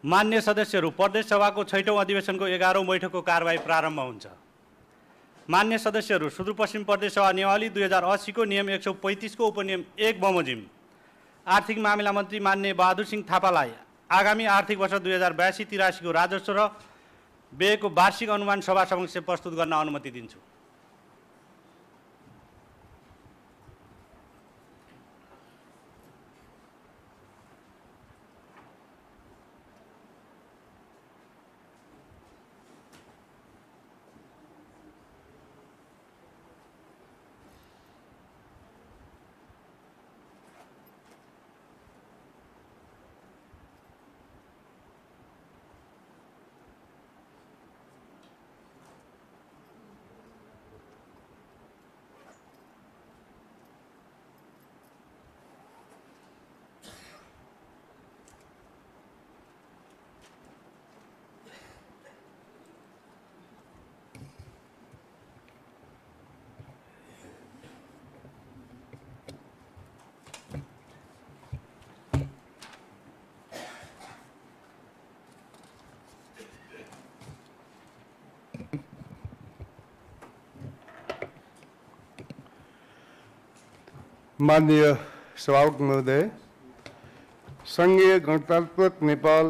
मान्य सदस्यहरू, प्रदेश सभाको 6औं अधिवेशनको 11औं बैठकको कारबाही प्रारम्भ हुन्छ। मान्य सदस्यहरू, सुदूरपश्चिम प्रदेश सभा नियमावली 2080 को नियम 135 को उपनियम 1 बमोजिम आर्थिक मामिला मन्त्री मान्य बहादुर सिंह थापालाई आगामी आर्थिक वर्ष 2082-83 को राजस्व र व्ययको वार्षिक अनुमान सभा समक्ष प्रस्तुत गर्न अनुमति दिन्छु। माननीय सभामुख महोदय, संघीय गणतन्त्र नेपाल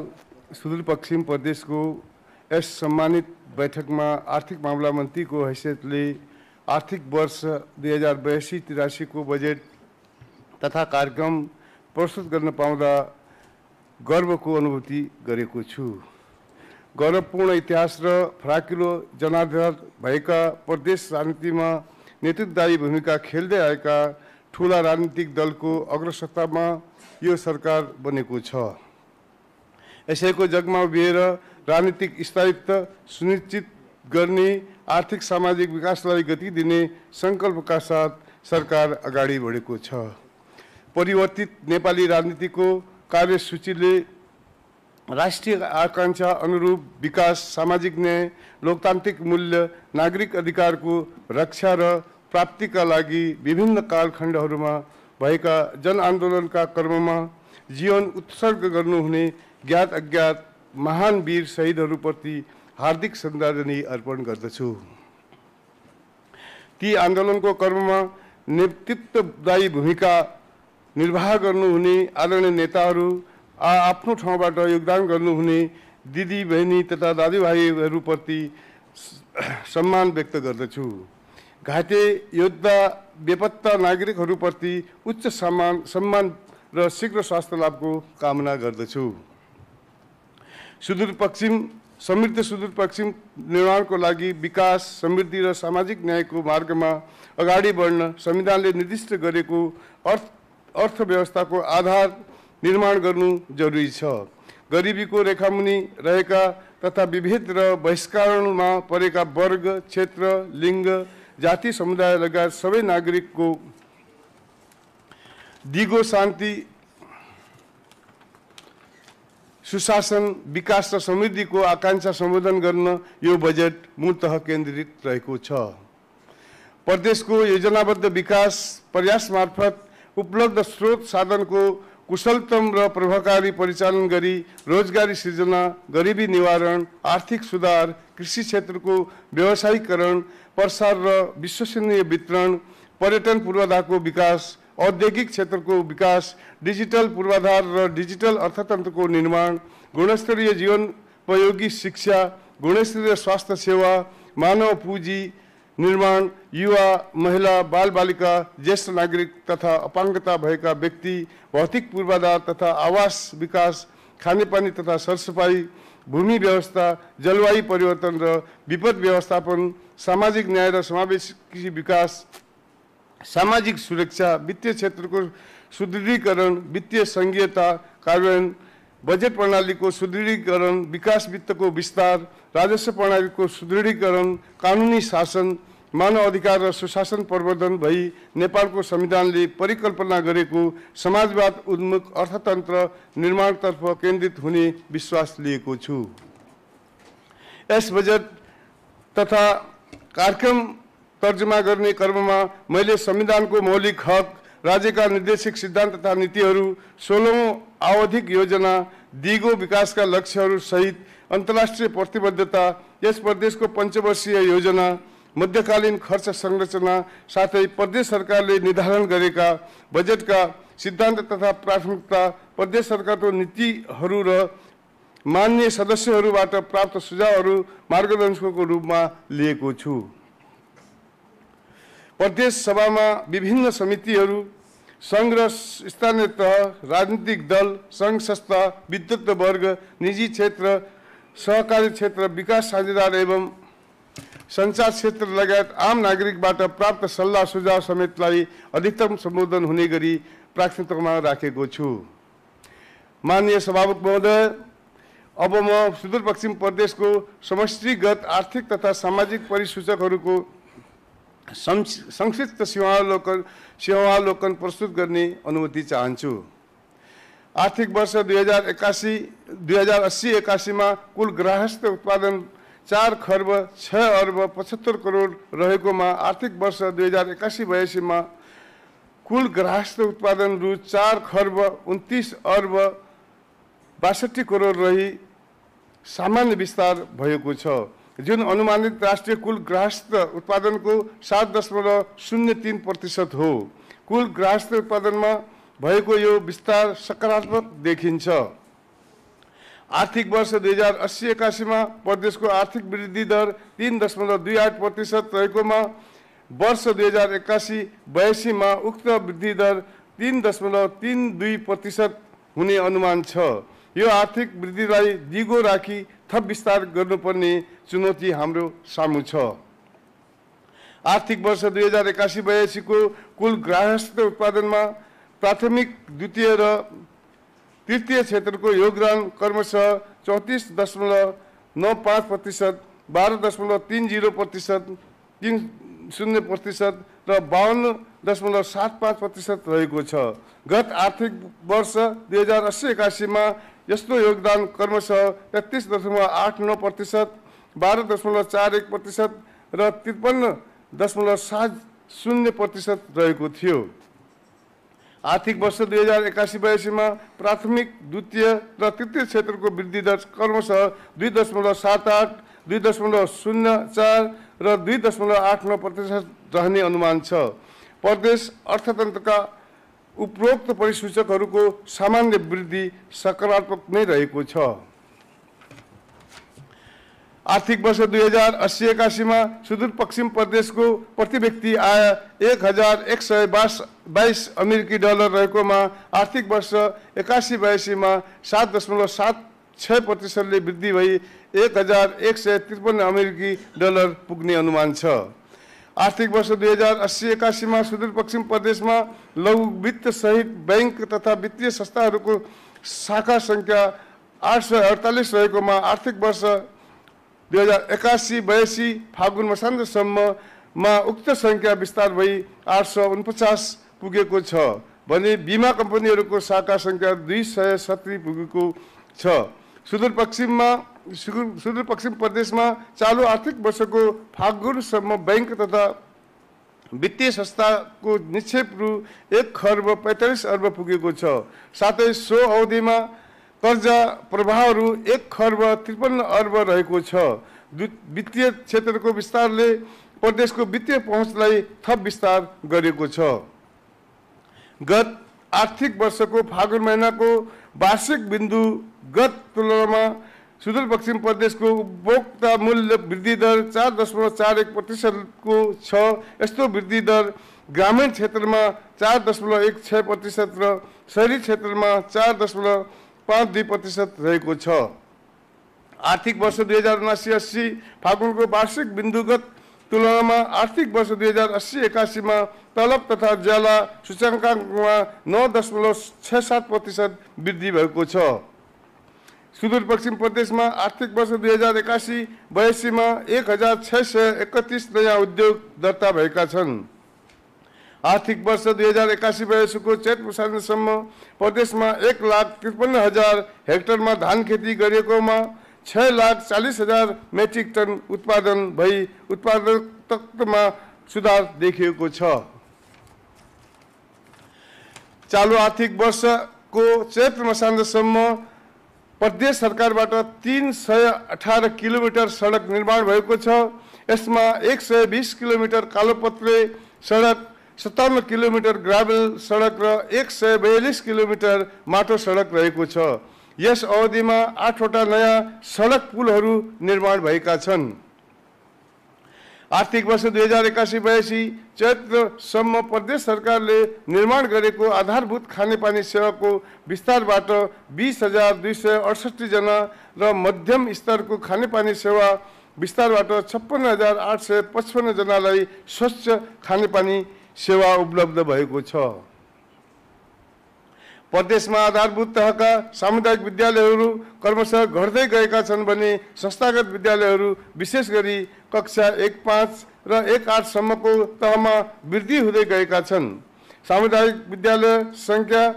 सुदूरपश्चिम प्रदेशको यस सम्मानित बैठकमा आर्थिक मामला मन्त्रीको हैसियतले आर्थिक वर्ष 2082-83 को बजेट तथा कार्यक्रम प्रस्तुत गर्न पाउँदा गर्वको अनुभूति गरेको छु। गौरवपूर्ण इतिहास र फराकिलो जनाधार भएका प्रदेश राजनीतिमा नेतृत्वदायी भूमिका खेल्दै आएका ठूला राजनीतिक दलको अग्रसत्तामा यो सरकार बनेको छ। यसैको जगमा उभिएर राजनीतिक स्थायित्व सुनिश्चित गर्ने, आर्थिक सामाजिक विकासलाई गति दिने संकल्पका साथ सरकार अगाडि बढेको छ। परिवर्तित नेपाली राजनीतिको कार्यसूचीले राष्ट्रिय आकांक्षा अनुरूप विकास, सामाजिक न्याय, लोकतान्त्रिक मूल्य, नागरिक अधिकारको रक्षा र प्राप्तिका लागि विभिन्न कालखण्डहरूमा भएका जनआन्दोलनका क्रममा जीवन उत्सर्ग गर्नुहुने ज्ञात अज्ञात महान वीर शहीदहरूप्रति हार्दिक श्रद्धाञ्जली अर्पण गर्दछु। ती आन्दोलनको क्रममा नेतृत्वदायी भूमिका निर्वाह गर्नुहुने आदरणीय नेताहरू, आफ्नो ठाउँबाट योगदान गर्नुहुने दिदी बहिनी तथा दाजुभाइहरूप्रति सम्मान व्यक्त गर्दछु। घाइते योद्धा, बेपत्ता नागरिकहरूप्रति उच्च सम्मान र शीघ्र स्वास्थ्य लाभको कामना गर्दछु। समृद्ध सुदूरपश्चिम निर्माणको लागि विकास, समृद्धि र सामाजिक न्यायको मार्गमा अगाडि बढ्न संविधानले निर्दिष्ट गरेको अर्थव्यवस्थाको आधार निर्माण गर्नु जरुरी छ। गरिबीको रेखामुनि रहेका तथा विभेद र बहिष्करणमा परेका वर्ग, क्षेत्र, लिङ्ग, जाति, समुदाय लगायत सबै नागरिकको दिगो शान्ति, सुशासन, विकास र समृद्धिको आकांक्षा सम्बोधन गर्न यो बजेट मूलतः केन्द्रित रहेको छ। प्रदेशको योजनाबद्ध विकास प्रयास मार्फत उपलब्ध स्रोत साधनको कुशलतम र प्रभावकारी परिचालन गरी रोजगारी सृजना, गरिबी निवारण, आर्थिक सुधार, कृषि क्षेत्रको व्यावसायीकरण, प्रसार र विश्वसनीय वितरण, पर्यटन पूर्वाधारको विकास, औद्योगिक क्षेत्रको विकास, डिजिटल पूर्वाधार र डिजिटल अर्थतन्त्रको निर्माण, गुणस्तरीय जीवनोपयोगी शिक्षा, गुणस्तरीय स्वास्थ्य सेवा, मानव पुँजी निर्माण, युवा, महिला, बालबालिका, ज्येष्ठ नागरिक तथा अपाङ्गता भएका व्यक्ति, भौतिक पूर्वाधार तथा आवास विकास, खानेपानी तथा सरसफाई, भूमि व्यवस्था, जलवायु परिवर्तन र विपद व्यवस्थापन, सामाजिक न्याय र समावेशी विकास, सामाजिक सुरक्षा, वित्तीय क्षेत्रको सुदृढीकरण, वित्तीय संघीयता कार्यान्वयन, बजेट प्रणालीको सुदृढीकरण, विकास वित्तको विस्तार, राजस्व प्रणालीको सुदृढीकरण, कानुनी शासन, मानव अधिकार र सुशासन प्रवर्धन भई नेपालको संविधानले परिकल्पना गरेको समाजवाद उन्मुख अर्थतन्त्र निर्माणतर्फ केन्द्रित हुने विश्वास लिएको छु। यस बजेट तथा कार्यक्रम तर्जुमा गर्ने क्रममा मैले संविधानको मौलिक हक राज्यका निर्देशक सिद्धान्त तथा नीतिहरू, 16औं आवधिक योजना, दिगो विकासका लक्ष्यहरू सहित अन्तर्राष्ट्रिय प्रतिबद्धता, यस प्रदेशको पञ्चवर्षीय योजना, मध्यकालीन खर्च संरचना साथै प्रदेश सरकारले निर्धारण गरेका बजेटका सिद्धान्त तथा प्राथमिकता, प्रदेश सरकारको नीतिहरू र मान्य सदस्यहरूबाट प्राप्त सुझावहरू मार्गदर्शकको रूपमा लिएको छु। प्रदेश सभामा विभिन्न समितिहरू, सङ्घ र स्थानीय तह, राजनीतिक दल, सङ्घ संस्था, विद्युत वर्ग, निजी क्षेत्र, सहकारी क्षेत्र, विकास साझेदार एवं सञ्चार क्षेत्र लगायत आम नागरिकबाट प्राप्त सल्लाह सुझाव समेतलाई अधिकतम सम्बोधन हुने गरी प्राथमिकतामा राखेको छु। माननीय सभामुख महोदय, अब म सुदूरपश्चिम प्रदेशको समष्टिगत आर्थिक तथा सामाजिक परिसूचकहरूको संक्षिप्त सीमावलोकन प्रस्तुत गर्ने अनुमति चाहन्छु। आर्थिक वर्ष 2080-81 में कुल गृहस्थ उत्पादन 4 खर्ब 6 अर्ब 75 करोड रहेकोमा आर्थिक वर्ष 2081-82 में कुल गृहस्थ उत्पादन रु 4 खर्ब 29 अर्ब 62 करोड रही सामान्य विस्तार भएको छ, जुन अनुमानित राष्ट्रिय कुल गृहस्थ उत्पादनको 7.03% हो। कुल गृहस्थ उत्पादनमा भएको यो विस्तार सकारात्मक देखिन्छ। आर्थिक वर्ष 2080-81 में प्रदेशको आर्थिक वृद्धि दर 3.28% रहेकोमा वर्ष 2081-82 में उक्त वृद्धि दर 3.32% हुने अनुमान छ। यो आर्थिक वृद्धिलाई दिगो राखी थप विस्तार गर्नुपर्ने चुनौती हाम्रो सामु छ। आर्थिक वर्ष 2081-82 को कुल गृहस्थ उत्पादनमा प्राथमिक, द्वितीय र तृतीय क्षेत्रको योगदान क्रमशः 34.95%, 12.30%, 30% र 52.75% रहेको छ। गत आर्थिक वर्ष 2080-81 में यस्तो योगदान क्रमशः 33.89%, 12.41% र 53.70% रहेको थियो। आर्थिक वर्ष 2081-82 में प्राथमिक, द्वितीय र तृतीय क्षेत्रको वृद्धि दर क्रमशः 2.78, 2.04 र 2.89% रहने अनुमान छ। प्रदेश अर्थतन्त्रका उपरोक्त परिसूचकहरूको सामान्य वृद्धि सकारात्मक नै रहेको छ। आर्थिक वर्ष 2080-81 में सुदूरपश्चिम प्रदेशको प्रति व्यक्ति आय 1122 अमेरिकी डलर रहेकोमा आर्थिक वर्ष 81-82 में 7.76% ले वृद्धि भई 1153 अमेरिकी डलर पुग्ने अनुमान छ। आर्थिक वर्ष 2080-81 में सुदूरपश्चिम प्रदेश में लघु वित्त सहित बैंक तथा वित्तीय संस्थाहरूको शाखा संख्या 848 रहेकोमा आर्थिक वर्ष 2081-82 फागुन मसान्तसम्ममा उक्त संख्या विस्तार भई 849 पुगेको छ भने बीमा कम्पनीहरूको शाखा संख्या 270 पुगेको छ। सुदूरपश्चिम प्रदेशमा चालू आर्थिक वर्षको फागुनसम्म बैंक तथा वित्तीय संस्थाको निक्षेप रु 1 खर्ब 45 अर्ब पुगेको छ। साथै सो अवधिमा कर्जा प्रवाहहरू 1 खर्ब 53 अर्ब रहेको छ। वित्तीय क्षेत्रको विस्तारले प्रदेशको वित्तीय पहुँचलाई थप विस्तार गरेको छ। गत आर्थिक वर्षको फागुन महिनाको वार्षिक बिन्दुगत तुलनामा सुदूरपश्चिम प्रदेशको उपभोक्ता मूल्य वृद्धि दर 4.41% को छ। यस्तो वृद्धि दर ग्रामीण क्षेत्रमा 4.16% र शहरी क्षेत्रमा 4.52% रहेको छ। आर्थिक वर्ष 2079-80 फागुनको वार्षिक बिन्दुगत तुलनामा आर्थिक वर्ष 2080-81 में तलब तथा ज्याला सूचकाङ्कमा 9.67% वृद्धि भएको छ। सुदूरपश्चिम प्रदेश में आर्थिक वर्ष 2081-82 में 1631 नयाँ उद्योग दर्ता भएका छन्। आर्थिक वर्ष 2081-82 को चैत मसान्तसम्म प्रदेश में 1,53,000 हेक्टर में धान खेती गरिएकोमा 6,40,000 मेट्रिक टन उत्पादन भई उत्पादकतामा सुधार देखिएको छ। चालू आर्थिक वर्षको चैत्र मसान्तसम्म प्रदेश सरकारबाट 318 किलोमिटर सडक निर्माण भएको छ। यसमा 120 किलोमिटर कालोपत्रे सडक, 57 किलोमिटर ग्राभेल सडक र 142 किलोमिटर माटो सडक रहेको छ। यस अवधिमा 8वटा नयाँ सडक पुलहरू निर्माण भएका छन्। आर्थिक वर्ष 2081-82 चैत्रसम्म प्रदेश सरकारले निर्माण गरेको आधारभूत खानेपानी सेवाको विस्तारबाट 20,268 जना र मध्यम स्तरको खानेपानी सेवा विस्तारबाट 56,855 जनालाई स्वच्छ खानेपानी सेवा उपलब्ध भएको छ। प्रदेशमा आधारभूत तहका सामुदायिक विद्यालयहरू क्रमशः घट्दै गएका छन् भने संस्थागत विद्यालयहरू विशेष गरी कक्षा 1-5 र 1-8 सम्मको तहमा वृद्धि हुँदै गएका छन्। सामुदायिक विद्यालय संख्या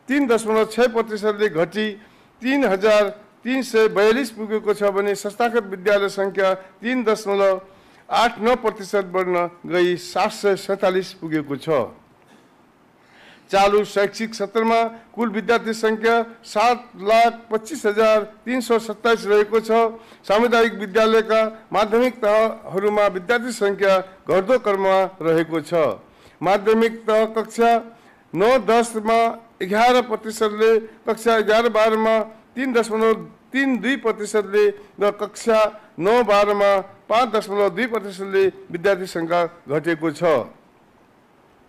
3.6% घटी 3,342 पुगेको छ भने संस्थागत विद्यालय संख्या 3.89% बढ्न गई 747 पुगेको छ। चालू शैक्षिक सत्रमा कुल विद्यार्थी संख्या 7,25,327 रहेको छ। सामुदायिक विद्यालयका माध्यमिक तहहरूमा विद्यार्थी संख्या घट्दो क्रममा रहेको छ। माध्यमिक तह कक्षा 9-10 मा 11%ले, कक्षा 11-12 मा 3.32%ले र कक्षा 9-12 मा 5.2%ले विद्यार्थी संख्या घटेको छ।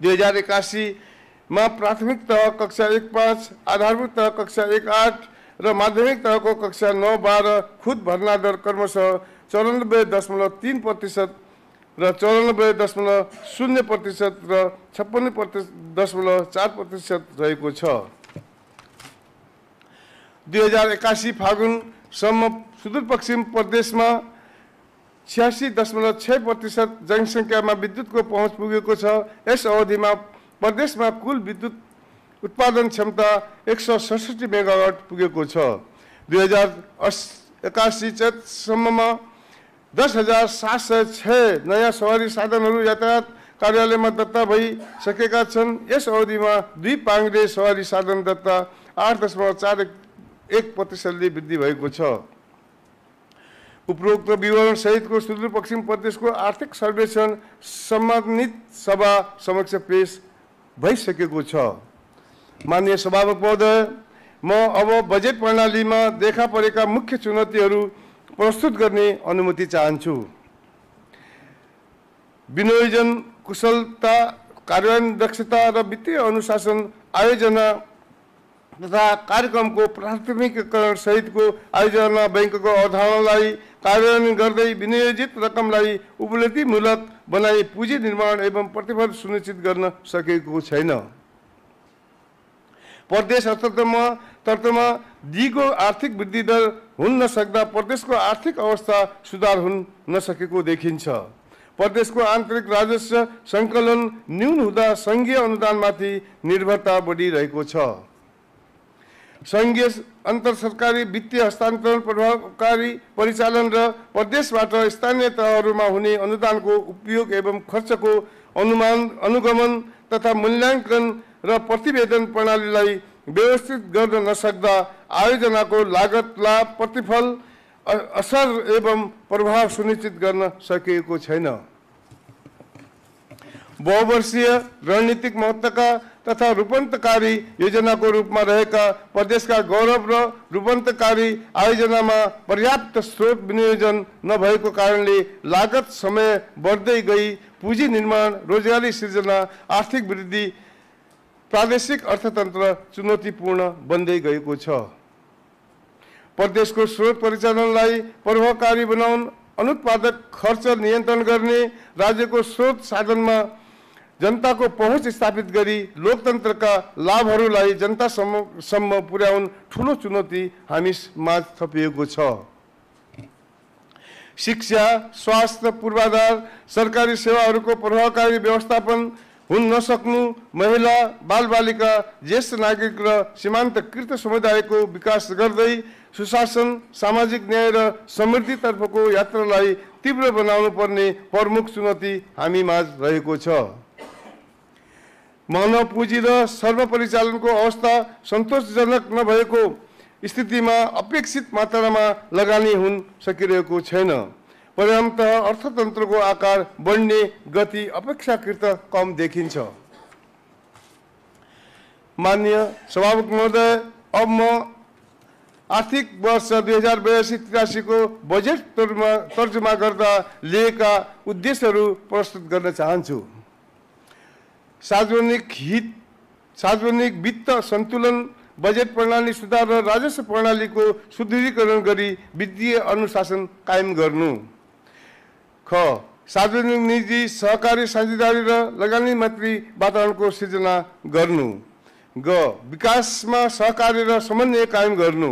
2081 मा प्राथमिक तह कक्षा 1-5, आधारभूत तह कक्षा 1-8 र माध्यमिक तहको कक्षा 9-12 खुद भर्ना दर क्रमशः 94.3% र 94.0% र 56.4% रहेको छ। 2081 फागुनसम्म सुदूरपश्चिम प्रदेशमा 86.6% जनसङ्ख्यामा विद्युतको पहुँच पुगेको छ। यस अवधिमा प्रदेशमा कुल विद्युत उत्पादन क्षमता 167 मेगावाट पुगेको छ। 2081 चैतसम्ममा 10,706 नयाँ सवारी साधनहरू यातायात कार्यालयमा दर्ता भइसकेका छन्। यस अवधिमा 2 पाङ्ग्रे सवारी साधन दर्ता 8.41% वृद्धि भएको छ। उपरोक्त विवरण सहितको सुदूरपश्चिम प्रदेशको आर्थिक सर्वेक्षण सम्मानित सभा समक्ष पेश भइसकेको छ। माननीय सभामुख महोदय, म अब बजेट प्रणालीमा देखा परेका मुख्य चुनौतीहरू प्रस्तुत गर्ने अनुमति चाहन्छु। विनियोजन कुशलता, कार्यान्वयन दक्षता र वित्तीय अनुशासन, आयोजना तथा कार्यक्रमको प्राथमिकीकरण सहितको आयोजना बैंकको अवधारणालाई कार्यान्वयन गर्दै विनियोजित रकमलाई उपलब्धिमूलक बनाई पुँजी निर्माण एवं प्रतिफल सुनिश्चित गर्न सकेको छैन। प्रदेश अर्थतन्त्रमा दिगो आर्थिक वृद्धि दर हुन नसक्दा प्रदेशको आर्थिक अवस्था सुधार हुन नसकेको देखिन्छ। प्रदेशको आन्तरिक राजस्व सङ्कलन न्यून हुँदा सङ्घीय अनुदानमाथि निर्भरता बढिरहेको छ। सङ्घीय अन्तर सरकारी वित्तीय हस्तान्तरण प्रभावकारी परिचालन र प्रदेशबाट स्थानीय तहहरूमा हुने अनुदानको उपयोग एवं खर्चको अनुगमन तथा मूल्याङ्कन र प्रतिवेदन प्रणालीलाई व्यवस्थित गर्न नसक्दा आयोजनाको लागत, लाभ, प्रतिफल, असर एवं प्रभाव सुनिश्चित गर्न सकिएको छैन। बहुवर्षीय रणनीतिक महत्त्वका तथा रूपान्तरकारी योजनाको रूपमा रहेका प्रदेशका गौरव र रूपान्तरकारी आयोजनामा पर्याप्त स्रोत विनियोजन नभएको कारणले लागत समय बढ्दै गई पुँजी निर्माण, रोजगारी सृजना, आर्थिक वृद्धि, प्रादेशिक अर्थतन्त्र चुनौतीपूर्ण बन्दै गएको छ। प्रदेशको स्रोत परिचालनलाई प्रभावकारी बनाउन, अनुत्पादक खर्च नियन्त्रण गर्ने, राज्यको स्रोत साधनमा जनताको पहुँच स्थापित गरी लोकतन्त्रका लाभहरूलाई जनतासम्म पुर्याउन ठूलो चुनौती हामी माझ थपिएको छ। शिक्षा, स्वास्थ्य, पूर्वाधार, सरकारी सेवाहरूको प्रभावकारी व्यवस्थापन हुन नसक्नु, महिला, बालबालिका, ज्येष्ठ नागरिक र सीमान्तकृत समुदायको विकास गर्दै सुशासन, सामाजिक न्याय र समृद्धितर्फको यात्रालाई तीव्र बनाउनु पर्ने प्रमुख चुनौती हामी माझ रहेको छ। मानव पुँजी र सर्वपरिचालनको अवस्था सन्तोषजनक नभएको स्थितिमा अपेक्षित मात्रामा लगानी हुन सकिरहेको छैन। परिणामतः अर्थतन्त्रको आकार बढ्ने गति अपेक्षाकृत कम देखिन्छ। माननीय सभामुख महोदय, अब म आर्थिक वर्ष 2082-83 को बजेट तर्जुमा गर्दा लिएका उद्देश्यहरू प्रस्तुत गर्न चाहन्छु। सार्वजनिक वित्त सन्तुलन, बजेट प्रणाली सुधार र राजस्व प्रणालीको सुदृढीकरण गरी वित्तीय अनुशासन कायम गर्नु। ख. सार्वजनिक निजी सहकारी साझेदारी र लगानी मैत्री वातावरणको सृजना गर्नु। ग. विकासमा सहकारी र समन्वय कायम गर्नु।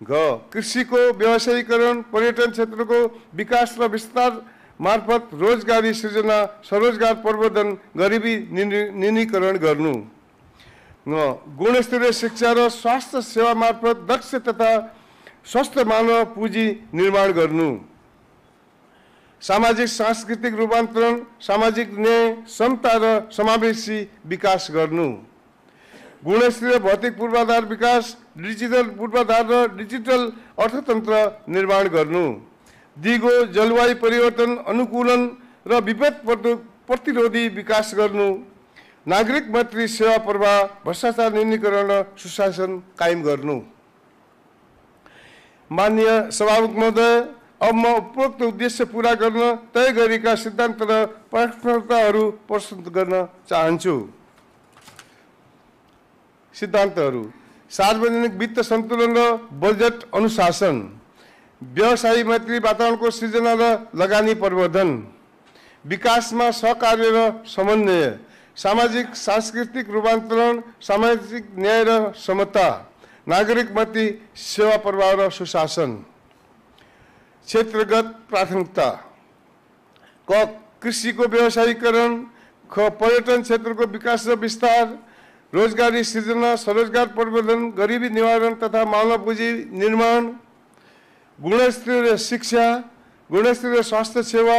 घ. कृषिको व्यवसायीकरण, पर्यटन क्षेत्रको विकास र विस्तार मार्फत रोजगारी सृजना, स्वरोजगार प्रवर्धन, गरिबी न्यूनीकरण गर्नु। ङ. गुणस्तरीय शिक्षा र स्वास्थ्य सेवा मार्फत दक्ष तथा स्वस्थ मानव पुँजी निर्माण गर्नु। सामाजिक सांस्कृतिक रूपान्तरण, सामाजिक न्याय, समता र समावेशी विकास गर्नु। गुणस्तरीय भौतिक पूर्वाधार विकास, डिजिटल पूर्वाधार र डिजिटल अर्थतन्त्र निर्माण गर्नु। दिगो जलवायु परिवर्तन अनुकूलन र विपद प्रतिरोधी विकास गर्नु। नागरिक मैत्री सेवा प्रवाह, भ्रष्टाचार न्यूनीकरण र सुशासन कायम गर्नु। माननीय सभामुख महोदय, अब म उपरोक्त उद्देश्य पूरा गर्न तय गरेका सिद्धान्त र प्राथमिकताहरू प्रस्तुत गर्न चाहन्छु। सिद्धान्तहरू: सार्वजनिक वित्त सन्तुलन र बजेट अनुशासन, व्यवसायी मैत्री वातावरणको सृजना र लगानी प्रवर्धन, विकासमा सहकार्य र समन्वय, सामाजिक सांस्कृतिक रूपान्तरण, सामाजिक न्याय र समता, नागरिक मैत्री सेवा प्रवाह र सुशासन। क्षेत्रगत प्राथमिकता: क. कृषिको व्यवसायीकरण, ख. पर्यटन क्षेत्रको विकास र विस्तार, रोजगारी सृजना, स्वरोजगार प्रवर्धन, गरिबी निवारण तथा मानव पुँजी निर्माण, गुणस्तरीय शिक्षा, गुणस्तरीय स्वास्थ्य सेवा,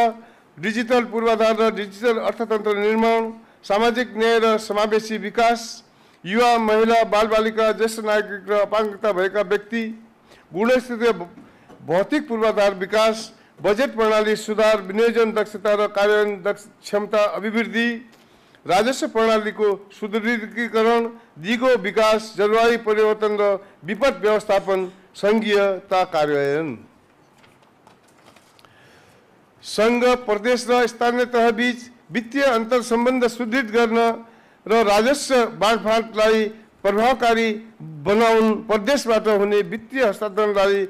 डिजिटल पूर्वाधार र डिजिटल अर्थतन्त्र निर्माण, सामाजिक न्याय र समावेशी विकास, युवा, महिला, बालबालिका, ज्येष्ठ नागरिक र अपाङ्गता भएका व्यक्ति, गुणस्तरीय भौतिक पूर्वाधार विकास, बजेट प्रणाली सुधार, विनियोजन दक्षता र कार्यान्वयन क्षमता अभिवृद्धि, राजस्व प्रणालीको सुदृढीकरण, दिगो विकास, जलवायु परिवर्तन र विपद व्यवस्थापन, सङ्घीयता कार्यान्वयन। सङ्घ, प्रदेश र स्थानीय तहबीच वित्तीय अन्तर सम्बन्ध सुदृढ गर्न र राजस्व बाँडफाँडलाई प्रभावकारी बनाउन प्रदेशबाट हुने वित्तीय हस्तान्तरणलाई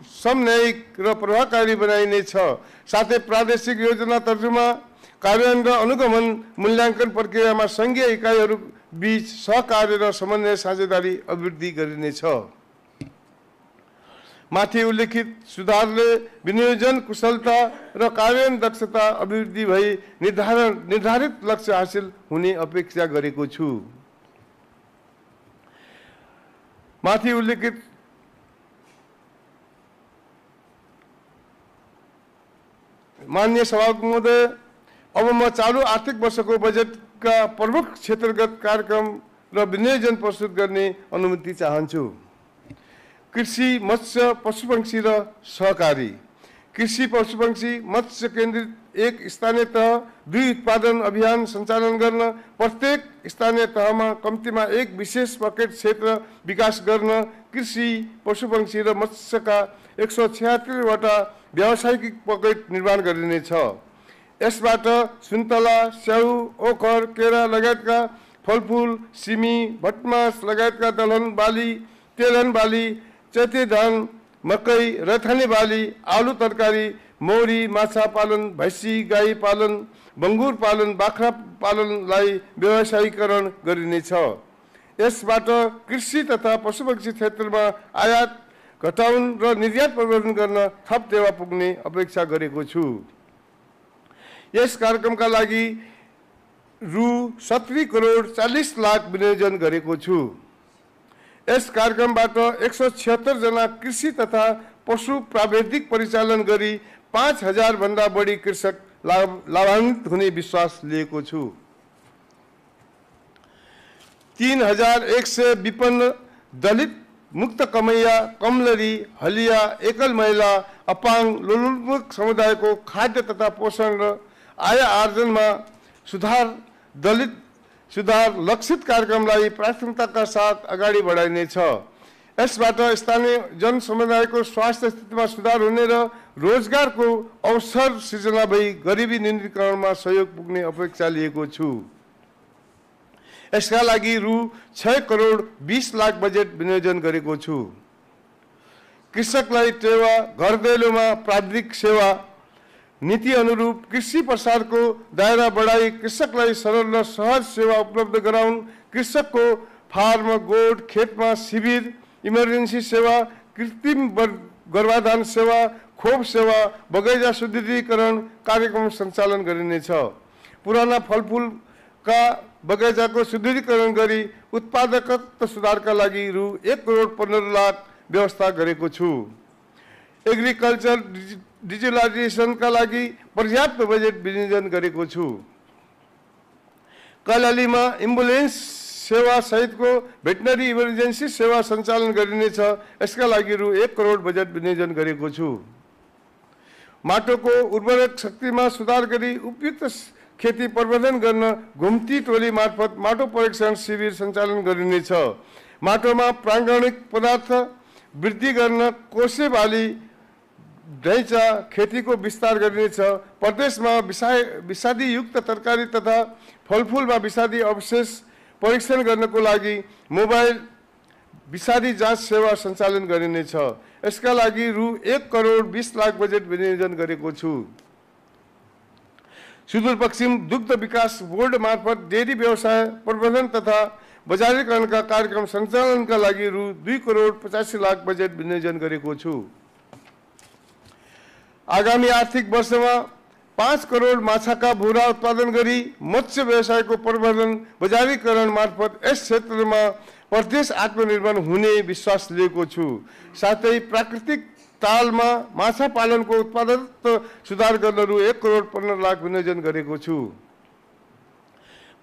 समन्यायिक र प्रभावकारी बनाइनेछ। साथै प्रादेशिक योजना तर्जुमा, कार्यान्वयन र अनुगमन मूल्याङ्कन प्रक्रियामा सङ्घीय इकाइहरू बीच सहकार्य र समन्वय साझेदारी अभिवृद्धि गरिनेछ। माथि उल्लेखित सुधारले विनियोजन कुशलता र कार्यान्वयन दक्षता अभिवृद्धि भई निर्धारित लक्ष्य हासिल हुने अपेक्षा गरेको छु। माथि उल्लेखित माननीय सभामुख महोदय, अब म चालू आर्थिक वर्षको बजेटका प्रमुख क्षेत्रगत कार्यक्रम र विनियोजन प्रस्तुत गर्ने अनुमति चाहन्छु। कृषि, मत्स्य, पशुपक्षी र सहकारी। कृषि, पशुपक्षी, मत्स्य केन्द्रित एक स्थानीय तह 2 उत्पादन अभियान सञ्चालन गर्न, प्रत्येक स्थानीय तहमा कम्तीमा एक विशेष पकेट क्षेत्र विकास गर्न, कृषि, पशुपक्षी र मत्स्यका 176 वटा व्यावसायिक पकेट निर्माण गरिनेछ। यसबाट सुन्तला, स्याउ, ओखर, केरा लगायतका फलफुल, सिमी, भटमास लगायतका दलहन बाली, तेलहन बाली, चैते धान, मकै, रैथाने बाली, आलु तरकारी, मौरी, माछा पालन, भैँसी गाई पालन, बङ्गुर पालन, बाख्रा पालनलाई व्यवसायीकरण गरिनेछ। यसबाट कृषि तथा पशुपक्षी क्षेत्रमा आयात घटाउन र निर्यात प्रवर्धन गर्न थप टेवा पुग्ने अपेक्षा गरेको छु। यस कार्यक्रमका लागि रु 17 करोड 40 लाख विनियोजन गरेको छु। यस कार्यक्रमबाट 176 जना कृषि तथा पशु प्राविधिक परिचालन गरी 5000 भन्दा बढी कृषक लाभान्वित हुने विश्वास लिएको छु। 3100 विपन्न दलित मुक्त कमैया कमलरी हलिया एकल महिला अपाङ्ग लोलुपमुख समुदायको खाद्य तथा पोषण र आय आर्जनमा दलित सुधार लक्षित कार्यक्रमलाई प्राथमिकताका साथ अगाडि बढाइनेछ। यसबाट स्थानीय जनसमुदायको स्वास्थ्य स्थितिमा सुधार हुने र रोजगारको अवसर सृजना भई गरिबी न्यूनीकरणमा सहयोग पुग्ने अपेक्षा लिएको छु। यसका लागि रु 6 करोड 20 लाख बजेट विनियोजन गरेको छु। कृषकलाई टेवा घर दैलोमा प्राविधिक सेवा नीति अनुरूप कृषि प्रसारको दायरा बढाई कृषकलाई सरल र सहज सेवा उपलब्ध गराउन, कृषकको फार्म गोठ खेतमा शिविर इमर्जेन्सी सेवा कृत्रिम गर्भाधान सेवा खोप सेवा बगैँचा शुद्धिकरण कार्यक्रम सञ्चालन गरिनेछ। पुराना फलफुलका बगैँचाको शुद्धिकरण गरी उत्पादकता सुधारका लागि रु 1 करोड 15 लाख व्यवस्था गरेको छु। एग्रिकल्चर डिजिटलाइजेसनका लागि पर्याप्त बजेट विनियोजन गरेको छु। कैलालीमा एम्बुलेन्स सेवा सहितको भेटनरी इमर्जेन्सी सेवा सञ्चालन गरिनेछ। यसका लागि रु 1 करोड बजेट विनियोजन गरेको छु। माटोको उर्वरक शक्तिमा सुधार गरी उपयुक्त खेती प्रबन्धन गर्न घुम्ती टोली मार्फत माटो परीक्षण शिविर सञ्चालन गरिनेछ। माटोमा प्राङ्गणिक पदार्थ वृद्धि गर्न कोसे बाली ढैँचा खेतीको विस्तार गरिनेछ। प्रदेशमा विषादीयुक्त तरकारी तथा फलफुलमा विषादी अवशेष परीक्षण गर्नको लागि मोबाइल विषादी जाँच सेवा सञ्चालन गरिनेछ। यसका लागि रु 1 करोड 20 लाख बजेट विनियोजन गरेको छु। सुदूरपश्चिम दुग्ध विकास बोर्ड मार्फत डेरी व्यवसाय प्रबन्धन तथा बजारीकरणका कार्यक्रम सञ्चालनका लागि रु 2 करोड 85 लाख बजेट विनियोजन गरेको छु। आगामी आर्थिक वर्षमा 5 करोड माछाका भुरा उत्पादन गरी मत्स्य व्यवसायको प्रबन्धन बजारीकरण मार्फत यस क्षेत्रमा प्रदेश आत्मनिर्भर हुने विश्वास लिएको छु। साथै प्राकृतिक तालमा माछा पालनको उत्पादकता सुधार गर्न रु 1 करोड 15 लाख विनियोजन गरेको छु।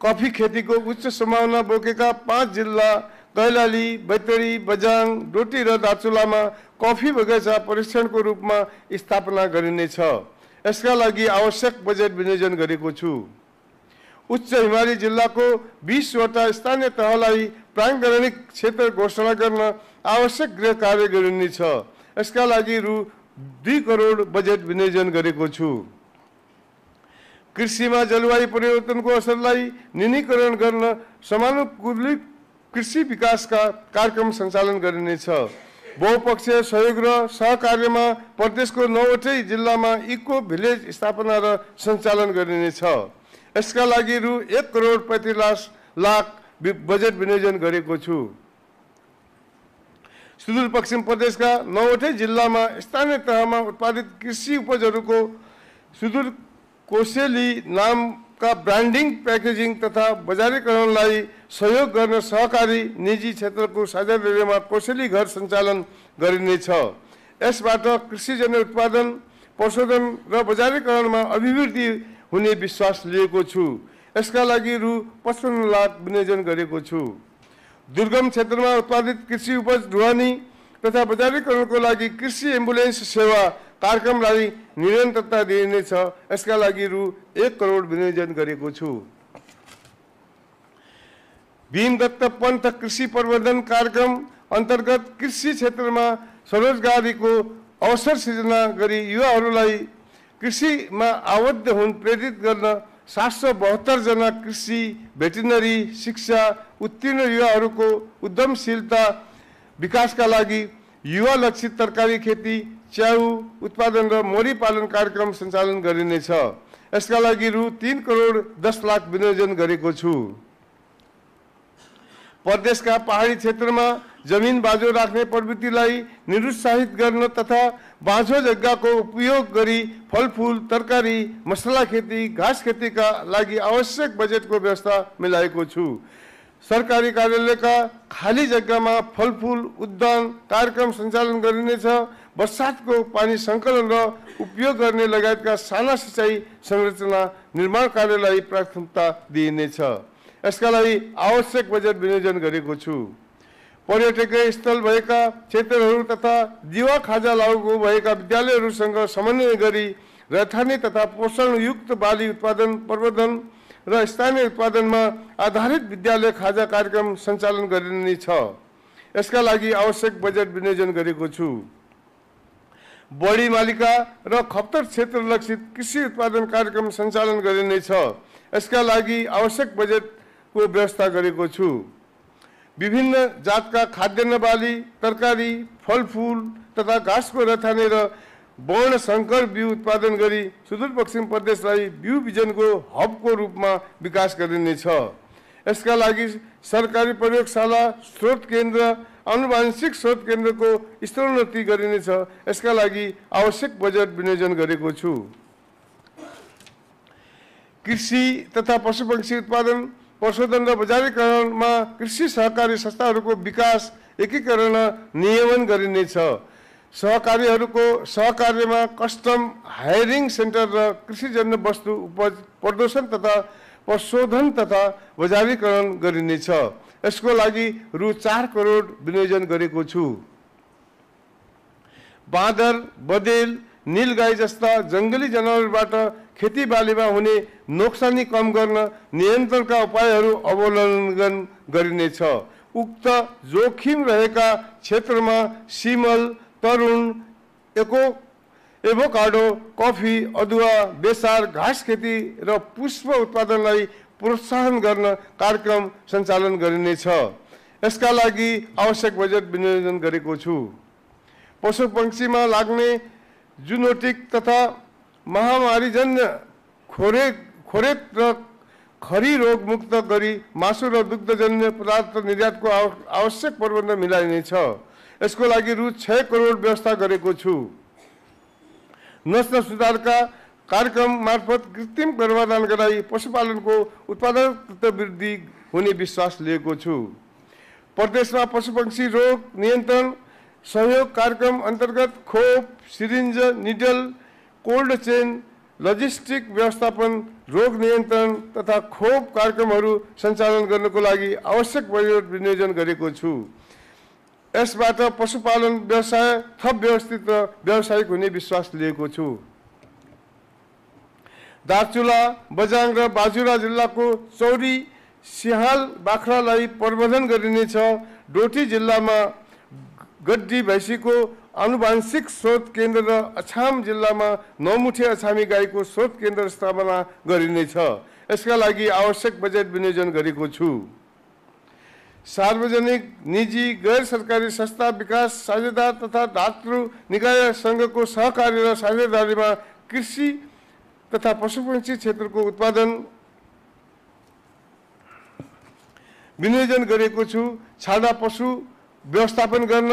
कफी खेतीको उच्च सम्भावना बोकेका 5 जिल्ला कैलाली बैतडी बझाङ डोटी र दार्चुलामा कफी बगैँचा परीक्षणको रूपमा स्थापना गरिनेछ। यसका लागि आवश्यक बजेट विनियोजन गरेको छु। उच्च हिमाली जिल्लाको 20 वटा स्थानीय तहलाई प्राङ्गणिक क्षेत्र घोषणा गर्न आवश्यक गृह कार्य गरिनेछ। यसका लागि रु 2 करोड बजेट विनियोजन गरेको छु। कृषिमा जलवायु परिवर्तनको असरलाई न्यूनीकरण गर्न समानुकूलित कृषि विकासका कार्यक्रम सञ्चालन गरिनेछ। बहुपक्षीय सहयोग र सहकार्यमा प्रदेशको 9वटै जिल्लामा इको भिलेज स्थापना र सञ्चालन गरिनेछ। यसका लागि रु 1 करोड 35 लाख बजेट विनियोजन गरेको छु। सुदूरपश्चिम प्रदेशका 9वटै जिल्लामा स्थानीय तहमा उत्पादित कृषि उपजहरूको सुदूर कोसेली नामका ब्रान्डिङ प्याकेजिङ तथा बजारीकरणलाई सहयोग गर्न सहकारी निजी क्षेत्रको साझेदारीमा कोसेली घर सञ्चालन गरिनेछ। यसबाट कृषिजन्य उत्पादन पशुधन र बजारीकरणमा अभिवृद्धि हुने विश्वास लिएको छु। यसका लागि रु 55 लाख विनियोजन गरेको छु। दुर्गम क्षेत्रमा उत्पादित कृषि उपज ढुवानी तथा बजारीकरणको लागि कृषि एम्बुलेन्स सेवा कार्यक्रमलाई निरन्तरता दिइनेछ। यसका लागि रु 1 करोड विनियोजन गरेको छु। भीमदत्त पन्थ कृषि प्रबन्धन कार्यक्रम अन्तर्गत कृषि क्षेत्रमा स्वरोजगारीको अवसर सृजना गरी युवाहरूलाई कृषिमा आबद्ध हुन प्रेरित गर्न 772 जना कृषि भेटरिनरी शिक्षा उत्तीर्ण युवाहरूको उद्यमशीलता विकासका लागि युवा लक्षित तरकारी खेती च्याउ उत्पादन र मोरी पालन कार्यक्रम सञ्चालन गरिनेछ। यसका लागि रु 3 करोड 10 लाख विनियोजन गरेको छु। प्रदेशका पहाडी क्षेत्रमा जमिन बाँझो राख्ने प्रवृत्तिलाई निरुत्साहित गर्न तथा बाँझो जग्गाको उपयोग गरी फलफुल तरकारी मसला खेती घाँस खेतीका लागि आवश्यक बजेटको व्यवस्था मिलाएको छु। सरकारी कार्यालयका खाली जग्गामा फलफुल उद्यान कार्यक्रम सञ्चालन गरिनेछ। बर्सातको पानी सङ्कलन र उपयोग गर्ने लगायतका साना सिँचाइ संरचना निर्माण कार्यलाई प्राथमिकता दिइनेछ। यसका लागि आवश्यक बजेट विनियोजन गरेको छु। पर्यटकीय स्थल भएका क्षेत्रहरू तथा जीवा खाजा लागु भएका विद्यालयहरूसँग समन्वय गरी रैथाने तथा पोषणयुक्त बाली उत्पादन प्रवर्धन र स्थानीय उत्पादनमा आधारित विद्यालय खाजा कार्यक्रम सञ्चालन गरिने छ। यसका लागि आवश्यक बजेट विनियोजन गरेको छु। बढी मालिका र खपत क्षेत्र लक्षित कृषि उत्पादन कार्यक्रम सञ्चालन गरिनेछ। यसका लागि आवश्यक बजेटको व्यवस्था गरेको छु। विभिन्न जातका खाद्यान्न बाली, तरकारी, फलफुल तथा घाँसको रथाने र वर्ण संकर बिउ उत्पादन गरी सुदूरपश्चिम प्रदेशलाई बिउ बिजनको हबको रूपमा विकास गरिनेछ। यसका लागि सरकारी प्रयोगशाला, स्रोत केन्द्र, आनुवंशिक स्रोत केन्द्रको स्तरोन्नति गरिनेछ। यसका लागि आवश्यक बजेट विनियोजन गरेको छु। कृषि तथा पशुपक्षी उत्पादन प्रशोधन र बजारीकरणमा कृषि सहकारी संस्थाहरूको विकास एकीकरण नियमन गरिनेछ। सहकारीहरूको सहकार्यमा कस्टम हायरिङ सेन्टर र कृषिजन्य वस्तु उपज प्रदर्शन तथा प्रशोधन तथा बजारीकरण गरिनेछ। यसको लागि रु 4 करोड विनियोजन गरेको छु। बाँदर, बदेल, नीलगाई जस्ता जङ्गली जनावरबाट खेतीबालीमा हुने नोक्सानी कम गर्न नियन्त्रणका उपायहरू अवलम्बन गरिनेछ। उक्त जोखिम रहेका क्षेत्रमा सिमल, तरुण, एभोकाडो, कफी, अदुवा, बेसार, घाँस खेती र पुष्प उत्पादनलाई प्रोत्साहन गर्न कार्यक्रम सञ्चालन गरिनेछ। यसका लागि आवश्यक बजेट विनियोजन गरेको छु। पशुपक्षीमा लाग्ने जुनोटिक तथा महामारीजन्य खोरेक र खरी रोग मुक्त गरी मासु र दुग्धजन्य पदार्थ निर्यातको आवश्यक प्रबन्ध मिलाइनेछ। यसको लागि रु 6 करोड व्यवस्था गरेको छु। नस्ल सुधारका कार्यक्रम मार्फत कृत्रिम गर्भाधान गराई पशुपालनको उत्पादकता वृद्धि हुने विश्वास लिएको छु। प्रदेशमा पशुपक्षी रोग नियन्त्रण सहयोग कार्यक्रम अन्तर्गत खोप, syringe, needle, cold chain, logistic व्यवस्थापन, रोग नियन्त्रण तथा खोप कार्यक्रमहरू सञ्चालन गर्नको लागि आवश्यक बजेट विनियोजन गरेको छु। यसबाट पशुपालन व्यवसाय थप व्यवस्थित र व्यावसायिक हुने विश्वास लिएको छु। दार्चुला, बझाङ र बाजुरा जिल्लाको चौरी सिंहाल बाख्रालाई प्रवर्धन गरिनेछ। डोटी जिल्लामा गड्डी भैँसीको आनुवंशिक स्रोत केन्द्र र अछाम जिल्लामा नौमुठे अछामी गाईको स्रोत केन्द्र स्थापना गरिनेछ। यसका लागि आवश्यक बजेट विनियोजन गरेको छु। सार्वजनिक, निजी, गैर सरकारी संस्था, विकास साझेदार तथा दातृ निकाय संघको सहकारी र साझेदारीमा कृषि तथा पशुपक्षी क्षेत्रको उत्पादन विनियोजन गरेको छु। छाडा पशु व्यवस्थापन गर्न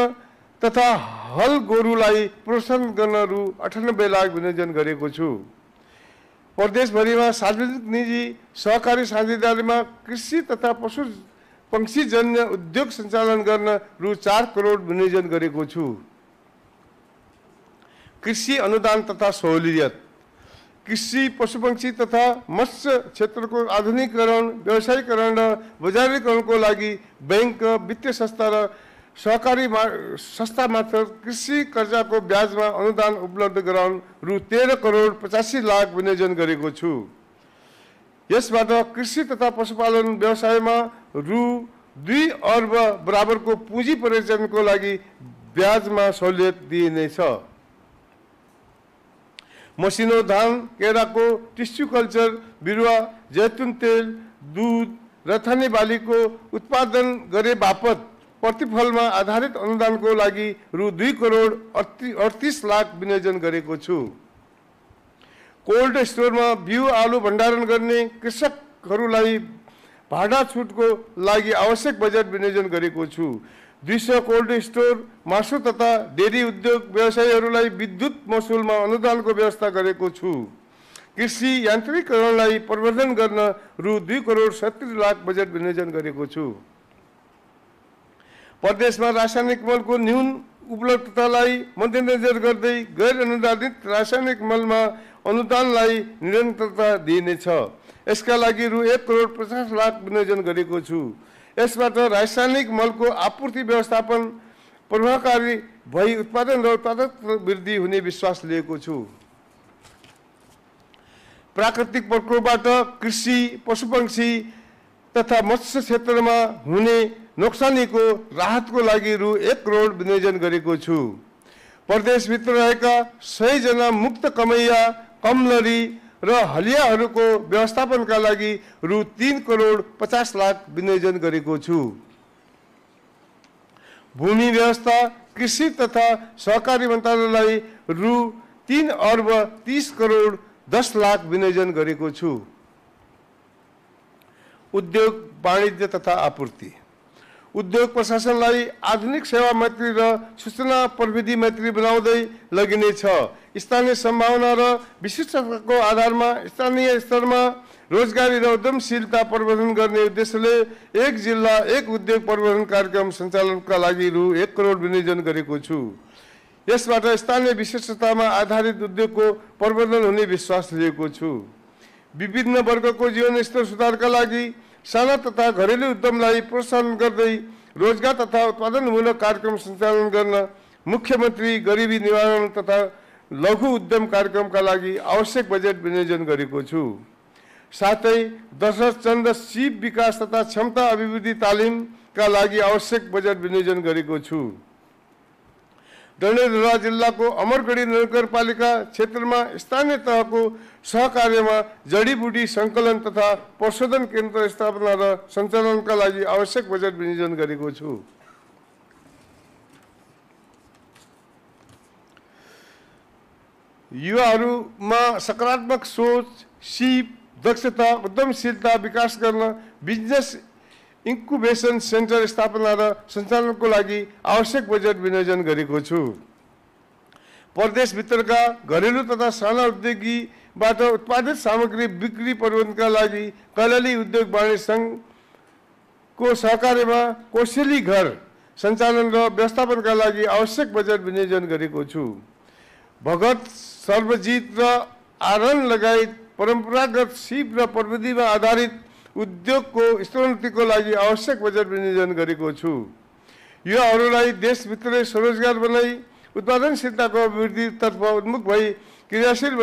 तथा हल गोरुलाई प्रोत्साहन गर्न रु 98 लाख विनियोजन गरेको छु। प्रदेशभरिमा सार्वजनिक, निजी, सहकारी साझेदारीमा कृषि तथा पशु पंक्षीजन्य उद्योग सञ्चालन गर्न रु 4 करोड विनियोजन गरेको छु। कृषि अनुदान तथा सहुलियत, कृषि, पशुपक्षी तथा मत्स्य क्षेत्रको आधुनिकीकरण, व्यवसायीकरण र बजारीकरणको लागि बैंक, वित्तीय संस्था र सहकारी संस्था मार्फत कृषि कर्जाको ब्याजमा अनुदान उपलब्ध गराउन रु 13 करोड 85 लाख विनियोजन गरेको छु। यसबाट कृषि तथा पशुपालन व्यवसायमा रु 2 अर्ब बराबरको पुँजी पर्यटनको लागि ब्याजमा सहुलियत दिइनेछ। मसिनो धान, केराको टिस्यु कल्चर बिरुवा, जैतुन तेल, दुध, रथाने बालीको उत्पादन गरे बापत प्रतिफलमा आधारित अनुदानको लागि रु 2 करोड 38 लाख विनियोजन गरेको छु। कोल्ड स्टोरमा बिउ आलु भण्डारण गर्ने कृषकहरूलाई भाडा छुटको लागि आवश्यक बजेट विनियोजन गरेको छु। 200 कोल्ड स्टोर, मासु तथा डेरी उद्योग व्यवसायीहरूलाई विद्युत महसुलमा अनुदानको व्यवस्था गरेको छु। कृषि यान्त्रिकीकरणलाई प्रवर्धन गर्न रु 2 करोड 70 लाख बजेट विनियोजन गरेको छु। प्रदेशमा रासायनिक मलको न्यून उपलब्धतालाई मध्यनजर गर्दै गैर अनुदानित रासायनिक मलमा अनुदानलाई निरन्तरता दिइनेछ। यसका लागि रु 1,50,00,000 विनियोजन गरेको छु। यसबाट रासायनिक मलको आपूर्ति व्यवस्थापन प्रभावकारी भई उत्पादन र उत्पादकता वृद्धि हुने विश्वास लिएको छु। प्राकृतिक प्रकोपबाट कृषि, पशुपक्षी तथा मत्स्य क्षेत्रमा हुने नोक्सानीको राहतको लागि रु 1 करोड विनियोजन गरेको छु। प्रदेशभित्र रहेका 100 जना मुक्त कमैया, कमलरी र हलियाहरूको व्यवस्थापनका लागि रु 3,50,00,000 विनियोजन गरेको छु। भूमि व्यवस्था, कृषि तथा सहकारी मन्त्रालयलाई रु 3,30,10,00,000 विनियोजन गरेको छु। उद्योग, वाणिज्य तथा आपूर्ति। उद्योग प्रशासनलाई आधुनिक सेवा मैत्री र सूचना प्रविधि मैत्री बनाउँदै लगिने छ। स्थानीय सम्भावना र विशिष्टताको आधारमा स्थानीय स्तरमा रोजगारी र उद्यमशीलता प्रवर्धन गर्ने उद्देश्यले एक जिल्ला एक उद्योग प्रवर्धन कार्यक्रम सञ्चालनका लागि रु 1 करोड विनियोजन गरेको छु। यसबाट स्थानीय विशिष्टतामा आधारित उद्योगको प्रवर्धन हुने विश्वास लिएको छु। विभिन्न वर्गको जीवनस्तर सुधारका लागि साना तथा घरेलु उद्यमलाई प्रोत्साहन गर्दै रोजगार तथा उत्पादनमूलक कार्यक्रम सञ्चालन गर्न मुख्यमन्त्री गरिबी निवारण तथा लघु उद्यम कार्यक्रमका लागि आवश्यक बजेट विनियोजन गरेको छु। साथै दशरथ चन्द सिप विकास तथा क्षमता अभिवृद्धि तालिमका लागि आवश्यक बजेट विनियोजन गरेको छु। डडेलधुरा जिल्लाको अमरगढी नगरपालिका क्षेत्रमा स्थानीय तहको सहकार्यमा जडीबुटी सङ्कलन तथा प्रशोधन केन्द्र स्थापना र सञ्चालनका लागि आवश्यक बजेट विनियोजन गरेको छु। युवाहरूमा सकारात्मक सोच, सिप, दक्षता, उद्यमशीलता विकास गर्न बिजनेस इन्क्युबेसन सेन्टर स्थापना र सञ्चालनको लागि आवश्यक बजेट विनियोजन गरेको छु। प्रदेशभित्रका घरेलु तथा साना उद्योगीबाट उत्पादित सामग्री बिक्री प्रबन्धनका लागि कैलाली उद्योग वाणिज्य सङ्घको सहकार्यमा कोसेली घर सञ्चालन र व्यवस्थापनका लागि आवश्यक बजेट विनियोजन गरेको छु। भगत, सर्वजित र आरन लगायत परम्परागत सिप र प्रविधिमा आधारित उद्योगको स्तरोन्नतिको लागि आवश्यक बजेट विनियोजन गरेको छु। युवाहरूलाई देशभित्रै स्वरोजगार बनाई उत्पादनशीलताको अभिवृद्धितर्फ उन्मुख भई क्रियाशील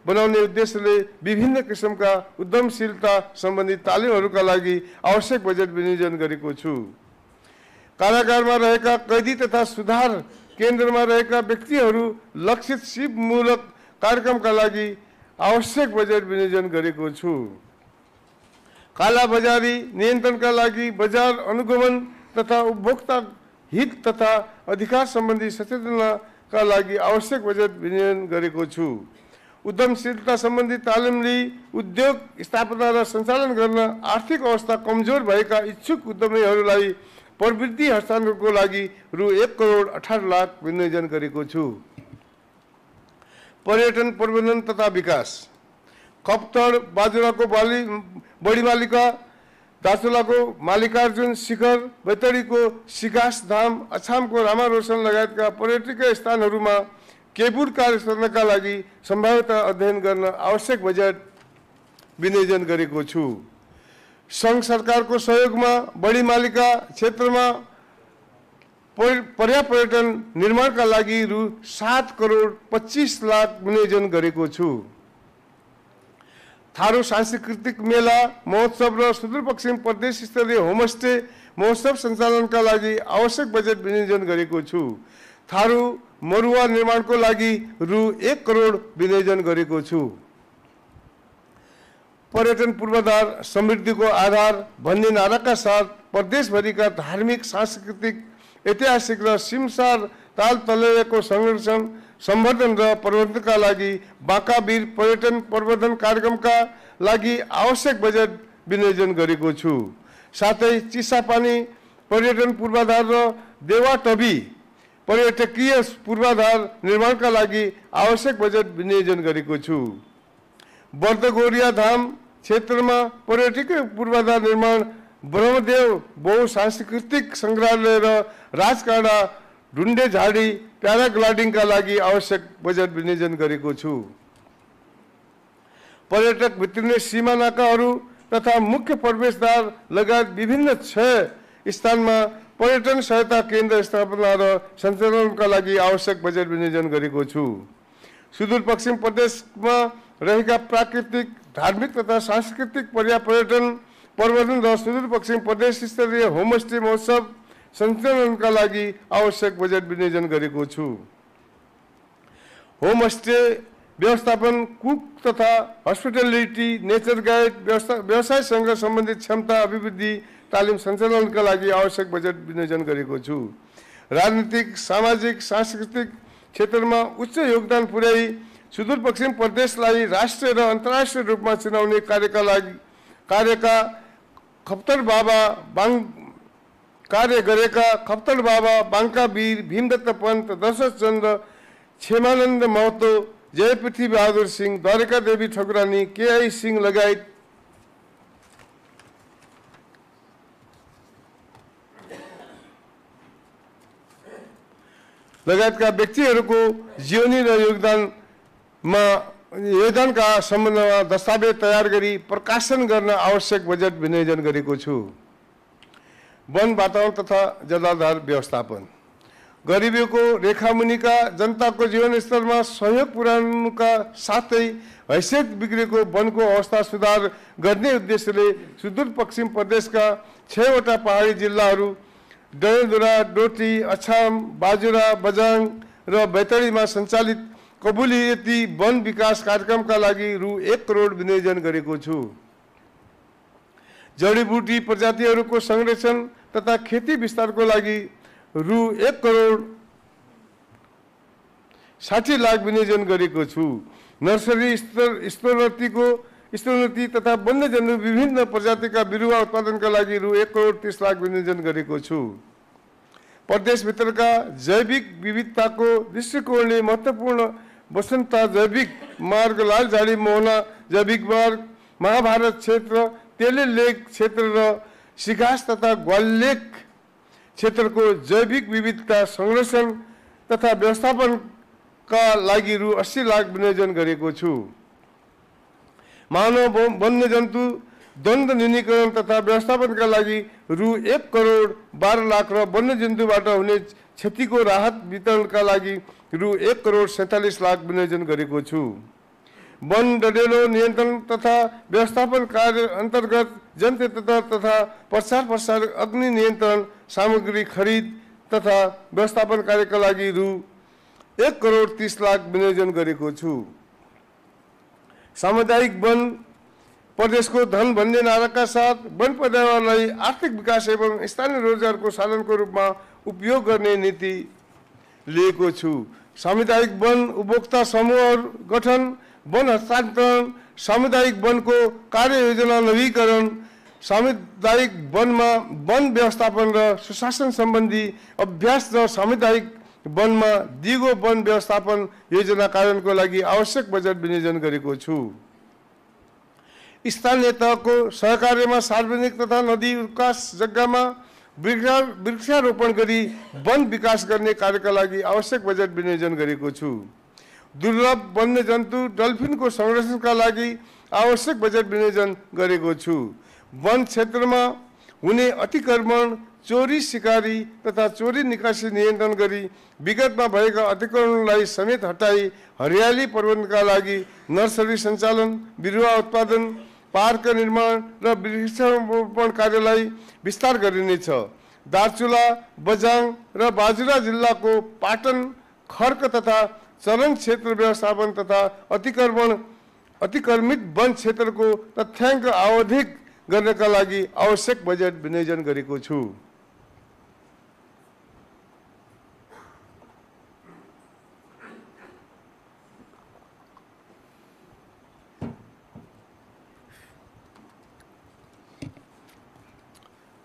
बनाउने उद्देश्यले विभिन्न किसिमका उद्यमशीलता सम्बन्धी तालिमहरूका लागि आवश्यक बजेट विनियोजन गरेको छु। कारागारमा रहेका कैदी तथा सुधार केन्द्रमा रहेका व्यक्तिहरू लक्षित सिपमूलक कार्यक्रमका लागि आवश्यक बजेट विनियोजन गरेको छु। कालाबजारी नियन्त्रणका लागि बजार अनुगमन तथा उपभोक्ता हित तथा अधिकार सम्बन्धी सचेतनाका लागि आवश्यक बजेट विनियोजन गरेको छु। उद्यमशीलता सम्बन्धी तालिम लिई उद्योग स्थापना र सञ्चालन गर्न आर्थिक अवस्था कमजोर भएका इच्छुक उद्यमीहरूलाई प्रवृत्ति हस्तान्तरणको लागि रु 1,18,00,000 विनियोजन गरेको छु। पर्यटन प्रबन्धन तथा विकास। कप्तड बाजुराको बढीमालिका, दार्चुलाको मालिकार्जुन शिखर, बैतडीको सिकास धाम, अछामको रामारोशन लगायतका पर्यटकीय स्थानहरूमा केबुल कार्यस्थलका लागि सम्भाव्यता अध्ययन गर्न आवश्यक बजेट विनियोजन गरेको छु। सङ्घ सरकारको सहयोगमा बढीमालिका क्षेत्रमा पर्यापर्यटन निर्माणका लागि रु 7,25,00,000 विनियोजन गरेको छु। थारू सांस्कृतिक मेला महोत्सव र सुदूरपश्चिम प्रदेश स्तरीय होमस्टे महोत्सव सञ्चालनका लागि आवश्यक बजेट विनियोजन गरेको छु। थारू मरुवा निर्माणको लागि रु 1 करोड विनियोजन गरेको छु। पर्यटन पूर्वाधार समृद्धिको आधार भन्ने नाराका साथ प्रदेशभरिका धार्मिक, सांस्कृतिक, ऐतिहासिक र सिमसार ताल तलैयाको संरक्षण, सम्वर्धन र प्रबन्धनका लागि बाँकावीर पर्यटन प्रवर्धन कार्यक्रमका लागि आवश्यक बजेट विनियोजन गरेको छु। साथै चिसापानी पर्यटन पूर्वाधार र देवाटबी पर्यटकीय पूर्वाधार निर्माणका लागि आवश्यक बजेट विनियोजन गरेको छु। बर्दगोरिया धाम क्षेत्रमा पर्यटकीय पूर्वाधार निर्माण, ब्रह्मदेव बहुसांस्कृतिक सङ्ग्रहालय र राजकाँडा ढुन्डे झाडी प्याराग्लाइडिङका लागि आवश्यक बजेट विनियोजन गरेको छु। पर्यटक भित्रिने सीमानाकाहरू तथा मुख्य प्रवेशद्वार लगायत विभिन्न 6 स्थानमा पर्यटन सहायता केन्द्र स्थापना र सञ्चालनका लागि आवश्यक बजेट विनियोजन गरेको छु। सुदूरपश्चिम प्रदेशमा रहेका प्राकृतिक, धार्मिक तथा सांस्कृतिक पर्यटन प्रवर्धन र सुदूरपश्चिम प्रदेश स्तरीय होमस्टे महोत्सव सञ्चालनका लागि आवश्यक बजेट विनियोजन गरेको छु। होमस्टे व्यवस्थापन, कुक तथा हस्पिटलिटी, नेचर गाइड व्यवसायसँग सम्बन्धित क्षमता अभिवृद्धि तालिम सञ्चालनका लागि आवश्यक बजेट विनियोजन गरेको छु। राजनीतिक, सामाजिक, सांस्कृतिक क्षेत्रमा उच्च योगदान पुर्याई सुदूरपश्चिम प्रदेशलाई राष्ट्रिय र अन्तर्राष्ट्रिय रूपमा चिनाउने कार्यका खप्तर बाबा बाङ्का वीर, भीमदत्त पन्त, दशरथ चन्द्र, क्षेमानन्द महतो, जयपृथ्वी बहादुर सिंह, द्वारका देवी ठकुरानी, केआई सिंह लगायतका व्यक्तिहरूको जीवनी र योगदानका सम्बन्धमा दस्तावेज तयार गरी प्रकाशन गर्न आवश्यक बजेट विनियोजन गरेको छु। वन, वातावरण तथा जलाधार व्यवस्थापन, गरिबीको रेखामुनिका जनताको जीवनस्तरमा सहयोग पुर्याउनुका साथै हैसियत बिग्रेको वनको अवस्था सुधार गर्ने उद्देश्यले सुदूरपश्चिम प्रदेशका 6 वटा पहाडी जिल्लाहरू डडेलधुरा, डोटी, अछाम, बाजुरा, बझाङ र बैतडीमा सञ्चालित कबुलियती वन विकास कार्यक्रमका लागि रु 1 करोड विनियोजन गरेको छु। जडीबुटी प्रजातिहरूको संरक्षण तथा खेती विस्तारको लागि रु 1 करोड 60 लाख विनियोजन गरेको छु। नर्सरी स्तरोन्नति तथा वन्यजन्तु विभिन्न प्रजातिका बिरुवा उत्पादनका लागि रु 1 करोड 30 लाख विनियोजन गरेको छु। प्रदेशभित्रका जैविक विविधताको दृष्टिकोणले महत्त्वपूर्ण बसन्ता जैविक मार्ग, लालझाडी मोहना जैविक मार्ग, महाभारत क्षेत्र, तेले लेक क्षेत्र र सिघास तथा ग्वालेक क्षेत्रको जैविक विविधता संरक्षण तथा व्यवस्थापनका लागि रु 80 लाख विनियोजन गरेको छु। मानव वन्यजन्तु द्वन्द्व न्यूनीकरण तथा व्यवस्थापनका लागि रु 1 करोड 12 लाख र वन्यजन्तुबाट हुने क्षतिको राहत वितरणका लागि रु 1 करोड 47 लाख विनियोजन गरेको छु। वन डडेलो नियन्त्रण तथा व्यवस्थापन कार्य अन्तर्गत जनतन्त्र तथा प्रसार अग्नि नियन्त्रण सामग्री खरिद तथा व्यवस्थापन कार्यका लागि रु 1 करोड 30 लाख विनियोजन गरेको छु। सामुदायिक वन, प्रदेशको धन भन्ने नाराका साथ वन पर्यावरणलाई आर्थिक विकास एवं स्थानीय रोजगारको साधनको रूपमा उपयोग गर्ने नीति लिएको छु। सामुदायिक वन उपभोक्ता समूहहरू गठन, वन हस्तान्तरण, सामुदायिक वनको कार्ययोजना नवीकरण, सामुदायिक वनमा वन व्यवस्थापन र सुशासन सम्बन्धी अभ्यास र सामुदायिक वनमा दिगो वन व्यवस्थापन योजना कार्यान्वयनको लागि आवश्यक बजेट विनियोजन गरेको छु। स्थानीय तहको सहकार्यमा सार्वजनिक तथा नदी विकास जग्गामा वृक्षारोपण गरी वन विकास गर्ने कार्यका लागि आवश्यक बजेट विनियोजन गरेको छु। दुर्लभ वन्यजन्तु डल्फिनको संरक्षणका लागि आवश्यक बजेट विनियोजन गरेको छु। वन क्षेत्रमा हुने अतिक्रमण, चोरी सिकारी तथा चोरी निकासी नियन्त्रण गरी विगतमा भएका अतिक्रमणलाई समेत हटाई हरियाली प्रबन्धनका लागि नर्सरी सञ्चालन, बिरुवा उत्पादन, पार्क निर्माण र वृक्षारोपण कार्यलाई विस्तार गरिनेछ। दार्चुला, बझाङ र बाजुरा जिल्लाको पाटन, खर्क तथा चरण क्षेत्र व्यवस्थापन तथा अतिक्रमित वन क्षेत्रको तथ्याङ्क आवधिक गर्नका लागि आवश्यक बजेट विनियोजन गरेको छु।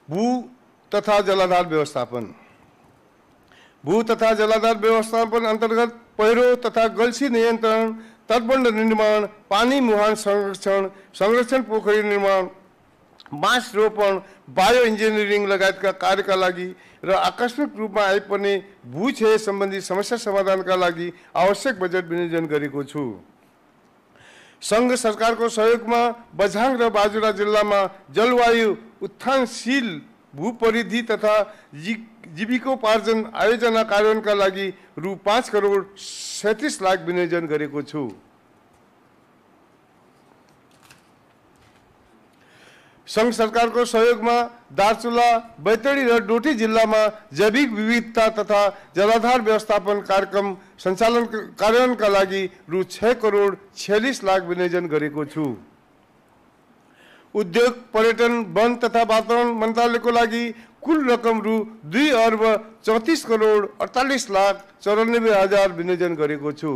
भू तथा जलाधार व्यवस्थापन अन्तर्गत पहिरो तथा गल्सी नियन्त्रण, तटबन्ध निर्माण, पानी मुहान संरक्षण पोखरी निर्माण, बाँस रोपण, बायो इन्जिनियरिङ लगायतका कार्यका लागि र आकस्मिक रूपमा आइपर्ने भूक्षय सम्बन्धी समस्या समाधानका लागि आवश्यक बजेट विनियोजन गरेको छु। सङ्घ सरकारको सहयोगमा बझाङ र बाजुरा जिल्लामा जलवायु उत्थानशील भूपरिधि तथा जीविकोपार्जन आयोजना कार्यान्वयनका लागि रु 5 करोड 37 लाख विनियोजन गरेको छु। सङ्घ सरकारको सहयोगमा दार्चुला, बैतडी र डोटी जिल्लामा जैविक विविधता तथा जलाधार व्यवस्थापन कार्यक्रम कार्यान्वयनका लागि रु 6 करोड 46 लाख विनियोजन गरेको छु। उद्योग, पर्यटन, वन तथा वातावरण मन्त्रालयको लागि कुल रकम रु 2 अर्ब 34 करोड 48 लाख 94 हजार विनियोजन गरेको छु।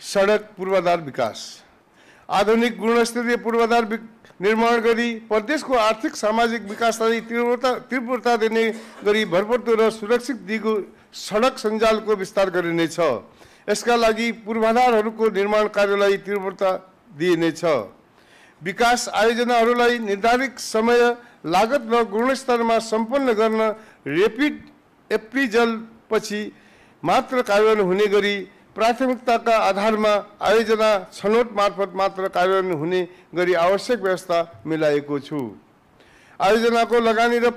सडक पूर्वाधार विकास, आधुनिक गुणस्तरीय पूर्वाधार निर्माण गरी प्रदेशको आर्थिक सामाजिक विकासलाई तीव्रता दिने गरी भरपर्दो र सुरक्षित दिगो सडक सञ्जालको विस्तार गरिनेछ। यसका लागि पूर्वाधारहरूको निर्माण कार्यलाई तीव्रता दिइनेछ। विकास आयोजनाहरूलाई निर्धारित समय, लागत र गुणस्तरमा सम्पन्न गर्न ऱ्यापिड एप्रिजल पछि मात्र कार्यान्वयन हुने गरी प्राथमिकताका आधारमा आयोजना छनौट मार्फत मात्र कार्यान्वयन हुने गरी आवश्यक व्यवस्था मिलाएको छु। आयोजनाको लगानी र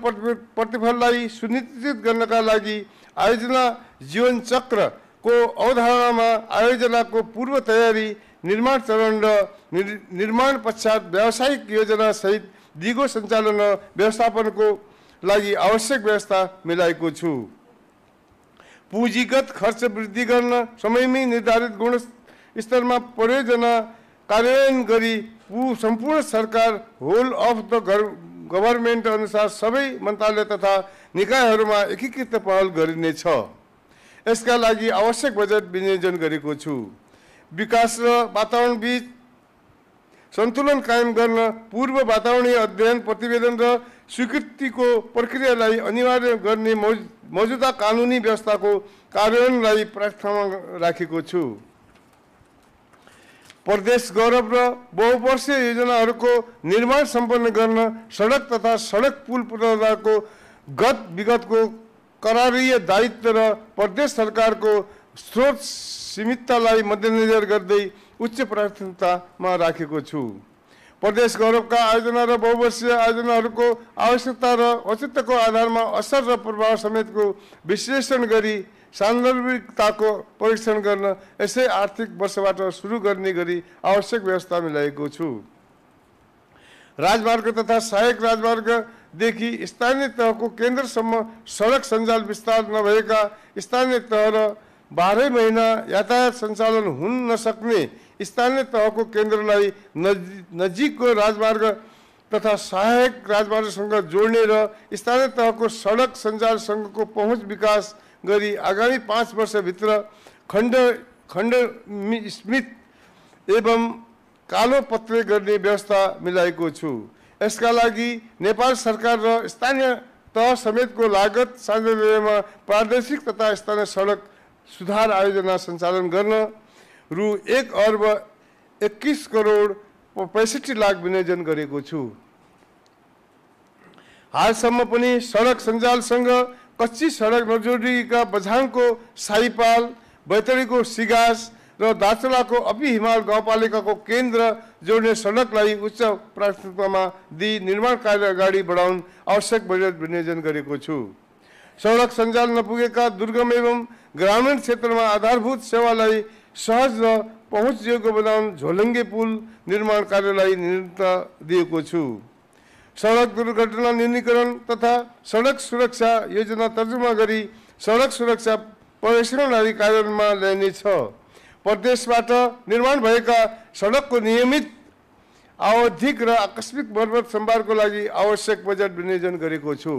प्रतिफललाई सुनिश्चित गर्नका लागि आयोजना जीवन चक्रको अवधारणामा आयोजनाको पूर्व तयारी, निर्माण चरण र निर्माण पश्चात व्यावसायिक योजना सहित दिगो सञ्चालन र व्यवस्थापनको लागि आवश्यक व्यवस्था मिलाएको छु। पुँजीगत खर्च वृद्धि गर्न समयमै निर्धारित गुणस्तरमा परियोजना कार्यान्वयन गरी सम्पूर्ण सरकार होल अफ द गभर्मेन्ट अनुसार सबै मन्त्रालय तथा निकायहरूमा एकीकृत पहल गरिनेछ। यसका लागि आवश्यक बजेट विनियोजन गरेको छु। विकास र वातावरण बीच सन्तुलन कायम गर्न पूर्व वातावरणीय अध्ययन, प्रतिवेदन र स्वीकृतिको प्रक्रियालाई अनिवार्य गर्ने मौजूदा कानुनी व्यवस्थाको कार्यान्वयनलाई प्राथमिकतामा राखेको छु। प्रदेश गौरव र बहुवर्षीय योजनाहरूको निर्माण सम्पन्न गर्न सडक तथा सडक पुल पूर्वाधारको विगतको करारीय दायित्व र प्रदेश सरकारको स्रोत सीमिततालाई मध्यनजर गर्दै उच्च प्राथमिकतामा राखेको छु। प्रदेश गौरवका आयोजना र बहुवर्षीय आयोजनाहरूको आवश्यकता र औचित्यको आधारमा असर र प्रभाव समेतको विश्लेषण गरी सान्दर्भिकताको परीक्षण गर्न यसै आर्थिक वर्षबाट सुरु गर्ने गरी आवश्यक व्यवस्था मिलाएको छु। राजमार्ग तथा सहायक राजमार्गदेखि स्थानीय तहको केन्द्रसम्म सडक सञ्जाल विस्तार नभएका स्थानीय तह र 12 महिना यातायात सञ्चालन हुन नसक्ने स्थानीय तहको केन्द्रलाई नजिकको राजमार्ग तथा सहायक राजमार्गसँग जोड्ने र स्थानीय तहको सडक सञ्जालसँगको पहुँच विकास गरी आगामी 5 वर्षभित्र खण्ड स्मित एवं कालो पत्रे गर्ने व्यवस्था मिलाएको छु। यसका लागि नेपाल सरकार र स्थानीय तह समेतको लागत साझेदारीमा प्रादेशिक तथा स्थानीय सडक सुधार आयोजना सञ्चालन गर्न रु 1 अर्ब 21 करोड 65 लाख विनियोजन गरेको छु। हालसम्म पनि सडक सञ्जालसँग कच्ची सडक नजोडिएका बझाङको साइपाल, बैतडीको सिगास र दार्चुलाको अपी हिमाल गाउँपालिकाको केन्द्र जोड्ने सडकलाई उच्च प्राथमिकतामा दिई निर्माण कार्य अगाडि बढाउन आवश्यक बजेट विनियोजन गरेको छु। सडक सञ्जाल नपुगेका दुर्गम एवं ग्रामीण क्षेत्रमा आधारभूत सेवालाई सहज र पहुँचयोग्य बनाउन झोलङ्गे पुल निर्माण कार्यलाई निरन्तरता दिएको छु। सडक दुर्घटना न्यूनीकरण तथा सडक सुरक्षा योजना तर्जुमा गरी सडक सुरक्षा पर्यवेक्षणलाई कार्यान्वयनमा ल्याइनेछ। प्रदेशबाट निर्माण भएका सडकको नियमित, आवधिक र आकस्मिक मर्मत सम्भारको लागि आवश्यक बजेट विनियोजन गरेको छु।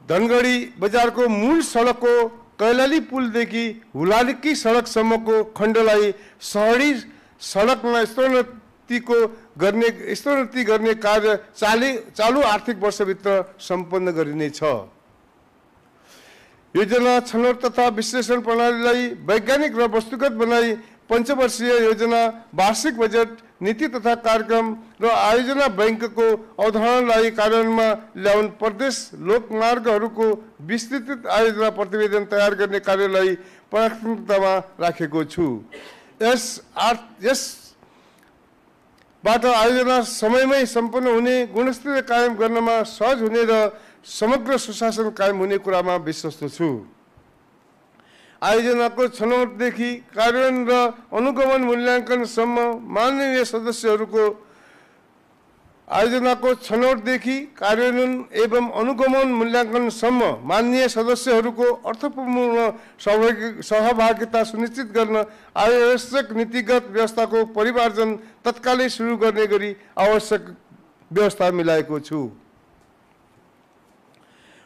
धनगढी बजारको मूल सडकको कैलाली पुलदेखि हुलाली सडकसम्मको खण्डलाई सहरी सडकमा स्तरोन्नति गर्ने कार्य चालु आर्थिक वर्षभित्र सम्पन्न गरिनेछ। योजना छनौट तथा विश्लेषण प्रणालीलाई वैज्ञानिक र वस्तुगत बनाई पञ्चवर्षीय योजना, वार्षिक बजेट, नीति तथा कार्यक्रम र आयोजना बैंकको अवधारणालाई कार्यान्वयनमा ल्याउन प्रदेश लोकमार्गहरूको विस्तृत आयोजना प्रतिवेदन तयार गर्ने कार्यलाई प्राथमिकतामा राखेको छु। यसबाट आयोजना समयमै सम्पन्न हुने, गुणस्तर कायम गर्नमा सहज हुने र समग्र सुशासन कायम हुने कुरामा विश्वस्त छु। आयोजनाको छनौटदेखि कार्यान्वयन र अनुगमन मूल्याङ्कनसम्म माननीय सदस्यहरूको आयोजनाको छनौटदेखि कार्यान्वयन एवं अनुगमन मूल्याङ्कनसम्म माननीय सदस्यहरूको अर्थपूर्ण सहभागिता सुनिश्चित गर्न आवश्यक नीतिगत व्यवस्थाको परिमार्जन तत्कालै सुरु गर्ने गरी आवश्यक व्यवस्था मिलाएको छु।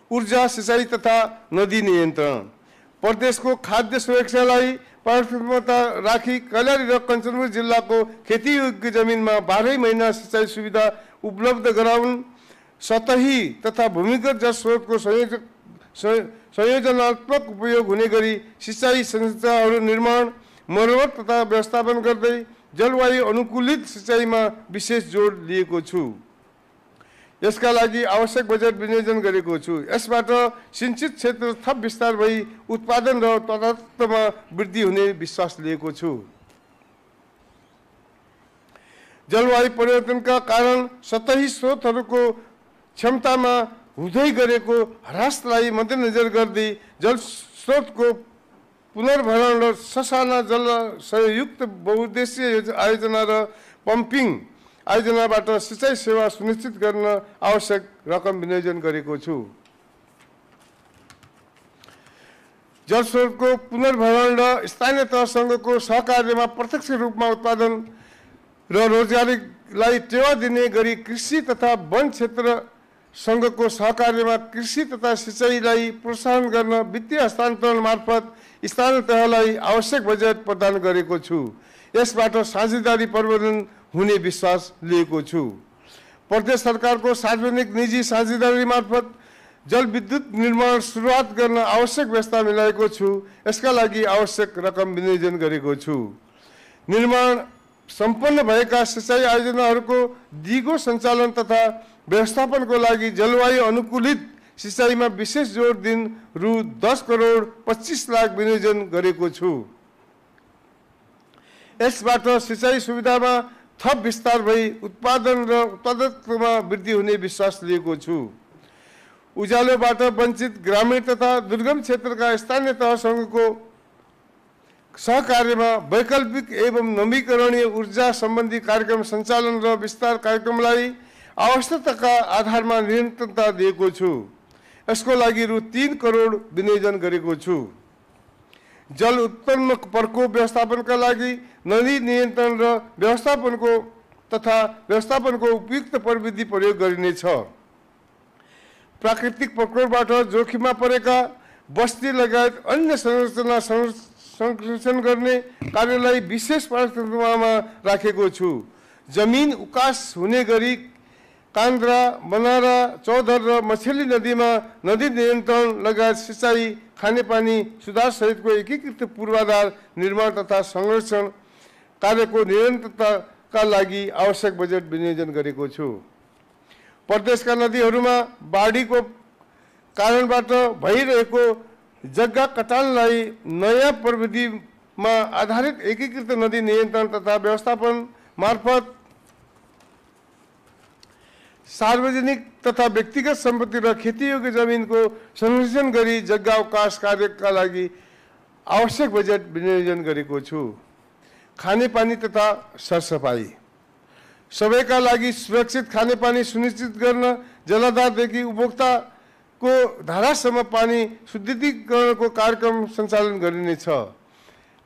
ऊर्जा, सिँचाइ तथा नदी नियन्त्रण। प्रदेशको खाद्य सुरक्षालाई प्राथमिकता राखी कैलाली र कञ्चनपुर जिल्लाको खेतीयोग्य जमिनमा 12 महिना सिँचाइ सुविधा उपलब्ध गराउन, सतही तथा भूमिगत जल स्रोतको संयोजनात्मक उपयोग हुने गरी सिँचाइ संस्थाहरू निर्माण, मर्मत तथा व्यवस्थापन गर्दै जलवायु अनुकूलित सिँचाइमा विशेष जोड दिएको छु। यसका लागि आवश्यक बजेट विनियोजन गरेको छु। यसबाट सिंचित क्षेत्र थप विस्तार भई उत्पादन र उत्पादकतामा वृद्धि हुने विश्वास लिएको छु। जलवायु परिवर्तनका कारण सतही स्रोतहरूको क्षमतामा हुँदै गरेको ह्रासलाई मध्यनजर गर्दै जल स्रोतको पुनर्भरण र ससाना जलयुक्त बहुउद्देश्य आयोजना र पम्पिङ आयोजनाबाट सिँचाइ सेवा सुनिश्चित गर्न आवश्यक रकम विनियोजन गरेको छु। जलस्रोतको पुनर्भरण र स्थानीय तहसँगको सहकार्यमा प्रत्यक्ष रूपमा उत्पादन र रोजगारीलाई टेवा दिने गरी कृषि तथा वन क्षेत्रसँगको सहकार्यमा कृषि तथा सिँचाइलाई प्रोत्साहन गर्न वित्तीय हस्तान्तरण मार्फत स्थानीय तहलाई आवश्यक बजेट प्रदान गरेको छु। यसबाट साझेदारी प्रबन्धन हुने विश्वास लिएको छु। प्रदेश सरकारको सार्वजनिक निजी साझेदारी मार्फत जलविद्युत निर्माण सुरुवात गर्न आवश्यक व्यवस्था मिलाएको छु। यसका लागि आवश्यक रकम विनियोजन गरेको छु। निर्माण सम्पन्न भएका सिँचाइ आयोजनाहरूको दिगो सञ्चालन तथा व्यवस्थापनको लागि जलवायु अनुकूलित सिँचाइमा विशेष जोड दिन रु 10 करोड 25 लाख विनियोजन गरेको छु। यसबाट सिँचाइ सुविधामा थप विस्तार भई उत्पादन र उत्पादकतामा वृद्धि हुने विश्वास लिएको छु। उज्यालोबाट वञ्चित ग्रामीण तथा दुर्गम क्षेत्रका स्थानीय तहसँगको सहकार्यमा वैकल्पिक एवं नवीकरणीय ऊर्जा सम्बन्धी कार्यक्रम सञ्चालन र विस्तार कार्यक्रमलाई आवश्यकताका आधारमा निरन्तरता दिएको छु। यसको लागि रु 3 करोड विनियोजन गरेको छु। जल उत्पन्न प्रकोप व्यवस्थापनका लागि नदी नियन्त्रण र व्यवस्थापनको उपयुक्त प्रविधि प्रयोग गरिनेछ। प्राकृतिक प्रकोपबाट जोखिममा परेका बस्ती लगायत अन्य संरचना संरक्षण गर्ने कार्यलाई विशेष प्राथमिकतामा राखेको छु। जमिन उकास हुने गरी कान्द्रा, बनारा, चौधर र मछली नदीमा नदी नियन्त्रण लगायत सिँचाइ, खानेपानी सुधार सहितको एकीकृत पूर्वाधार निर्माण तथा संरक्षण कार्यको निरन्तरताका लागि आवश्यक बजेट विनियोजन गरेको छु। प्रदेशका नदीहरूमा बाढीको कारणबाट भइरहेको जग्गा कटानलाई नयाँ प्रविधिमा आधारित एकीकृत नदी नियन्त्रण तथा व्यवस्थापन मार्फत सार्वजनिक तथा व्यक्तिगत सम्पत्ति र खेतीयोग्य जमिनको संरक्षण गरी जग्गा अवकाश कार्यका लागि आवश्यक बजेट विनियोजन गरेको छु। खानेपानी तथा सरसफाइ। सबैका लागि सुरक्षित खानेपानी सुनिश्चित गर्न जलाधारदेखि उपभोक्ताको धारासम्म पानी शुद्धिकरणको कार्यक्रम सञ्चालन गरिनेछ।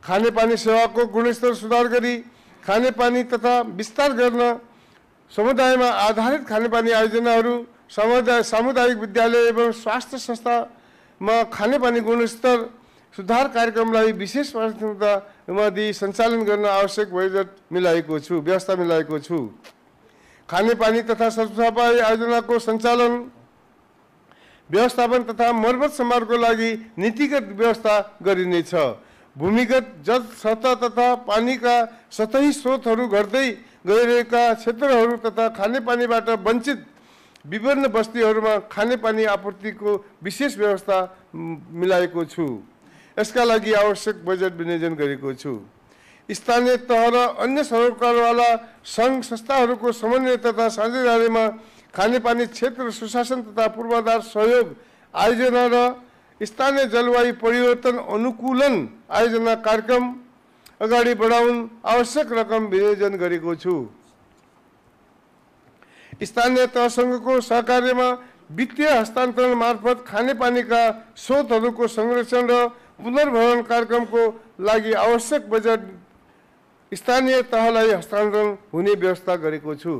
खानेपानी सेवाको गुणस्तर सुधार गरी खानेपानी तथा विस्तार गर्न समुदायमा आधारित खानेपानी आयोजनाहरू, सामुदायिक विद्यालय एवं स्वास्थ्य संस्थामा खानेपानी गुणस्तर सुधार कार्यक्रमलाई विशेष प्राथमिकतामा दिई सञ्चालन गर्न आवश्यक बजेट मिलाएको छु, व्यवस्था मिलाएको छु। खानेपानी तथा सरसफाइ आयोजनाको सञ्चालन, व्यवस्थापन तथा मर्मत सम्हारको लागि नीतिगत व्यवस्था गरिनेछ। भूमिगत जल सतह तथा पानीका सतही स्रोतहरू घट्दै गइरहेका क्षेत्रहरू तथा खानेपानीबाट वञ्चित विभिन्न बस्तीहरूमा खानेपानी आपूर्तिको विशेष व्यवस्था मिलाएको छु। यसका लागि आवश्यक बजेट विनियोजन गरेको छु। स्थानीय तह र अन्य सरकारवाला सङ्घ संस्थाहरूको समन्वय तथा साझेदारीमा खानेपानी क्षेत्र सुशासन तथा पूर्वाधार सहयोग आयोजना र स्थानीय जलवायु परिवर्तन अनुकूलन आयोजना कार्यक्रम अगाडि बढाउन आवश्यक रकम विनियोजन गरेको छु। स्थानीय तहसँगको सहकार्यमा वित्तीय हस्तान्तरण मार्फत खानेपानीका स्रोतहरूको संरक्षण र पुनर्भरण कार्यक्रमको लागि आवश्यक बजेट स्थानीय तहलाई हस्तान्तरण हुने व्यवस्था गरेको छु।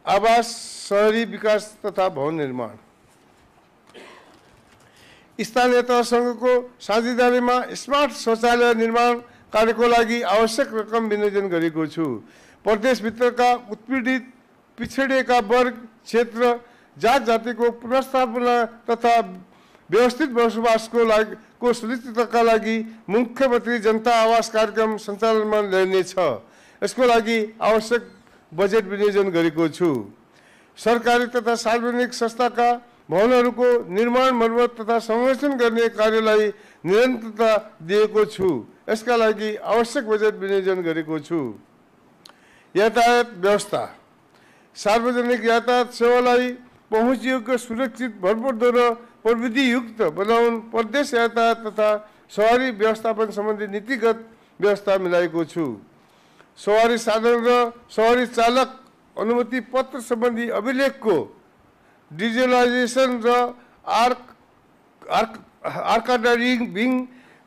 आवास, शहरी विकास तथा भवन निर्माण स्थानीय तहसँगको साझेदारीमा स्मार्ट शौचालय निर्माण कार्यको लागि आवश्यक रकम विनियोजन गरेको छु। प्रदेशभित्रका उत्पीडित पिछडिएका वर्ग क्षेत्र जात जातिको पुनर्स्थापना तथा व्यवस्थित बसोबासको लागि सुनिश्चितताका लागि मुख्यमन्त्री जनता आवास कार्यक्रम सञ्चालनमा ल्याइनेछ। यसको लागि आवश्यक बजेट विनियोजन गरेको छु। सरकारी तथा सार्वजनिक संस्थाका भवनहरूको निर्माण, मर्मत तथा संरक्षण गर्ने कार्यलाई निरन्तरता दिएको छु। यसका लागि आवश्यक बजेट विनियोजन गरेको छु। यातायात व्यवस्था सार्वजनिक यातायात सेवालाई पहुँचयोग्य, सुरक्षित, भरपर्दो र प्रविधियुक्त बनाउन प्रदेश यातायात तथा सवारी व्यवस्थापन सम्बन्धी नीतिगत व्यवस्था मिलाएको छु। सवारी साधन र सवारी चालक अनुमति पत्र सम्बन्धी अभिलेखको डिजिटलाइजेसन र आर्काइभिङ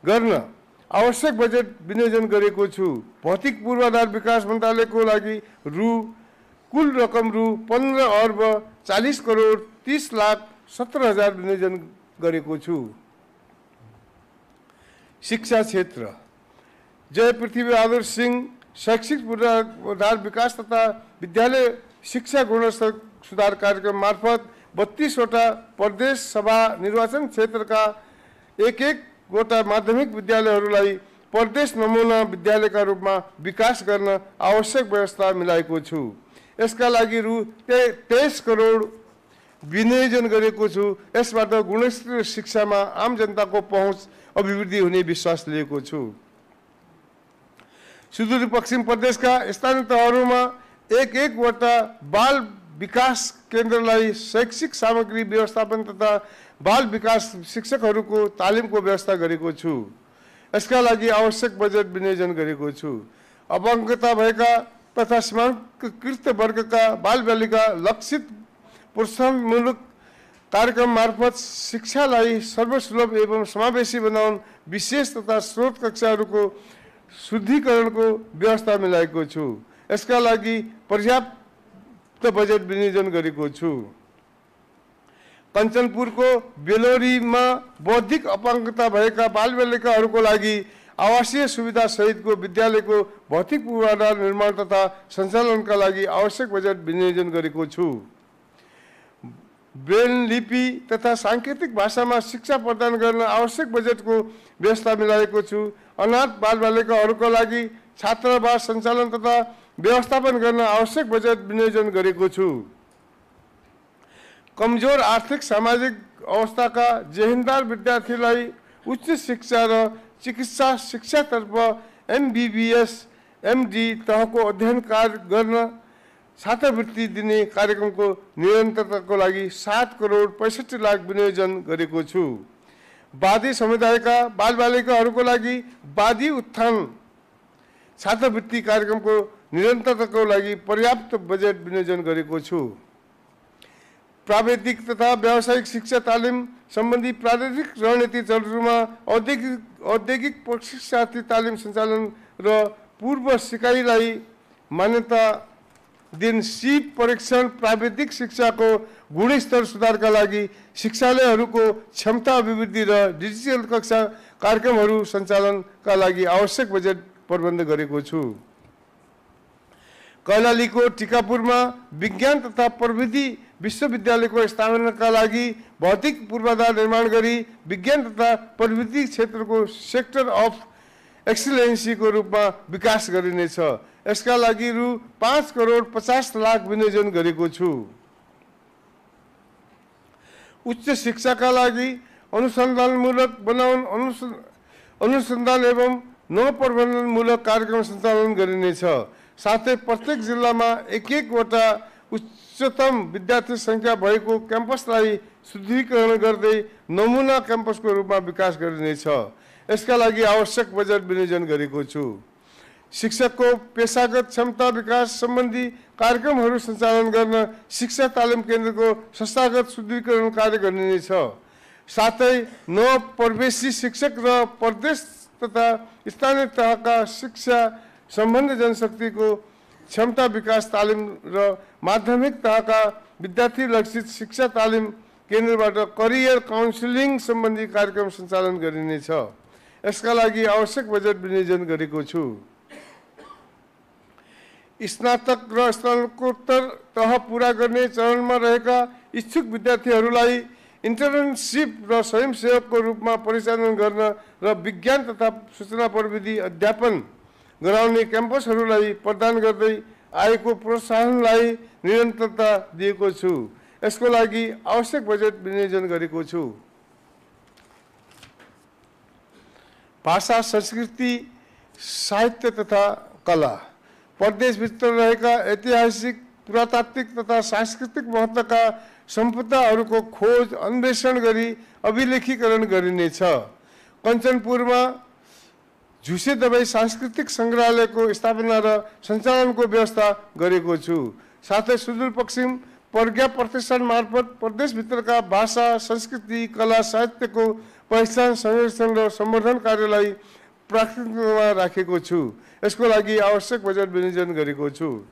गर्न आवश्यक बजेट विनियोजन गरेको छु। भौतिक पूर्वाधार विकास मन्त्रालयको लागि कुल रकम रु 15 अर्ब 40 करोड 30 लाख 17 हजार विनियोजन गरेको छु। शिक्षा क्षेत्र जय पृथ्वी बहादुर सिंह शैक्षिक पूर्वाधार विकास तथा विद्यालय शिक्षा गुणस्तर सुधार कार्यक्रम मार्फत 32 वटा प्रदेश सभा निर्वाचन क्षेत्रका एक-एकवटा माध्यमिक विद्यालयहरूलाई प्रदेश नमुना विद्यालयका रूपमा विकास गर्न आवश्यक व्यवस्था मिलाएको छु। यसका लागि रु 23 करोड विनियोजन गरेको छु। यसबाट गुणस्तरीय शिक्षामा आम जनताको पहुँच अभिवृद्धि हुने विश्वास लिएको छु। सुदूरपश्चिम प्रदेशका स्थानीय तहहरूमा एक-एकवटा बाल विकास केन्द्रलाई शैक्षिक सामग्री व्यवस्थापन तथा बाल विकास शिक्षकहरूको तालिमको व्यवस्था गरेको छु। यसका लागि आवश्यक बजेट विनियोजन गरेको छु। अपङ्गता भएका तथा सीमाङ्कृत वर्गका बालबालिका लक्षित प्रोत्साहनमूलक कार्यक्रम मार्फत शिक्षालाई सर्वसुलभ एवं समावेशी बनाउन विशेष तथा स्रोत कक्षाहरूको शुद्धिकरणको व्यवस्था मिलाएको छु। यसका लागि पर्याप्त बजेट विनियोजन गरेको छु। कञ्चनपुरको बेलोरीमा बौद्धिक अपाङ्गता भएका बालबालिकाहरूको लागि आवासीय सुविधा सहितको विद्यालयको भौतिक पूर्वाधार निर्माण तथा सञ्चालनका लागि आवश्यक बजेट विनियोजन गरेको छु। ब्रेल लिपि तथा साङ्केतिक भाषामा शिक्षा प्रदान गर्न आवश्यक बजेटको व्यवस्था मिलाएको छु। अनाथ बालबालिकाहरूका लागि छात्रावास सञ्चालन तथा व्यवस्थापन गर्न आवश्यक बजेट विनियोजन गरेको छु। कमजोर आर्थिक सामाजिक अवस्थाका जेहेन्दार विद्यार्थीलाई उच्च शिक्षा र चिकित्सा शिक्षातर्फ MBBS MD तहको अध्ययन कार्य गर्न छात्रवृत्ति दिने कार्यक्रमको निरन्तरताको लागि 7 करोड 65 लाख विनियोजन गरेको छु। वादी समुदायका बालबालिकाहरूको लागि वादी उत्थान छात्रवृत्ति कार्यक्रमको निरन्तरताको लागि पर्याप्त बजेट विनियोजन गरेको छु। प्राविधिक तथा व्यावसायिक शिक्षा तालिम सम्बन्धी प्राविधिक रणनीति चलहरूमा औद्योगिक प्रशिक्षार्थी तालिम सञ्चालन र पूर्व सिकाइलाई मान्यता दिन सिप परीक्षण प्राविधिक शिक्षाको गुणस्तर सुधारका लागि शिक्षालयहरूको क्षमता अभिवृद्धि र डिजिटल कक्षा कार्यक्रमहरू सञ्चालनका लागि आवश्यक बजेट प्रबन्ध गरेको छु। कैलालीको टिकापुरमा विज्ञान तथा प्रविधि विश्वविद्यालयको स्थापनाका लागि भौतिक पूर्वाधार निर्माण गरी विज्ञान तथा प्रविधि क्षेत्रको सेक्टर अफ एक्सिलेन्सीको रूपमा विकास गरिनेछ। यसका लागि रु 5 करोड 50 लाख विनियोजन गरेको छु। उच्च शिक्षाका लागि अनुसन्धानमूलक बनाउन अनुसन्धान एवं नवप्रबन्धनमूलक कार्यक्रम सञ्चालन गरिनेछ। साथै प्रत्येक जिल्लामा एक-एकवटा उच्चतम विद्यार्थी सङ्ख्या भएको क्याम्पसलाई सुदृढीकरण गर्दै नमुना क्याम्पसको रूपमा विकास गरिनेछ। यसका लागि आवश्यक बजेट विनियोजन गरेको छु। शिक्षकको पेशागत क्षमता विकास सम्बन्धी कार्यक्रमहरू सञ्चालन गर्न शिक्षा तालिम केन्द्रको संस्थागत सुदृढीकरण कार्य गरिनेछ। साथै नवप्रवेशी शिक्षक र प्रदेश तथा स्थानीय तहका शिक्षा सम्बन्धी जनशक्तिको क्षमता विकास तालिम र माध्यमिक तहका विद्यार्थी लक्षित शिक्षा तालिम केन्द्रबाट करियर काउन्सिलिङ सम्बन्धी कार्यक्रम सञ्चालन गरिनेछ। यसका लागि आवश्यक बजेट विनियोजन गरेको छु। स्नातक र स्नातकोत्तर तह पुरा गर्ने चरणमा रहेका इच्छुक विद्यार्थीहरूलाई इन्टर्नसिप र स्वयंसेवकको रूपमा परिचालन गर्न र विज्ञान तथा सूचना प्रविधि अध्यापन गराउने क्याम्पसहरूलाई प्रदान गर्दै आएको प्रोत्साहनलाई निरन्तरता दिएको छु। यसको लागि आवश्यक बजेट विनियोजन गरेको छु। भाषा, संस्कृति, साहित्य तथा कला प्रदेशभित्र रहेका ऐतिहासिक, पुरातात्विक तथा सांस्कृतिक महत्त्वका सम्पदाहरूको खोज अन्वेषण गरी अभिलेखीकरण गरिनेछ। कञ्चनपुरमा झुसे दबाई सांस्कृतिक सङ्ग्रहालयको स्थापना र सञ्चालनको व्यवस्था गरेको छु। साथै सुदूरपश्चिम प्रज्ञा प्रतिष्ठान मार्फत प्रदेशभित्रका भाषा, संस्कृति, कला, साहित्यको पहिचान, संरक्षण र सम्वर्धन कार्यलाई प्राथमिकतामा राखेको छु। यसको लागि आवश्यक बजेट विनियोजन गरेको छु।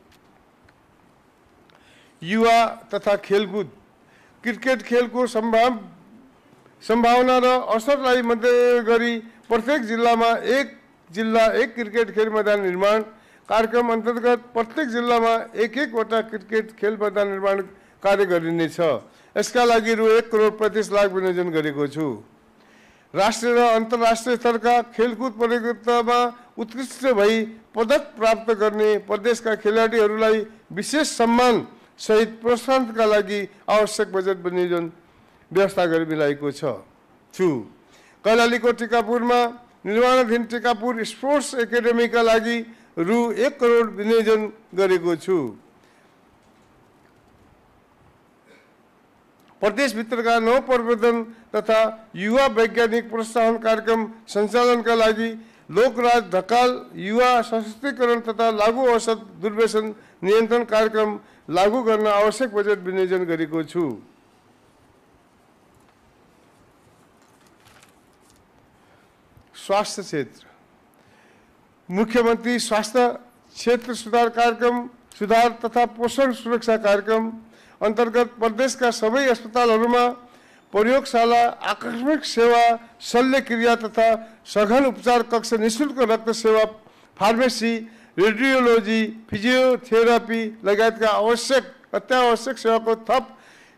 युवा तथा खेलकुद क्रिकेट खेलको सम्भावना र अवसरलाई मध्य गरी प्रत्येक जिल्लामा एक क्रिकेट खेल मैदान निर्माण कार्यक्रम अन्तर्गत प्रत्येक जिल्लामा एक-एकवटा क्रिकेट खेल मैदान निर्माण कार्य गरिनेछ। यसका लागि रु 1 करोड 35 लाख विनियोजन गरेको छु। राष्ट्रिय र अन्तर्राष्ट्रिय स्तरका खेलकुद प्रतियोगितामा उत्कृष्ट भई पदक प्राप्त गर्ने प्रदेशका खेलाडीहरूलाई विशेष सम्मान सहित प्रोत्साहनका लागि आवश्यक बजेट विनियोजन व्यवस्था गरी मिलाएको छु। कैलालीको टिकापुरमा निर्माणाधीन टिकापुर स्पोर्ट्स एकाडेमीका लागि रु 1 करोड विनियोजन गरेको छु। प्रदेशभित्रका नवप्रवर्धन तथा युवा वैज्ञानिक प्रोत्साहन कार्यक्रम सञ्चालनका लागि लोकराज ढकाल युवा सशक्तिकरण तथा लागु औषध दुर्व्यसन नियन्त्रण कार्यक्रम लागू गर्न आवश्यक बजेट विनियोजन गरेको छु। स्वास्थ्य क्षेत्र मुख्यमन्त्री स्वास्थ्य क्षेत्र सुधार कार्यक्रम सुधार तथा पोषण सुरक्षा कार्यक्रम अन्तर्गत प्रदेशका सबै अस्पतालहरूमा प्रयोगशाला, आकस्मिक सेवा, शल्यक्रिया तथा सघन उपचार कक्ष, निःशुल्क रक्त सेवा, फार्मेसी, रेडियोलोजी, फिजियोथेरापी लगायतका अत्यावश्यक सेवाको थप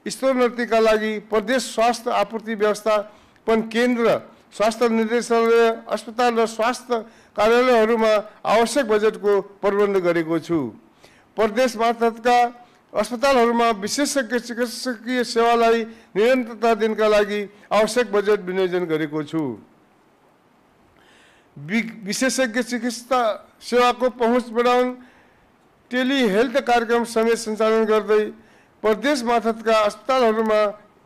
स्तरोन्नतिका लागि प्रदेश स्वास्थ्य आपूर्ति व्यवस्थापन केन्द्र, स्वास्थ्य निर्देशालय, अस्पताल र स्वास्थ्य कार्यालयहरूमा आवश्यक बजेटको प्रबन्ध गरेको छु। प्रदेश मार्फतका अस्पतालहरूमा विशेषज्ञ चिकित्सकीय सेवालाई निरन्तरता दिनका लागि आवश्यक बजेट विनियोजन गरेको छु। विशेषज्ञ चिकित्सा सेवाको पहुँच बढाउन टेलिहेल्थ कार्यक्रम समेत सञ्चालन गर्दै प्रदेश मार्फतका अस्पतालहरूमा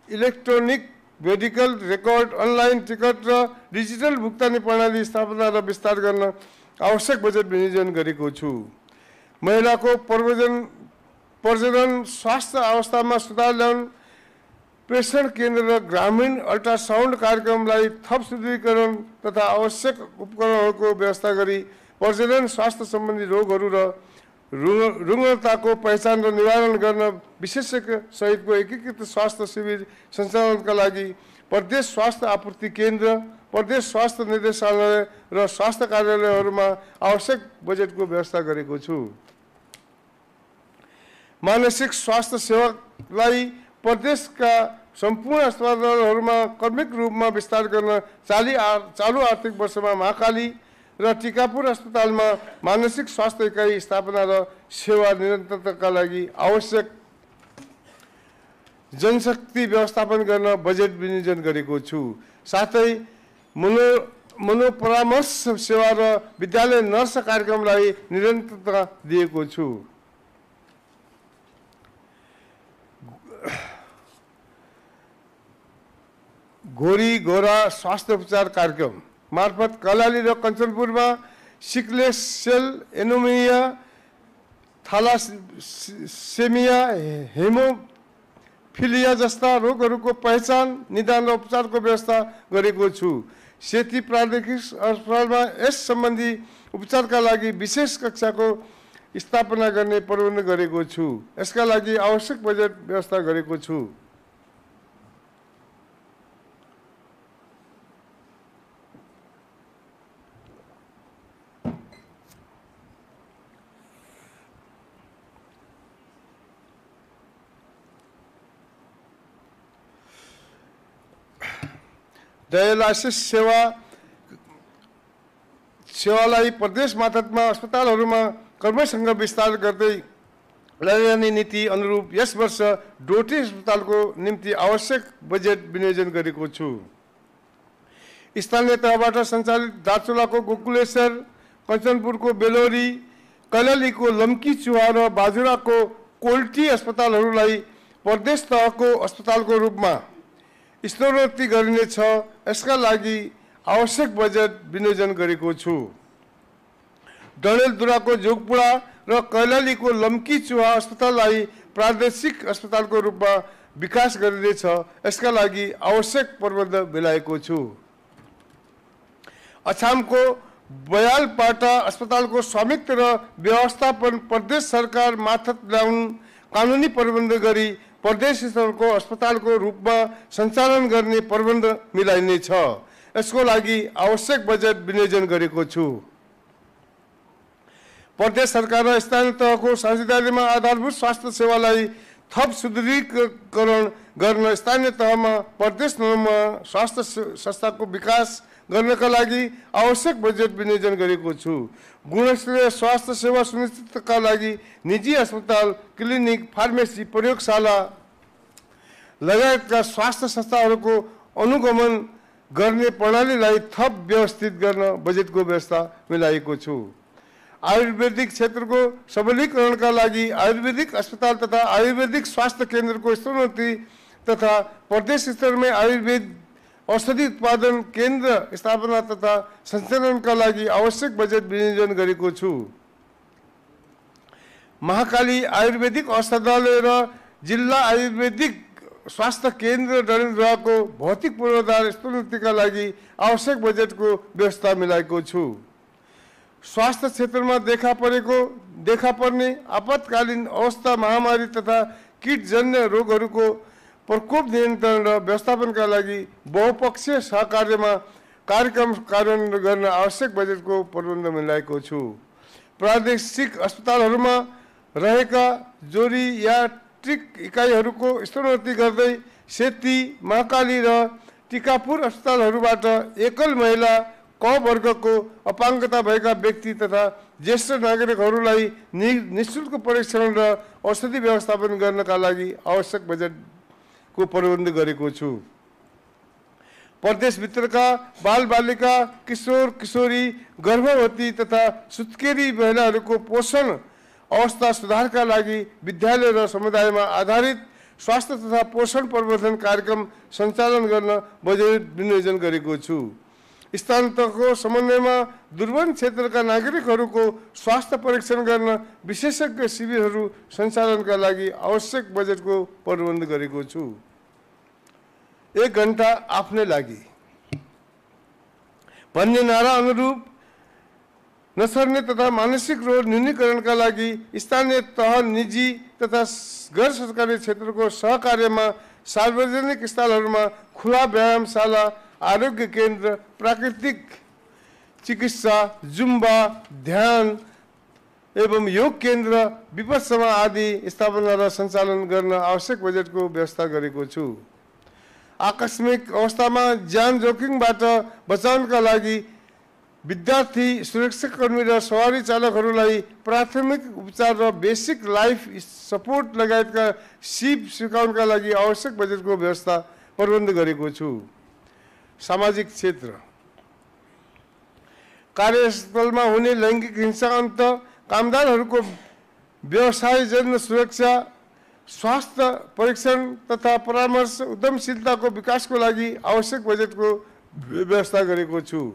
electronic medical record, online ticket र डिजिटल भुक्तानी प्रणाली स्थापना र विस्तार गर्न आवश्यक बजेट विनियोजन गरेको छु। महिलाको प्रजनन स्वास्थ्य अवस्थामा सुधार ल्याउन प्रेषण केन्द्र र ग्रामीण अल्ट्रासाउन्ड कार्यक्रमलाई थप सुदृढीकरण तथा आवश्यक उपकरणहरूको व्यवस्था गरी प्रजनन स्वास्थ्य सम्बन्धी रोगहरू र रुग्णताको पहिचान र निवारण गर्न विशेषज्ञ सहितको एकीकृत स्वास्थ्य शिविर सञ्चालनका लागि प्रदेश स्वास्थ्य आपूर्ति केन्द्र, प्रदेश स्वास्थ्य निर्देशालय र स्वास्थ्य कार्यालयहरूमा आवश्यक बजेटको व्यवस्था गरेको छु। मानसिक स्वास्थ्य सेवालाई प्रदेशका सम्पूर्ण अस्पतालहरूमा क्रमिक रूपमा विस्तार गर्न चालु आर्थिक वर्षमा महाकाली र टिकापुर अस्पतालमा मानसिक स्वास्थ्य इकाइ स्थापना र सेवा निरन्तरताका लागि आवश्यक जनशक्ति व्यवस्थापन गर्न बजेट विनियोजन गरेको छु। साथै मनोपरामर्श सेवा र विद्यालय नर्स कार्यक्रमलाई निरन्तरता दिएको छु। घोरी घोरा स्वास्थ्य उपचार कार्यक्रम मार्फत कैलाली र कञ्चनपुरमा सिकलेस सेल एनिमिया, थ्यालासेमिया, हेमोफिलिया जस्ता रोगहरूको पहिचान, निदान र उपचारको व्यवस्था गरेको छु। सेती प्रादेशिक अस्पतालमा यस सम्बन्धी उपचारका लागि विशेष कक्षाको स्थापना गर्ने प्रबन्ध गरेको छु। यसका लागि आवश्यक बजेट व्यवस्था गरेको छु। डायलाइसिस सेवालाई प्रदेश मातहतमा अस्पतालहरूमा क्रमसँग विस्तार गर्दै लैजाने नीति अनुरूप यस वर्ष डोटी अस्पतालको निम्ति आवश्यक बजेट विनियोजन गरेको छु। स्थानीय तहबाट सञ्चालित दार्चुलाको गोकुलेश्वर, कञ्चनपुरको बेलोरी, कैलालीको लम्की चुहा र बाजुराको कोल्टी अस्पतालहरूलाई प्रदेश तहको अस्पतालको रूपमा स्तरोन्नति गरिनेछ। यसका लागि आवश्यक बजेट विनियोजन गरेको छु। डडेलधुराको जोगपुरा र कैलालीको लम्की चुहा अस्पताललाई प्रादेशिक अस्पतालको रूपमा विकास गरिनेछ। यसका लागि आवश्यक प्रबन्ध मिलाएको छु। अछामको बयालपाटा अस्पतालको स्वामित्व र व्यवस्थापन प्रदेश सरकार मार्फत ल्याउन कानुनी प्रबन्ध गरी प्रदेश स्तरको अस्पतालको रूपमा सञ्चालन गर्ने प्रबन्ध मिलाइनेछ। यसको लागि आवश्यक बजेट विनियोजन गरेको छु। प्रदेश सरकार र स्थानीय तहको साझेदारीमा आधारभूत स्वास्थ्य सेवालाई थप सुदृढीकरण गर्न स्थानीय तहमा प्रदेश स्तरमा स्वास्थ्य संस्थाको विकास गर्नका लागि आवश्यक बजेट विनियोजन गरेको छु। गुणस्तरीय स्वास्थ्य सेवा सुनिश्चितका लागि निजी अस्पताल, क्लिनिक, फार्मेसी, प्रयोगशाला लगायतका स्वास्थ्य संस्थाहरूको अनुगमन गर्ने प्रणालीलाई थप व्यवस्थित गर्न बजेटको व्यवस्था मिलाएको छु। आयुर्वेदिक क्षेत्रको सबलीकरणका लागि आयुर्वेदिक अस्पताल तथा आयुर्वेदिक स्वास्थ्य केन्द्रको स्तरोन्नति तथा प्रदेश स्तरमै आयुर्वेद औषधि उत्पादन केन्द्र स्थापना तथा सञ्चालनका लागि आवश्यक बजेट विनियोजन गरेको छु। महाकाली आयुर्वेदिक औषधालय र जिल्ला आयुर्वेदिक स्वास्थ्य केन्द्र डडेलधुराको भौतिक पूर्वाधार स्तरोन्नतिका लागि आवश्यक बजेटको व्यवस्था मिलाएको छु। स्वास्थ्य क्षेत्रमा देखा पर्ने आपतकालीन अवस्था, महामारी तथा कीटजन्य रोगहरूको प्रकोप नियन्त्रण र व्यवस्थापनका लागि बहुपक्षीय सहकार्यमा कार्यक्रम कार्यान्वयन गर्न आवश्यक बजेटको प्रबन्ध मिलाएको छु। प्रादेशिक अस्पतालहरूमा रहेका जोरियाट्रिक इकाइहरूको स्तरोन्नति गर्दै सेती, महाकाली र टिकापुर अस्पतालहरूबाट एकल महिला, क वर्गको अपाङ्गता भएका व्यक्ति तथा ज्येष्ठ नागरिकहरूलाई निःशुल्क परीक्षण र औषधि व्यवस्थापन गर्नका लागि आवश्यक बजेटको प्रबन्ध गरेको छु। प्रदेशभित्रका बालबालिका, किशोर किशोरी, गर्भवती तथा सुत्केरी महिलाहरूको पोषण अवस्था सुधारका लागि विद्यालय र समुदायमा आधारित स्वास्थ्य तथा पोषण प्रवर्धन कार्यक्रम सञ्चालन गर्न बजेट विनियोजन गरेको छु। स्थानीय तहको समन्वयमा दुर्गम क्षेत्रका नागरिकहरूको स्वास्थ्य परीक्षण गर्न विशेषज्ञ शिविरहरू सञ्चालनका लागि आवश्यक बजेटको प्रबन्ध गरेको छु। 1 घण्टा आफ्नै लागि भन्ने नारा अनुरूप नसर्ने तथा मानसिक रोग न्यूनीकरणका लागि स्थानीय तह, निजी तथा गैर सरकारी क्षेत्रको सहकार्यमा सार्वजनिक स्थलहरूमा खुला व्यायामशाला, आरोग्य केन्द्र, प्राकृतिक चिकित्सा, जुम्बा, ध्यान एवं योग केन्द्र, विपश्यना आदि स्थापना र सञ्चालन गर्न आवश्यक बजेटको व्यवस्था गरेको छु। आकस्मिक अवस्थामा ज्यान जोखिमबाट बचाउनका लागि विद्यार्थी, सुरक्षाकर्मी र सवारी चालकहरूलाई प्राथमिक उपचार र बेसिक लाइफ सपोर्ट लगायतका सिप सिकाउनका लागि आवश्यक बजेटको व्यवस्था प्रबन्ध गरेको छु। सामाजिक क्षेत्र कार्यस्थलमा हुने लैङ्गिक हिंसा अन्त, कामदारहरूको व्यवसायजन्य सुरक्षा, स्वास्थ्य परीक्षण तथा परामर्श, उद्यमशीलताको विकासको लागि आवश्यक बजेटको व्यवस्था गरेको छु।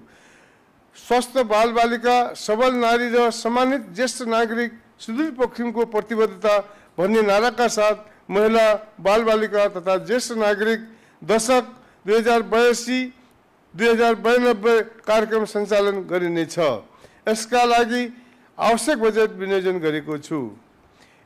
स्वस्थ बालबालिका, सबल नारी र सम्मानित ज्येष्ठ नागरिक, सुदूरपश्चिमको प्रतिबद्धता भन्ने नाराका साथ महिला, बालबालिका तथा ज्येष्ठ नागरिक दशक 2082-2092 कार्यक्रम सञ्चालन गरिनेछ। यसका लागि आवश्यक बजेट विनियोजन गरेको छु।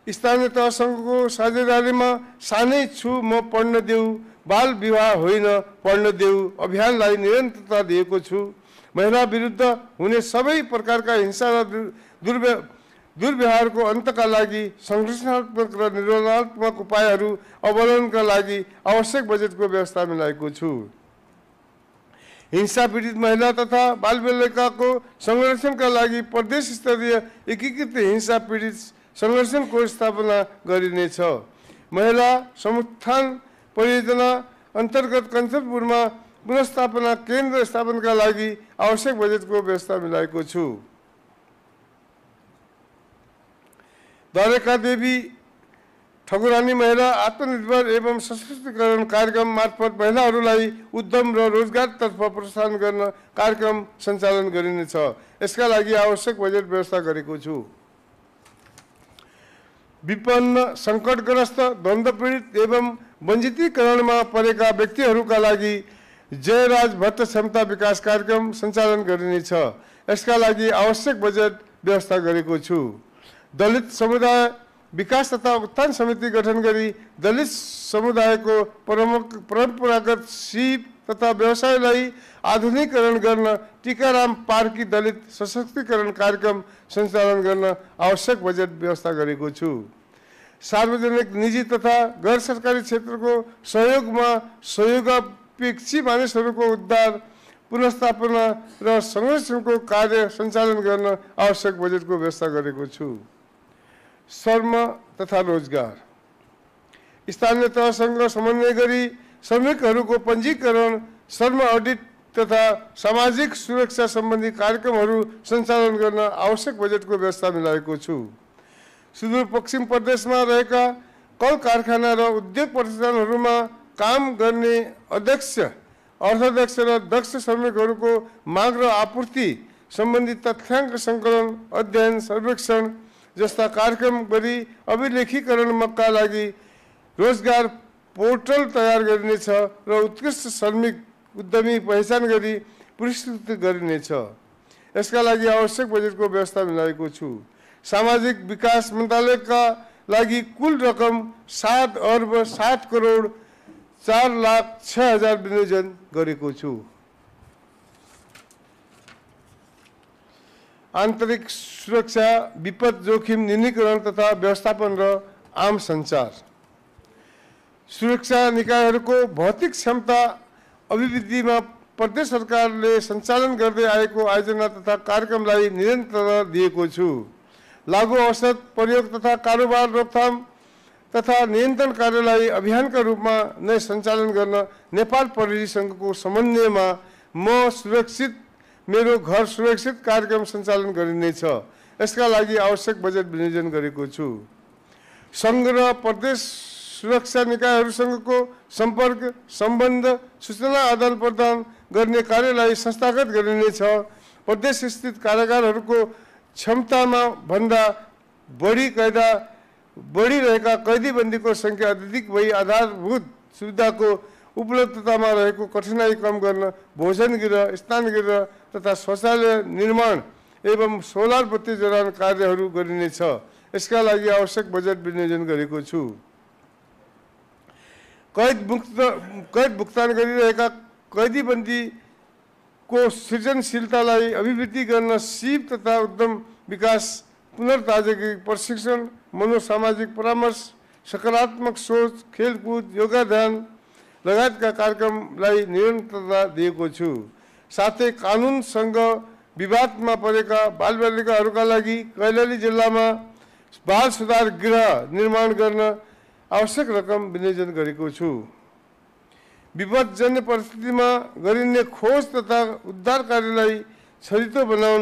स्थानीय तहसँगको साझेदारीमा सानै छु म पढ्न देऊ, बाल विवाह होइन पढ्न देऊ अभियानलाई निरन्तरता दिएको छु। महिला विरुद्ध हुने सबै प्रकारका हिंसा र दुर्व्यवहारको अन्तका लागि संरचनात्मक र निरोधात्मक उपायहरू अवलम्बनका लागि आवश्यक बजेटको व्यवस्था मिलाएको छु। हिंसा पीडित महिला तथा बालबालिकाको संरक्षणका लागि प्रदेश स्तरीय एकीकृत हिंसा पीडित संरक्षणको स्थापना गरिनेछ। महिला समुत्थान परियोजना अन्तर्गत कञ्चनपुरमा पुनर्स्थापना केन्द्र स्थापनाका लागि आवश्यक बजेटको व्यवस्था मिलाएको छु। द्वारका देवी ठकुरानी महिला आत्मनिर्भर एवं सशक्तिकरण कार्यक्रम मार्फत महिलाहरूलाई उद्यम र रोजगारतर्फ प्रोत्साहन गर्न कार्यक्रम सञ्चालन गरिनेछ। यसका लागि आवश्यक बजेट व्यवस्था गरेको छु। विपन्न, सङ्कटग्रस्त, द्वन्द्वपीडित एवं वञ्चितीकरणमा परेका व्यक्तिहरूका लागि जयराज भट्ट क्षमता विकास कार्यक्रम सञ्चालन गरिनेछ। यसका लागि आवश्यक बजेट व्यवस्था गरेको छु। दलित समुदाय विकास तथा उत्थान समिति गठन गरी दलित समुदायको परम्परागत सिप तथा व्यवसायलाई आधुनिकीकरण गर्न टीकाराम पार्की दलित सशक्तिकरण कार्यक्रम सञ्चालन गर्न आवश्यक बजेट व्यवस्था गरेको छु। सार्वजनिक, निजी तथा गैर सरकारी क्षेत्रको सहयोगमा सहयोगापेक्षी मानिसहरूको उद्धार, पुनर्स्थापना र संरक्षणको कार्य सञ्चालन गर्न आवश्यक बजेटको व्यवस्था गरेको छु। श्रम तथा रोजगार स्थानीय तहसँग समन्वय गरी श्रमिकहरूको पञ्जीकरण, श्रम अडिट तथा सामाजिक सुरक्षा सम्बन्धी कार्यक्रमहरू सञ्चालन गर्न आवश्यक बजेटको व्यवस्था मिलाएको छु। सुदूरपश्चिम प्रदेशमा रहेका कल कारखाना र उद्योग प्रतिष्ठानहरूमा काम गर्ने अध्यक्ष, अर्धाध्यक्ष र दक्ष श्रमिकहरूको माग र आपूर्ति सम्बन्धी तथ्याङ्क सङ्कलन, अध्ययन, सर्वेक्षण जस्ता कार्यक्रम गरी अभिलेखीकरणका लागि रोजगार पोर्टल तयार गरिनेछ र उत्कृष्ट श्रमिक उद्यमी पहिचान गरी पुरस्कृत गरिनेछ। यसका लागि आवश्यक बजेटको व्यवस्था मिलाएको छु। सामाजिक विकास मन्त्रालयका लागि कुल रकम 7 अर्ब 7 करोड 4,06,000 विनियोजन गरेको छु। आन्तरिक सुरक्षा, विपद जोखिम न्यूनीकरण तथा व्यवस्थापन र आम सञ्चार सुरक्षा निकायहरूको भौतिक क्षमता अभिवृद्धिमा प्रदेश सरकारले सञ्चालन गर्दै आएको आयोजना तथा कार्यक्रमलाई निरन्तरता दिएको छु। लागु औषध प्रयोग तथा कारोबार रोकथाम तथा नियन्त्रण कार्यलाई अभियानका रूपमा नै सञ्चालन गर्न नेपाल प्रहरी सङ्घको समन्वयमा म सुरक्षित मेरो घर सुरक्षित कार्यक्रम सञ्चालन गरिनेछ। यसका लागि आवश्यक बजेट विनियोजन गरेको छु। सङ्घ र प्रदेश सुरक्षा निकायहरूसँगको सम्पर्क, सम्बन्ध, सूचना आदान प्रदान गर्ने कार्यलाई संस्थागत गरिनेछ। प्रदेशस्थित कारागारहरूको क्षमतामा भन्दा बढिरहेका कैदीबन्दीको सङ्ख्या अत्यधिक भई आधारभूत सुविधाको उपलब्धतामा रहेको कठिनाई कम गर्न भोजनगृह, स्नानगृह तथा शौचालय निर्माण एवं सोलर बत्ती जडान कार्यहरू गरिनेछ। यसका लागि आवश्यक बजेट विनियोजन गरेको छु। कैद भुक्तान गरिरहेका कैदीबन्दीको सृजनशीलतालाई अभिवृद्धि गर्न सिप तथा उद्यम विकास, पुनर्ताजगी प्रशिक्षण, मनोसामाजिक परामर्श, सकारात्मक सोच, खेलकुद, योगाध्यान लगायतका कार्यक्रमलाई निरन्तरता दिएको छु। साथै कानुनसँग विवादमा परेका बालबालिकाहरूका लागि कैलाली जिल्लामा बाल सुधार गृह निर्माण गर्न आवश्यक रकम विनियोजन गरेको छु। विपदजन्य परिस्थितिमा गरिने खोज तथा उद्धार कार्यलाई छरितो बनाउन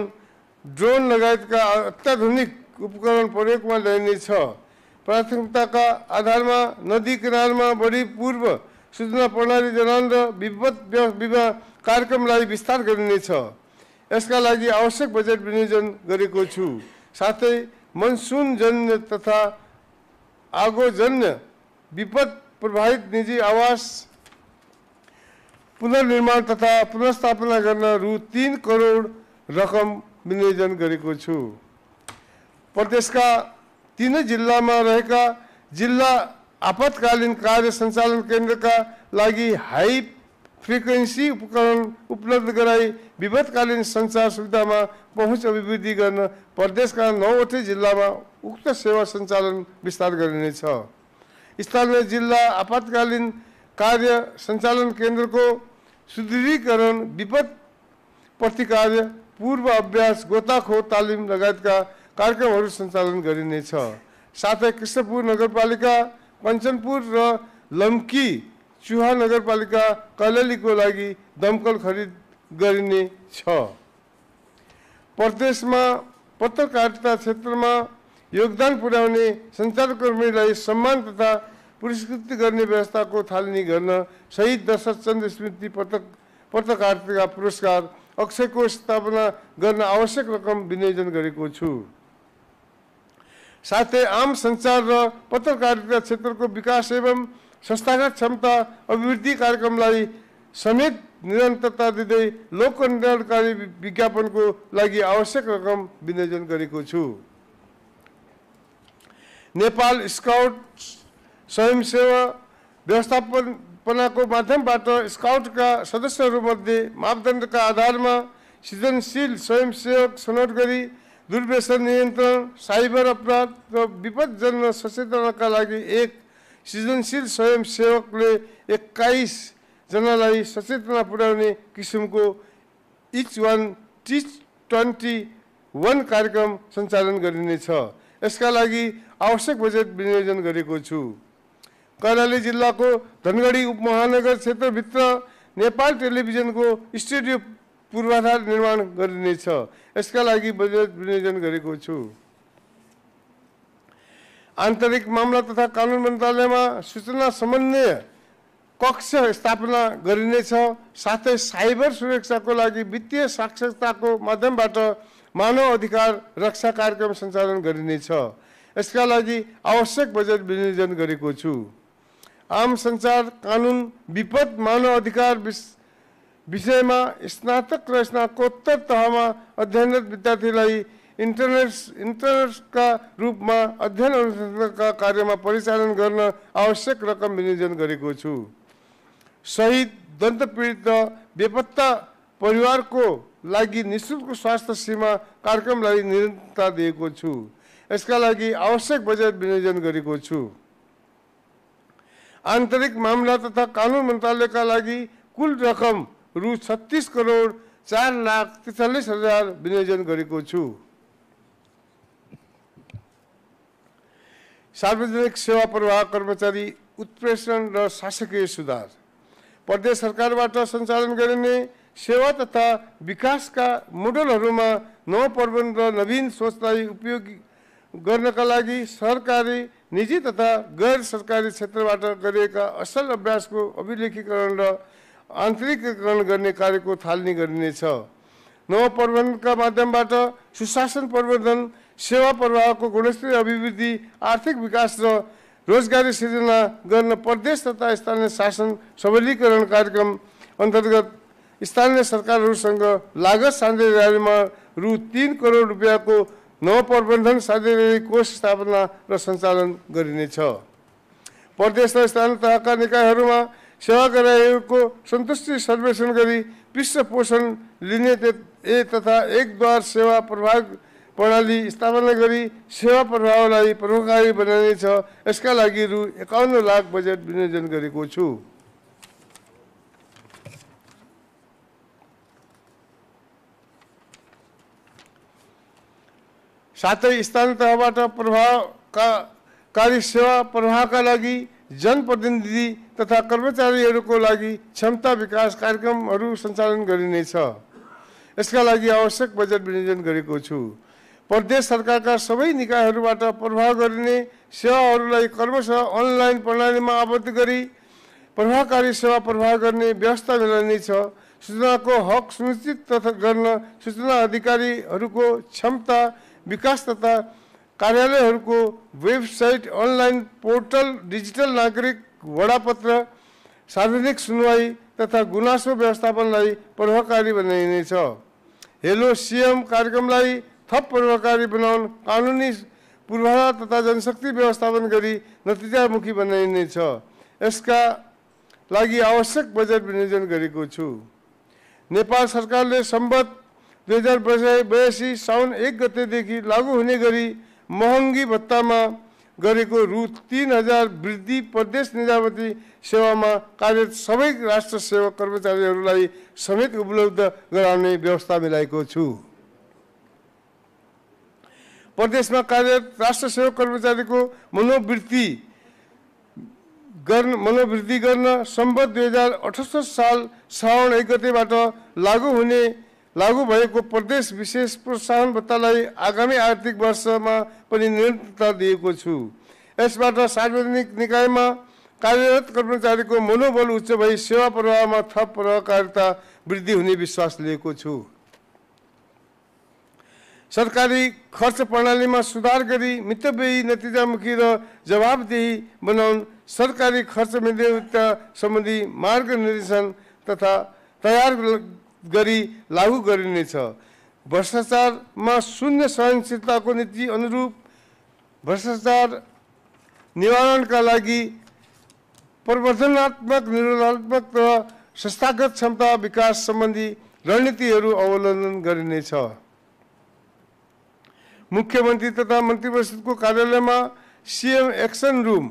ड्रोन लगायतका अत्याधुनिक उपकरण प्रयोगमा ल्याइनेछ। प्राथमिकताका आधारमा नदी किनारमा बढी पूर्व सूचना प्रणाली जडान र विपद बीमा कार्यक्रमलाई विस्तार गरिनेछ। यसका लागि आवश्यक बजेट विनियोजन गरेको छु। साथै मनसुनजन्य तथा आगोजन्य विपद प्रभावित निजी आवास पुनर्निर्माण तथा पुनर्स्थापना गर्न रु 3 करोड रकम विनियोजन गरेको छु। प्रदेशका 3 जिल्लामा रहेका जिल्ला आपतकालीन कार्य सञ्चालन केन्द्रका लागि हाई फ्रिक्वेन्सी उपकरण उपलब्ध गराई विपदकालीन सञ्चार सुविधामा पहुँच अभिवृद्धि गर्न प्रदेशका 9वटै जिल्लामा उक्त सेवा सञ्चालन विस्तार गरिनेछ। स्थानीय जिल्ला आपतकालीन कार्य सञ्चालन केन्द्रको सुदृढीकरण, विपद प्रतिकार्य, पूर्व अभ्यास, गोताखोर तालिम लगायतका कार्यक्रमहरू सञ्चालन गरिनेछ। साथै कृष्णपुर नगरपालिका, कञ्चनपुर र लम्की चुहा नगरपालिका कैलालीको लागि दमकल खरिद गरिनेछ। प्रदेशमा पत्रकारिता क्षेत्रमा योगदान पुर्याउने सञ्चारकर्मीलाई सम्मान तथा पुरस्कृत गर्ने व्यवस्थाको थालनी गर्न शहीद दशरथ चन्द्र स्मृति पत्रकारिता पुरस्कार अक्षयको स्थापना गर्न आवश्यक रकम विनियोजन गरेको छु। साथै आम सञ्चार र पत्रकारिता क्षेत्रको विकास एवं संस्थागत क्षमता अभिवृद्धि कार्यक्रमलाई समेत निरन्तरता दिँदै लोक कल्याणकारी विज्ञापनको लागि आवश्यक रकम विनियोजन गरेको छु। नेपाल स्काउट स्वयंसेवा व्यवस्थापनाको माध्यमबाट स्काउटका सदस्यहरूमध्ये मापदण्डका आधारमा सृजनशील स्वयंसेवक छनौट गरी दुर्व्यसन नियन्त्रण, साइबर अपराध र विपदजन्य सचेतनाका लागि एक सृजनशील स्वयंसेवकले 21 जनालाई सचेतना पुर्याउने किसिमको इच वान टिच 21 कार्यक्रम सञ्चालन गरिनेछ। यसका लागि आवश्यक बजेट विनियोजन गरेको छु। कैलाली जिल्लाको धनगढी उपमहानगर क्षेत्रभित्र नेपाल टेलिभिजनको स्टुडियो पूर्वाधार निर्माण गरिनेछ। यसका लागि बजेट विनियोजन गरेको छु। आन्तरिक मामला तथा कानुन मन्त्रालयमा सूचना समन्वय कक्ष स्थापना गरिनेछ। साथै साइबर सुरक्षाको लागि वित्तीय साक्षरताको माध्यमबाट मानव अधिकार रक्षा कार्यक्रम सञ्चालन गरिनेछ। यसका लागि आवश्यक बजेट विनियोजन गरेको छु। आम सञ्चार कानुन, विपद, मानव अधिकार विषयमा स्नातक र स्नातकोत्तर तहमा अध्ययनरत विद्यार्थीलाई इन्टर्नका रूपमा अध्ययन अनुसन्धानका कार्यमा परिचालन गर्न आवश्यक रकम विनियोजन गरेको छु। शहीद, दन्तपीडित र बेपत्ता परिवारको लागि निःशुल्क स्वास्थ्य सीमा कार्यक्रमलाई निरन्तरता दिएको छु। यसका लागि आवश्यक बजेट विनियोजन गरेको छु। आन्तरिक मामला तथा कानुन मन्त्रालयका लागि कुल रकम रु 36 करोड 4,43,000 विनियोजन गरेको छु। सार्वजनिक सेवा प्रवाह, कर्मचारी उत्प्रेषण र शासकीय सुधार। प्रदेश सरकारबाट सञ्चालन गरिने सेवा तथा विकासका मोडलहरूमा नवप्रबन्ध र नवीन सोचलाई उपयोगी गर्नका लागि सरकारी, निजी तथा गैर सरकारी क्षेत्रबाट गरिएका असल अभ्यासको अभिलेखीकरण र आन्तरिकीकरण गर्ने कार्यको थालनी गरिनेछ। नवप्रबन्धका माध्यमबाट सुशासन प्रवर्धन, सेवा प्रवाहको गुणस्तरीय अभिवृद्धि, आर्थिक विकास र रोजगारी सृजना गर्न प्रदेश तथा स्थानीय शासन सबलीकरण कार्यक्रम अन्तर्गत स्थानीय सरकारहरूसँग लागत साझेदारीमा रु 3 करोड रुपियाँको नवप्रबन्धन साझेदारी कोष स्थापना र सञ्चालन गरिनेछ। प्रदेश र स्थानीय तहका निकायहरूमा सेवाग्राहीहरूको सन्तुष्टि सर्वेक्षण गरी विश्व पोषण लिने तथा एकद्वार सेवा प्रभाग प्रणाली स्थापना गरी सेवा प्रभावलाई प्रभावकारी बनाइनेछ। यसका लागि रु 51 लाख बजेट विनियोजन गरेको छु। साथै स्थानीय तहबाट प्रभावकारी सेवा प्रवाहका लागि जनप्रतिनिधि तथा कर्मचारीहरूको लागि क्षमता विकास कार्यक्रमहरू सञ्चालन गरिनेछ। यसका लागि आवश्यक बजेट विनियोजन गरेको छु। प्रदेश सरकारका सबै निकायहरूबाट प्रभाव गरिने सेवाहरूलाई क्रमशः अनलाइन प्रणालीमा आबद्ध गरी प्रभावकारी सेवा प्रवाह गर्ने व्यवस्था मिलाइनेछ। सूचनाको हक सुनिश्चित गर्न सूचना अधिकारीहरूको क्षमता विकास तथा कार्यालयहरूको वेबसाइट, अनलाइन पोर्टल, डिजिटल नागरिक वडापत्र, सार्वजनिक सुनवाई तथा गुनासो व्यवस्थापनलाई प्रभावकारी बनाइनेछ। हेलो सीएम कार्यक्रमलाई थप प्रभावकारी बनाउन कानुनी पूर्वाधार तथा जनशक्ति व्यवस्थापन गरी नतिजामुखी बनाइनेछ। यसका लागि आवश्यक बजेट विनियोजन गरेको छु। नेपाल सरकारले सम्बत 2082 साउन 1 गतेदेखि लागू हुने गरी महँगी भत्तामा गरेको रु 3000 वृद्धि प्रदेश निजामती सेवामा कार्यरत सबै राष्ट्र सेवक कर्मचारीहरूलाई समेत उपलब्ध गराउने व्यवस्था मिलाएको छु। प्रदेशमा कार्यरत राष्ट्र सेवक कर्मचारीको मनोवृद्धि गर्न सम्बत 2078 साल साउन 1 गतेबाट लागू भएको प्रदेश विशेष प्रोत्साहन भत्तालाई आगामी आर्थिक वर्षमा पनि निरन्तरता दिएको छु। यसबाट सार्वजनिक निकायमा कार्यरत कर्मचारीको मनोबल उच्च भई सेवा प्रवाहमा थप प्रभावकारिता वृद्धि हुने विश्वास लिएको छु। सरकारी खर्च प्रणालीमा सुधार गरी मितव्ययी, नतिजामुखी र जवाबदेही बनाउन सरकारी खर्च मितव्ययिता सम्बन्धी मार्गनिर्देशन तथा तयार गरी लागू गरिनेछ। भ्रष्टाचारमा शून्य सहनशीलताको नीति अनुरूप भ्रष्टाचार निवारणका लागि प्रवर्धनात्मक, निरोधात्मक र संस्थागत क्षमता विकास सम्बन्धी रणनीतिहरू अवलम्बन गरिनेछ। मुख्यमन्त्री तथा मन्त्रिपरिषदको कार्यालयमा सीएम एक्सन रूम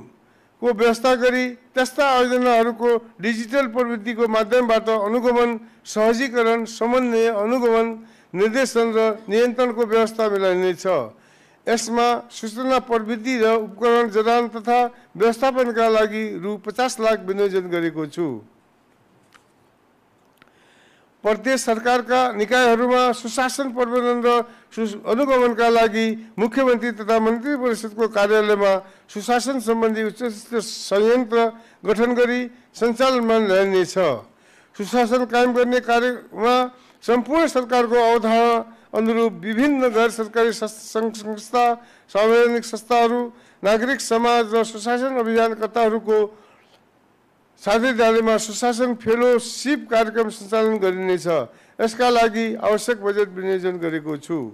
को व्यवस्था गरी त्यस्ता आयोजनाहरूको डिजिटल प्रविधिको माध्यमबाट अनुगमन, सहजीकरण, समन्वय, अनुगमन, निर्देशन र नियन्त्रणको व्यवस्था मिलाइनेछ। यसमा सूचना प्रविधि र उपकरण जडान तथा व्यवस्थापनका लागि रु 50 लाख विनियोजन गरेको छु। प्रदेश सरकारका निकायहरूमा सुशासन प्रबन्धन र अनुगमनका लागि मुख्यमन्त्री तथा मन्त्री परिषदको कार्यालयमा सुशासन सम्बन्धी उच्चस्तरीय संयन्त्र गठन गरी सञ्चालनमा ल्याइनेछ। सुशासन कायम गर्ने कार्यमा सम्पूर्ण सरकारको अवधारणा अनुरूप विभिन्न गैर सरकारी संस्था, सार्वजनिक संस्थाहरू, नागरिक समाज र सुशासन अभियानकर्ताहरूको साझेदारीमा सुशासन फेलोशिप कार्यक्रम सञ्चालन गरिनेछ। यसका लागि आवश्यक बजेट विनियोजन गरेको छु।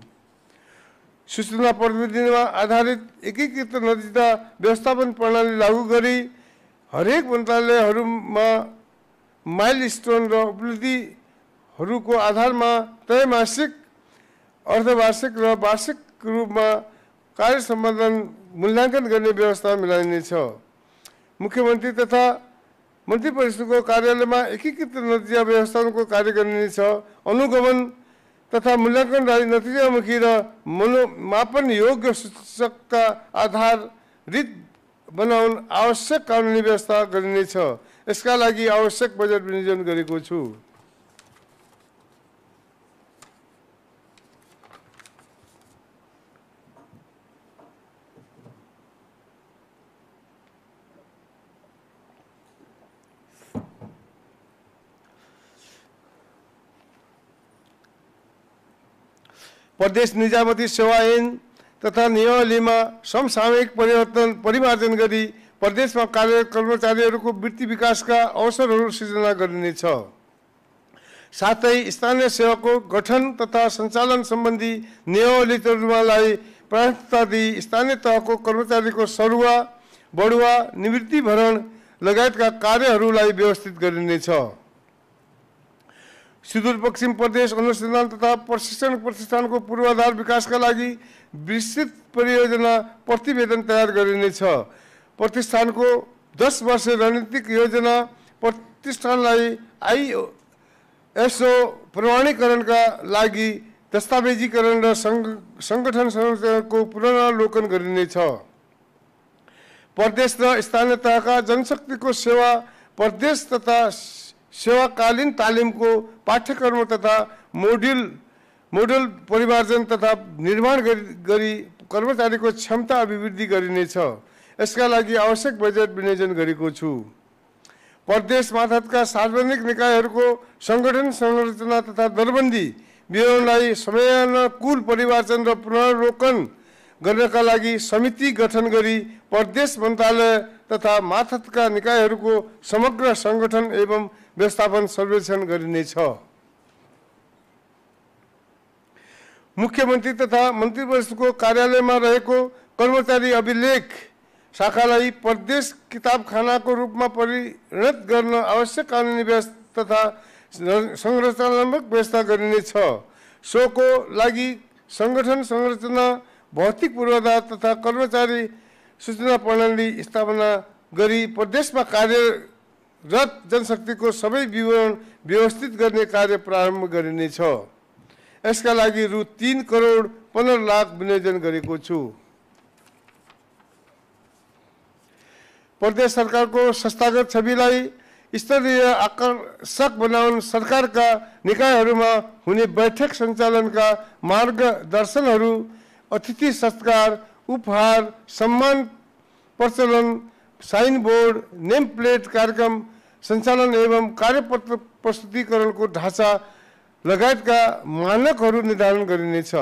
सूचना प्रविधिमा आधारित एकीकृत नतिजा व्यवस्थापन प्रणाली लागू गरी हरेक मन्त्रालयहरूमा माइलस्टोन र उपलब्धिहरूको आधारमा त्रैमासिक, अर्धवार्षिक र वार्षिक रूपमा कार्य सम्पादन मूल्याङ्कन गर्ने व्यवस्था मिलाइनेछ। मुख्यमन्त्री तथा मन्त्री परिषदको कार्यालयमा एकीकृत नतिजा व्यवस्थापनको कार्य गरिनेछ। अनुगमन तथा मूल्याङ्कन लागि नतिजामुखी र मापन योग्य सूचकका आधारित बनाउन आवश्यक कानुनी व्यवस्था गरिनेछ। यसका लागि आवश्यक बजेट विनियोजन गरेको छु। प्रदेश निजामती सेवा ऐन तथा नियमावलीमा समसामयिक परिमार्जन गरी प्रदेशमा कार्यरत कर्मचारीहरूको वृत्ति विकासका अवसरहरू सृजना गरिनेछ। साथै स्थानीय सेवाको गठन तथा सञ्चालन सम्बन्धी नियमावलीहरूलाई प्राथमिकता दिई स्थानीय तहको कर्मचारीको सरुवा, बढुवा, निवृत्ति भरण लगायतका कार्यहरूलाई व्यवस्थित गरिनेछ। सुदूरपश्चिम प्रदेश अनुसन्धान तथा प्रशिक्षण प्रतिष्ठानको पूर्वाधार विकासका लागि विस्तृत परियोजना प्रतिवेदन तयार गरिनेछ। प्रतिष्ठानको 10 वर्ष रणनीतिक योजना प्रतिष्ठानलाई ISO प्रमाणीकरणका लागि दस्तावेजीकरण र सङ्गठन संरचनाको पुनरावलोकन गरिनेछ। प्रदेश र स्थानीय तहका जनशक्तिको सेवा प्रदेश तथा सेवाकालीन तालिमको पाठ्यक्रम तथा मोडल परिमार्जन तथा निर्माण गरी कर्मचारीको क्षमता अभिवृद्धि गरिनेछ। यसका लागि आवश्यक बजेट विनियोजन गरेको छु। प्रदेश मातहतका सार्वजनिक निकायहरूको सङ्गठन संरचना तथा दरबन्दी विवरणलाई समयानुकूल परिमार्जन र पुनरावलोकन गर्नका लागि समिति गठन गरी प्रदेश मन्त्रालय तथा मातहतका निकायहरूको समग्र सङ्गठन एवं व्यवस्थापन सर्वेक्षण गरिनेछ। मुख्यमन्त्री तथा मन्त्रीपरिषदको कार्यालयमा रहेको कर्मचारी अभिलेख शाखालाई प्रदेश किताबखानाको रूपमा परिणत गर्न आवश्यक कानुनी व्यवस्था तथा संरचनात्मक व्यवस्था गरिनेछ। सोको लागि सङ्गठन संरचना, भौतिक पूर्वाधार तथा कर्मचारी सूचना प्रणाली स्थापना गरी प्रदेशमा कार्यरत जनशक्तिको सबै विवरण व्यवस्थित गर्ने कार्य प्रारम्भ गरिनेछ। यसका लागि रु 3 करोड 15 लाख विनियोजन गरेको छु। प्रदेश सरकारको संस्थागत छविलाई स्तरीय आकर्षक बनाउन सरकारका निकायहरूमा हुने बैठक सञ्चालनका मार्गदर्शनहरू, अतिथि सत्कार, उपहार, सम्मान प्रचलन, साइन बोर्ड, नेम प्लेट कार्यक्रम सञ्चालन एवं कार्यपत्र प्रस्तुतीकरणको ढाँचा लगायतका मानकहरू निर्धारण गरिनेछ।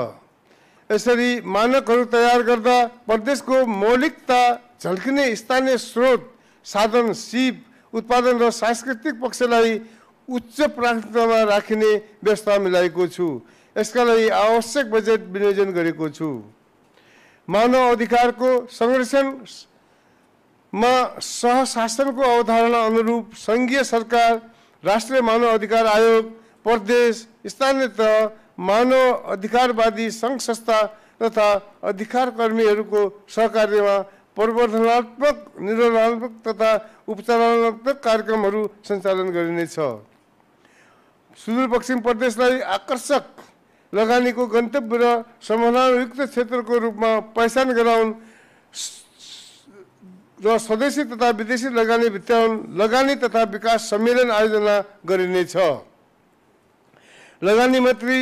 यसरी मानकहरू तयार गर्दा प्रदेशको मौलिकता झल्किने स्थानीय स्रोत, साधन, सिप, उत्पादन र सांस्कृतिक पक्षलाई उच्च प्राथमिकतामा राखिने व्यवस्था मिलाएको छु। यसका लागि आवश्यक बजेट विनियोजन गरेको छु। मानव अधिकारको संरक्षणमा सहशासनको अवधारणा अनुरूप सङ्घीय सरकार, राष्ट्रिय मानव अधिकार आयोग, प्रदेश, स्थानीय तह, मानव अधिकारवादी सङ्घ संस्था तथा अधिकार कर्मीहरूको सहकार्यमा प्रवर्धनात्मक, निरोधात्मक तथा उपचारात्मक कार्यक्रमहरू सञ्चालन गरिनेछ। सुदूरपश्चिम प्रदेशलाई आकर्षक लगानीको गन्तव्य र सम्भावनायुक्त क्षेत्रको रूपमा पहिचान गराउन र स्वदेशी तथा विदेशी लगानी भित्र्याउन लगानी तथा विकास सम्मेलन आयोजना गरिनेछ। लगानी मैत्री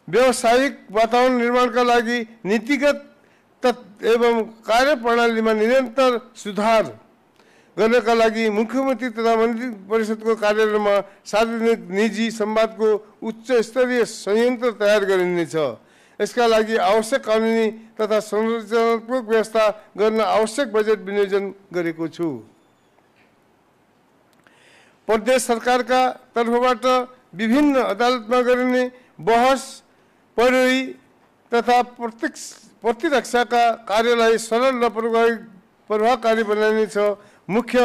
व्यावसायिक वातावरण निर्माणका लागि नीतिगत एवं कार्यप्रणालीमा निरन्तर सुधार गर्नका लागि मुख्यमन्त्री तथा मन्त्री परिषदको कार्यालयमा सार्वजनिक निजी संवादको उच्च स्तरीय संयन्त्र तयार गरिनेछ। यसका लागि आवश्यक कानुनी तथा संरचनात्मक व्यवस्था गर्न आवश्यक बजेट विनियोजन गरेको छु। प्रदेश सरकारका तर्फबाट विभिन्न अदालतमा गरिने बहस, पैरवी तथा प्रतिरक्षाका कार्यलाई सरल र प्रभावकारी बनाइनेछ। मुख्य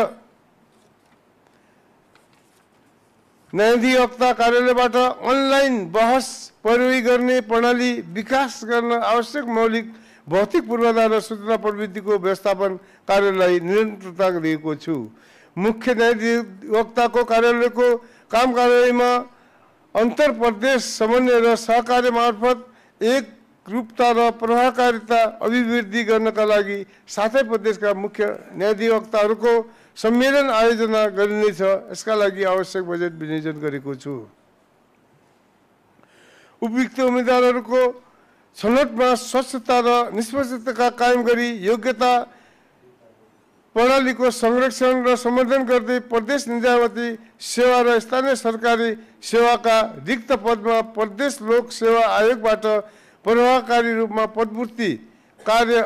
न्यायाधिवक्ता कार्यालयबाट अनलाइन बहस पैरवी गर्ने प्रणाली विकास गर्न आवश्यक मौलिक भौतिक पूर्वाधार र सूचना प्रविधिको व्यवस्थापन कार्यलाई निरन्तरता दिएको छु। मुख्य न्यायाधिवक्ताको कार्यालयको काम कार्यमा अन्तर प्रदेश समन्वय र सहकार्य मार्फत एक रूपता र प्रभावकारिता अभिवृद्धि गर्नका लागि साथै प्रदेशका मुख्य न्यायाधिवक्ताहरूको सम्मेलन आयोजना गरिनेछ। यसका लागि आवश्यक बजेट विनियोजन गरेको छु। उपयुक्त उम्मेदवारहरूको छनौटमा स्वच्छता र निष्पक्षता कायम गरी योग्यता प्रणालीको संरक्षण र सम्वर्धन गर्दै प्रदेश निजामती सेवा र स्थानीय सरकारी सेवाका रिक्त पदमा प्रदेश लोक सेवा आयोगबाट प्रभावकारी रूपमा पदपूर्ति कार्य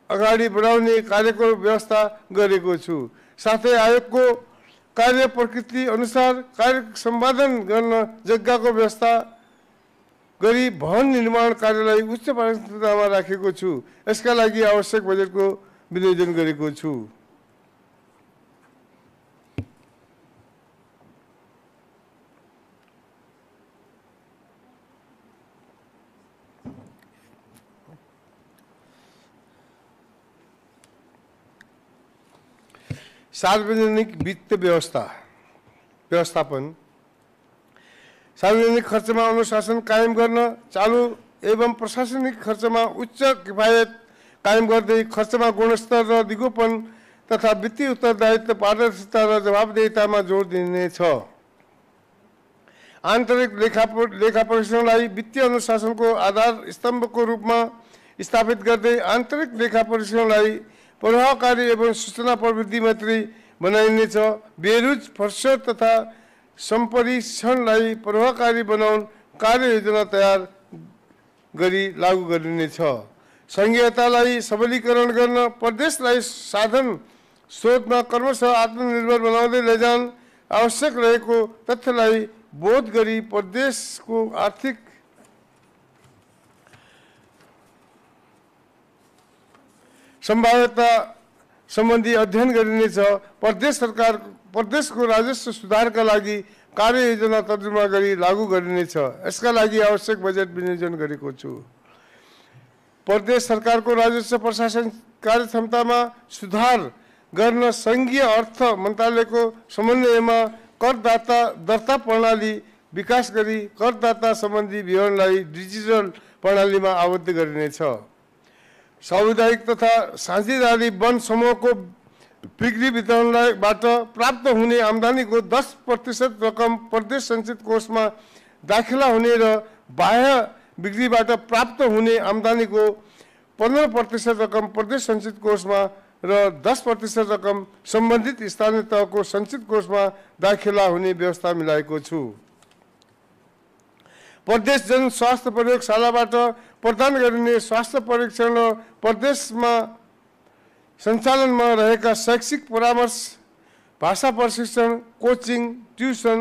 अगाडि बढाउने कार्यको व्यवस्था गरेको छु। साथै आयोगको कार्य प्रकृति अनुसार कार्य सम्पादन गर्न जग्गाको व्यवस्था गरी भवन निर्माण कार्यलाई उच्च प्राथमिकतामा राखेको छु। यसका लागि आवश्यक बजेटको विनियोजन गरेको छु। सार्वजनिक वित्त व्यवस्थापन, सार्वजनिक खर्चमा अनुशासन कायम गर्न चालू एवं प्रशासनिक खर्चमा उच्च किफायत कायम गर्दै खर्चमा गुणस्तर र दिगोपन तथा वित्तीय उत्तरदायित्व, पारदर्शिता र जवाबदेहितामा जोड दिनेछ। आन्तरिक लेखा परीक्षणलाई वित्तीय अनुशासनको आधार स्तम्भको रूपमा स्थापित गर्दै आन्तरिक लेखा परीक्षणलाई प्रभावकारी एवं सूचना प्रविधि मन्त्री बनाइनेछ। बेरुज फर्स्यो तथा सम्परीक्षणलाई प्रभावकारी बनाउन कार्ययोजना तयार गरी लागू गरिनेछ। संघीयतालाई सबलीकरण गर्न प्रदेशलाई साधन स्रोतमा क्रमशः आत्मनिर्भर बनाउँदै लैजान आवश्यक रहेको तथ्यलाई बोध गरी प्रदेशको आर्थिक सम्भाव्यता सम्बन्धी अध्ययन गरिनेछ। प्रदेशको राजस्व सुधारका लागि कार्ययोजना तर्जुमा गरी लागू गरिनेछ। यसका लागि आवश्यक बजेट विनियोजन गरेको छु। प्रदेश सरकारको राजस्व प्रशासन कार्यक्षमतामा सुधार गर्न सङ्घीय अर्थ मन्त्रालयको समन्वयमा करदाता दर्ता प्रणाली विकास गरी करदाता सम्बन्धी विवरणलाई डिजिटल प्रणालीमा आबद्ध गरिनेछ। सामुदायिक तथा साझेदारी वन समूहको बिक्री वितरणबाट प्राप्त हुने आम्दानीको 10% रकम प्रदेश सञ्चित कोषमा दाखिला हुने र बाह्य बिक्रीबाट प्राप्त हुने आम्दानीको 15% रकम प्रदेश सञ्चित कोषमा र 10% रकम सम्बन्धित स्थानीय तहको सञ्चित कोषमा दाखिला हुने व्यवस्था मिलाएको छु। प्रदेश जन स्वास्थ्य प्रयोगशालाबाट प्रदान गरिने स्वास्थ्य परीक्षण र प्रदेशमा सञ्चालनमा रहेका शैक्षिक परामर्श, भाषा प्रशिक्षण, कोचिङ, ट्युसन,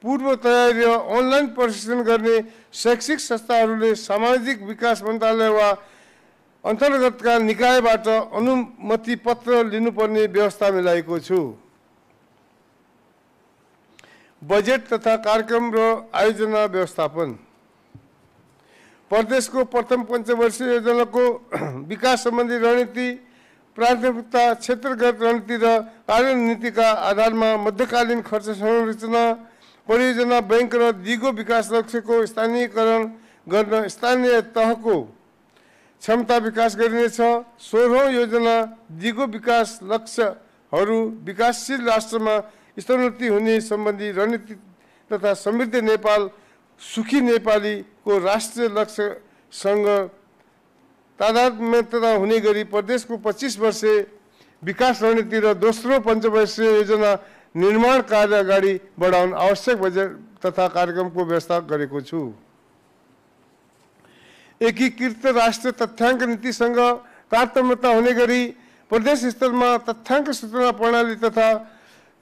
पूर्व तयारी र अनलाइन प्रशिक्षण गर्ने शैक्षिक संस्थाहरूले सामाजिक विकास मन्त्रालय वा अन्तर्गतका निकायबाट अनुमति पत्र लिनुपर्ने व्यवस्था मिलाएको छु। बजेट तथा कार्यक्रम र आयोजना व्यवस्थापन। प्रदेशको प्रथम पञ्चवर्षीय योजनाको विकास सम्बन्धी रणनीति, प्राथमिकता, क्षेत्रगत रणनीति र कार्यनीतिका आधारमा मध्यकालीन खर्च संरचना, परियोजना बैंक र दिगो विकास लक्ष्यको स्थानीयकरण गर्न स्थानीय तहको क्षमता विकास गरिनेछ। 16औं योजना दिगो विकास लक्ष्यहरू विकासशील राष्ट्रमा स्तरोन्नति हुने सम्बन्धी रणनीति तथा समृद्ध नेपाल, सुखी नेपालीको राष्ट्रिय लक्ष्यसँग तादात्म्यता हुने गरी प्रदेशको 25 वर्षे विकास रणनीति र दोस्रो पञ्चवर्षीय योजना निर्माण कार्य अगाडि बढाउन आवश्यक बजेट तथा कार्यक्रमको व्यवस्था गरेको छु। एकीकृत राष्ट्रिय तथ्याङ्क नीतिसँग तारतम्यता हुने गरी प्रदेश स्तरमा तथ्याङ्क सूचना प्रणाली तथा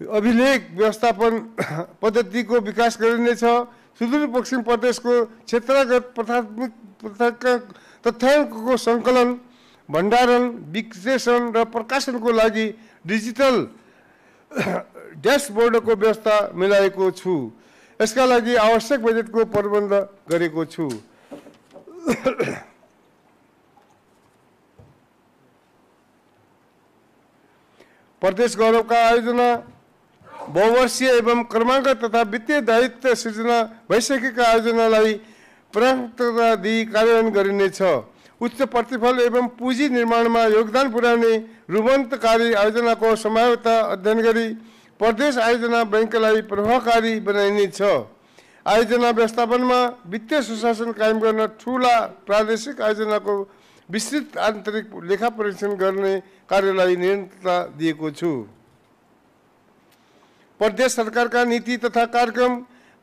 अभिलेख व्यवस्थापन पद्धतिको विकास गरिनेछ। सुदूरपश्चिम प्रदेशको क्षेत्रगत तथ्याङ्कको सङ्कलन, भण्डारण, विश्लेषण र प्रकाशनको लागि डिजिटल ड्यासबोर्डको व्यवस्था मिलाएको छु। यसका लागि आवश्यक बजेटको प्रबन्ध गरेको छु। प्रदेश गौरवका आयोजना बहुवर्षीय एवं क्रमागत तथा वित्तीय दायित्व सृजना भइसकेका आयोजनालाई प्राथमिकता दिई कार्यान्वयन गरिनेछ। उच्च प्रतिफल एवं पुँजी निर्माणमा योगदान पुर्याउने रुबन्तकारी आयोजनाको सम्भाव्यता अध्ययन गरी प्रदेश आयोजना बैंकलाई प्रभावकारी बनाइनेछ। आयोजना व्यवस्थापनमा वित्तीय सुशासन कायम गर्न ठूला प्रादेशिक आयोजनाको विस्तृत आन्तरिक लेखा परीक्षण गर्ने कार्यलाई निरन्तरता दिएको छु। प्रदेश सरकारका नीति तथा कार्यक्रम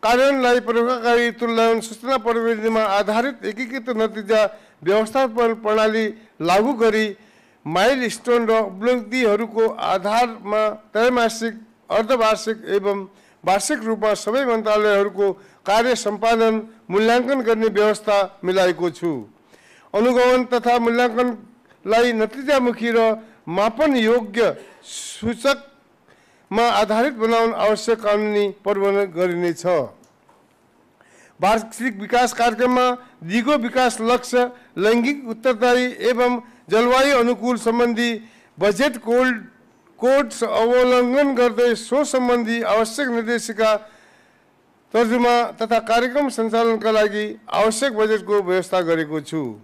कार्यान्वयनलाई प्रभावकारी तुल्याउन सूचना प्रविधिमा आधारित एकीकृत नतिजा व्यवस्थापन प्रणाली लागू गरी माइलस्टोन र उपलब्धिहरूको आधारमा त्रैमासिक, अर्धवार्षिक एवं वार्षिक रूपमा सबै मन्त्रालयहरूको कार्य सम्पादन मूल्याङ्कन गर्ने व्यवस्था मिलाएको छु। अनुगमन तथा मूल्याङ्कनलाई नतिजामुखी र मापन योग्य सूचकमा आधारित बनाउन आवश्यक कानुनी प्रबन्ध गरिनेछ। वार्षिक विकास कार्यक्रममा दिगो विकास लक्ष्य, लैङ्गिक उत्तरदायी एवं जलवायु अनुकूल सम्बन्धी बजेट कोड्स अवलम्बन गर्दै सो सम्बन्धी आवश्यक निर्देशिका तर्जुमा तथा कार्यक्रम सञ्चालनका लागि आवश्यक बजेटको व्यवस्था गरेको छु।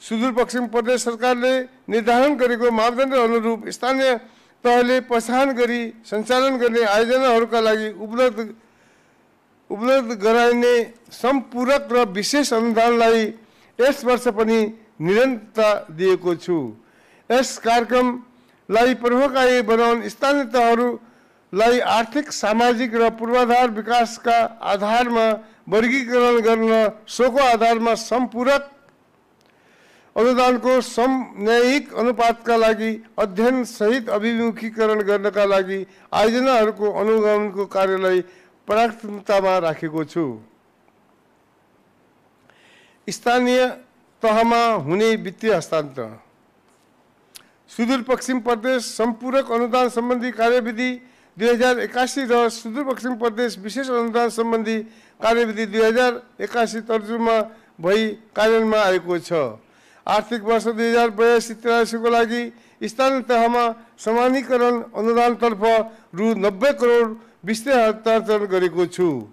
सुदूरपश्चिम प्रदेश सरकारले निर्धारण गरेको मापदण्ड अनुरूप स्थानीय तहले पहचान गरी सञ्चालन गर्ने आयोजनाहरूका लागि उपलब्ध गराइने सम्पूरक र विशेष अनुदानलाई यस वर्ष पनि निरन्तरता दिएको छु। यस कार्यक्रमलाई प्रभावकारी बनाउन स्थानीय तहहरूलाई आर्थिक सामाजिक र पूर्वाधार विकासका आधारमा वर्गीकरण गर्न सोको आधारमा सम्पूरक अनुदानको समन्वयिक अनुपातका लागि अध्ययन सहित अभिमुखीकरण गर्नका लागि आयोजनाहरूको अनुगमनको कार्यलाई प्राथमिकतामा राखेको छु। स्थानीय तहमा हुने वित्तीय हस्तान्तरण। सुदूरपश्चिम प्रदेश सम्पूरक अनुदान सम्बन्धी कार्यविधि 2081 र सुदूरपश्चिम प्रदेश विशेष अनुदान सम्बन्धी कार्यविधि 2081 तर्जुमा भई कार्यान्वयनमा आएको छ। आर्थिक वर्ष 2082-83 को लागि स्थानीय तहमा समानीकरण अनुदानतर्फ रु 90 करोड 20 हस्तान्तरण गरेको छु,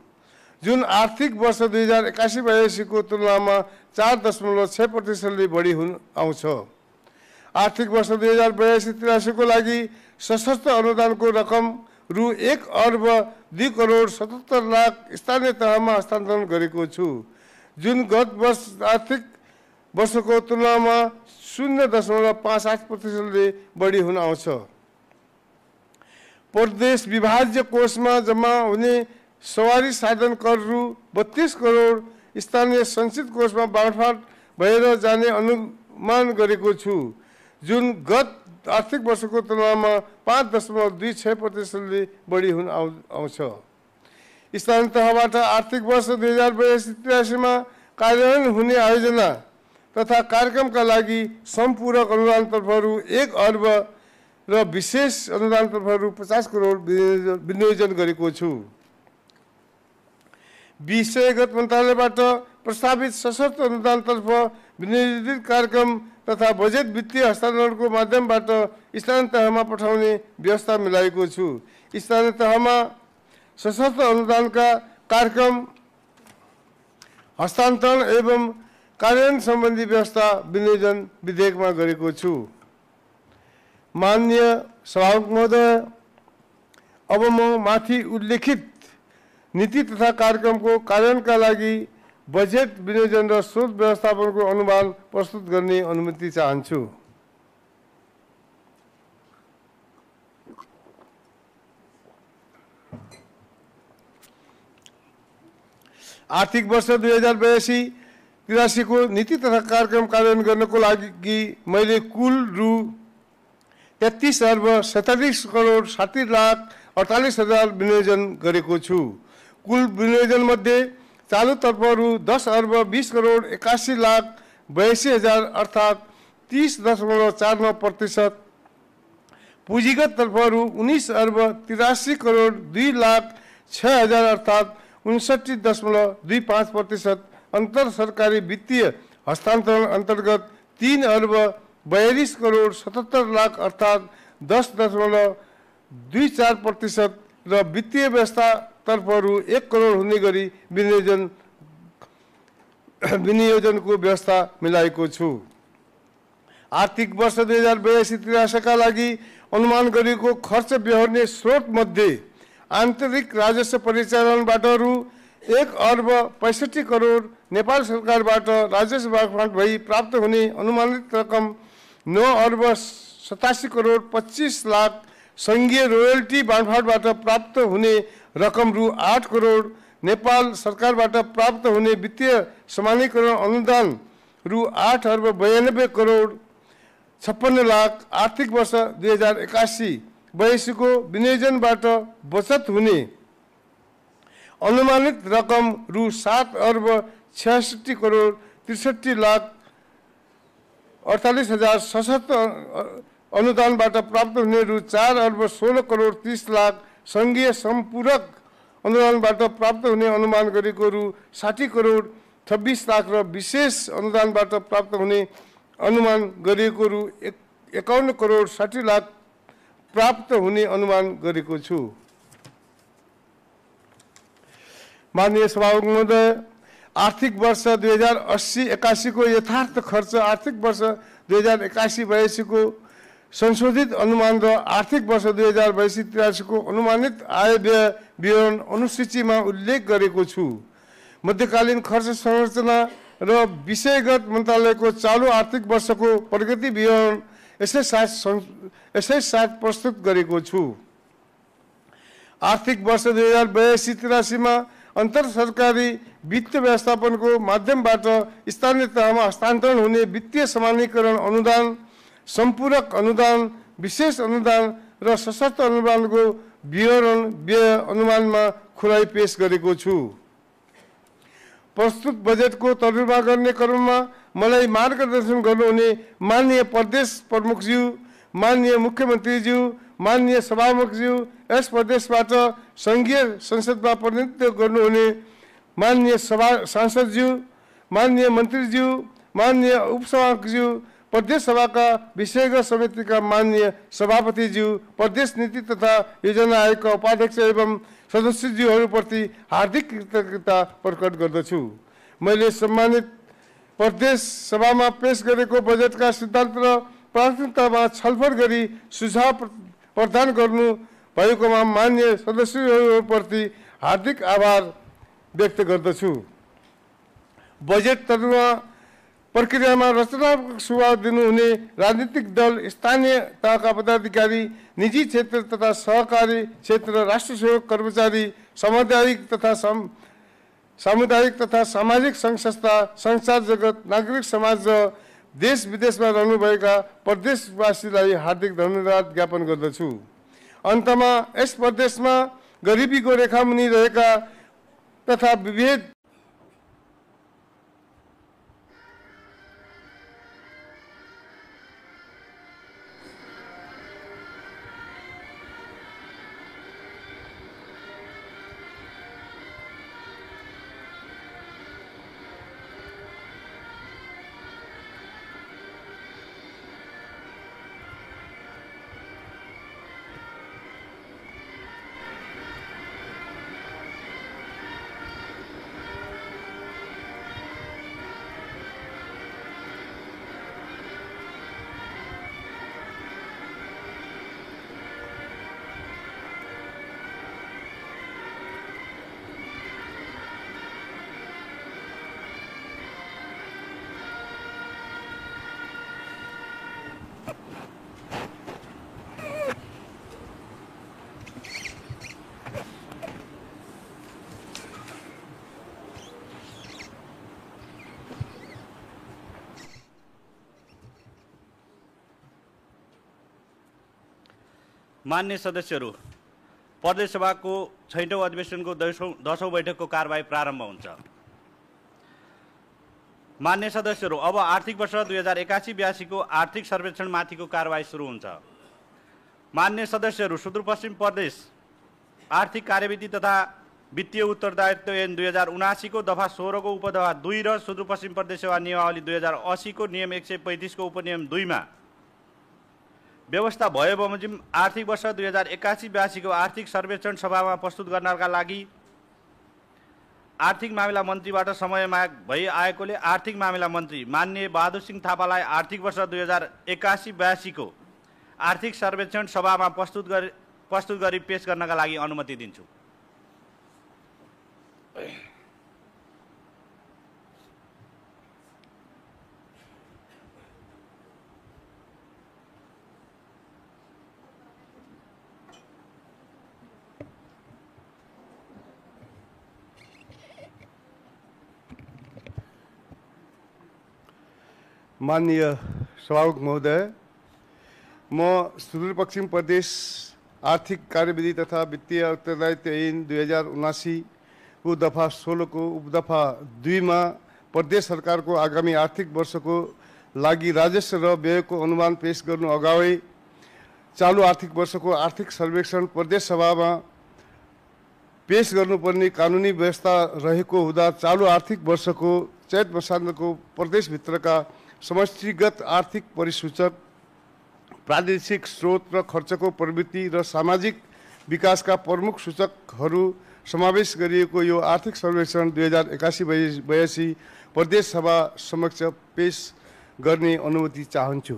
जुन आर्थिक वर्ष 2081-82 को तुलनामा 4.6% बढी आउँछ। आर्थिक वर्ष 2082-83 को लागि सशस्त्र अनुदानको रकम रु 1 अर्ब 2 करोड 77 लाख स्थानीय तहमा हस्तान्तरण गरेको छु, जुन गत वर्ष आर्थिक वर्षको तुलनामा 0.58% बढी हुन आउँछ। प्रदेश विभाज्य कोषमा जम्मा हुने सवारी साधन कर रु 32 करोड स्थानीय सञ्चित कोषमा बाँडफाँड भएर जाने अनुमान गरेको छु, जुन गत आर्थिक वर्षको तुलनामा 5.26% बढी हुन आउँछ। स्थानीय तहबाट आर्थिक वर्ष 2082-83 मा कार्यान्वयन हुने आयोजना तथा कार्यक्रमका लागि सम्पूरक अनुदानतर्फ रु 1 अर्ब र विशेष अनुदानतर्फ रु 50 करोड विनियोजन गरेको छु। विषयगत मन्त्रालयबाट प्रस्तावित सशस्त्र अनुदानतर्फ विनियोजित कार्यक्रम तथा बजेट वित्तीय हस्तान्तरणको माध्यमबाट स्थानीय तहमा पठाउने व्यवस्था मिलाएको छु। स्थानीय तहमा सशस्त्र अनुदानका कार्यक्रम हस्तान्तरण एवं कार्यान्वयन सम्बन्धी व्यवस्था विनियोजन विधेयकमा गरेको छु। माननीय सभामुख महोदय, अब म माथि उल्लेखित नीति तथा कार्यक्रमको कार्यान्वयनका लागि बजेट विनियोजन र स्रोत व्यवस्थापनको अनुमान प्रस्तुत गर्ने अनुमति चाहन्छु। आर्थिक वर्ष 2082-83 को नीति तथा कार्यक्रम कार्यान्वयन गर्नको लागि मैले कुल रु 33 अर्ब 47 करोड 60 लाख 48 हजार विनियोजन गरेको छु। कुल विनियोजन मध्ये चालू तर्फ रु 10 अर्ब 20 करोड 81 लाख 82 हजार अर्थात् 30.49%, पुँजीगत तर्फ रु 19 अर्ब 83 करोड 2 लाख 6 हजार अर्थात् 59.25%, अंतर सरकारी वित्तीय हस्तांतरण अंतर्गत 3 अर्ब 42 करोड 77 लाख अर्थात् 10.24% र वित्तीय व्यवस्था तर्फ रु 1 करोड हुने गरी विनियोजनको व्यवस्था मिलाएको छु। आर्थिक वर्ष 2082-83 का लागि अनुमान गरिएको खर्च बेहोर्ने स्रोत मध्ये आन्तरिक राजस्व परिचालनबाट रु 1 अर्ब 65 करोड, नेपाल सरकारबाट राजस्व बाँडफाँड भई प्राप्त हुने अनुमानित रकम 9 अर्ब 87 करोड 25 लाख, संघीय रोयल्टी बाँडफाँडबाट प्राप्त हुने रकम रु 8 करोड, नेपाल सरकारबाट प्राप्त हुने वित्तीय समानीकरण अनुदान रु 8 अर्ब 92 करोड 56 लाख, आर्थिक वर्ष 2081-82 को विनियोजनबाट बचत हुने अनुमानित रकम रु 7 अर्ब 66 करोड 63 लाख 48 हजार, सशस्त्र अनुदानबाट प्राप्त हुने रु 4 अर्ब 16 करोड 30 लाख, संघीय सम्पूरक अनुदानबाट प्राप्त हुने अनुमान गरेको रु 60 करोड 26 लाख र विशेष अनुदानबाट प्राप्त हुने अनुमान गरिएको रु 51 करोड 60 लाख प्राप्त हुने अनुमान गरेको छु। माननीय सभामुख महोदय, आर्थिक वर्ष 2080-81 को यथार्थ खर्च, आर्थिक वर्ष 2081-82 को संशोधित अनुमान र आर्थिक वर्ष 2082-83 को अनुमानित आय व्यय विवरण अनुसूचीमा उल्लेख गरेको छु। मध्यकालीन खर्च संरचना र विषयगत मन्त्रालयको चालू आर्थिक वर्षको प्रगति विवरण यसै साथ प्रस्तुत गरेको छु। आर्थिक वर्ष 2082-83 मा अन्तर सरकारी वित्त व्यवस्थापनको माध्यमबाट स्थानीय तहमा हस्तान्तरण हुने वित्तीय समानीकरण अनुदान, सम्पूरक अनुदान, विशेष अनुदान र सशक्त अनुदानको विवरण व्यय अनुमानमा खुलाइ पेश गरेको छु। प्रस्तुत बजेटको तर्जुमा गर्ने क्रममा मलाई मार्गदर्शन गर्नुहुने माननीय प्रदेश प्रमुखज्यू, माननीय मुख्यमन्त्रीज्यू, माननीय सभामुखज्यू, यस प्रदेशबाट सङ्घीय संसदमा प्रतिनिधित्व गर्नुहुने माननीय सांसदज्यू, माननीय मन्त्रीज्यू, माननीय उपसभामुखज्यू, प्रदेश सभाका विषयगत समितिका माननीय सभापतिज्यू, प्रदेश नीति तथा योजना आयोगका उपाध्यक्ष एवं सदस्यज्यूहरूप्रति हार्दिक कृतज्ञता प्रकट गर्दछु। मैले सम्मानित प्रदेश सभामा पेश गरेको बजेटका सिद्धान्त र प्राथमिकतामा छलफल गरी सुझाव प्रदान गर्नु भएकोमा माननीय सदस्यहरूप्रति हार्दिक आभार व्यक्त गर्दछु। बजेट तर्जुमा प्रक्रियामा रचनात्मक सुझाव दिनुहुने राजनीतिक दल, स्थानीय तहका पदाधिकारी, निजी क्षेत्र तथा सहकारी क्षेत्र, राष्ट्र सेवक कर्मचारी, सामुदायिक तथा सामाजिक सङ्घ संस्था, संचार जगत, नागरिक समाज र देश विदेशमा रहनुभएका प्रदेशवासीलाई हार्दिक धन्यवाद ज्ञापन गर्दछु। अन्तमा यस प्रदेशमा गरिबीको रेखामुनि रहेका तथा विभेद मान्य सदस्यहरू, प्रदेश सभाको 6औं अधिवेशनको 10औं बैठकको कारबाही प्रारम्भ हुन्छ। मान्य सदस्यहरू, अब आर्थिक वर्ष 2081-82 को आर्थिक सर्वेक्षण माथिको कारबाही सुरु हुन्छ। मान्य सदस्यहरू, सुदूरपश्चिम प्रदेश आर्थिक कार्यविधि तथा वित्तीय उत्तरदायित्व ऐन 2079 को दफा 16 को उपदफा 2 र सुदूरपश्चिम प्रदेश सेवा नियमावली 2080 को नियम 135 को उपनियम 2 मा व्यवस्था भए बमोजिम आर्थिक वर्ष 2081-82 को आर्थिक सर्वेक्षण सभामा प्रस्तुत गर्नका लागि आर्थिक मामिला मन्त्रीबाट समय माग भई आएकोले आर्थिक मामिला मन्त्री माननीय बहादुर सिंह थापालाई आर्थिक वर्ष 2081-82 को आर्थिक सर्वेक्षण सभामा प्रस्तुत गरी पेश गर्नका लागि अनुमति दिन्छु। माननीय सभामुख महोदय, म सुदूरपश्चिम प्रदेश आर्थिक कार्यविधि तथा वित्तीय उत्तरदायित्व ऐन 2079 को दफा 16 को उपदफा 2 मा प्रदेश सरकारको आगामी आर्थिक वर्षको लागि राजस्व र व्ययको अनुमान पेश गर्नु अगावै चालू आर्थिक वर्षको आर्थिक सर्वेक्षण प्रदेश सभामा पेश गर्नुपर्ने कानुनी व्यवस्था रहेको हुँदा चालू आर्थिक वर्षको चैत मसान्तको प्रदेशभित्रका समष्टिगत आर्थिक परिसूचक, प्रादेशिक स्रोत र खर्चको प्रवृत्ति र सामाजिक विकासका प्रमुख सूचकहरू समावेश गरिएको यो आर्थिक सर्वेक्षण 2081-82 प्रदेश सभा समक्ष पेश गर्ने अनुमति चाहन्छु।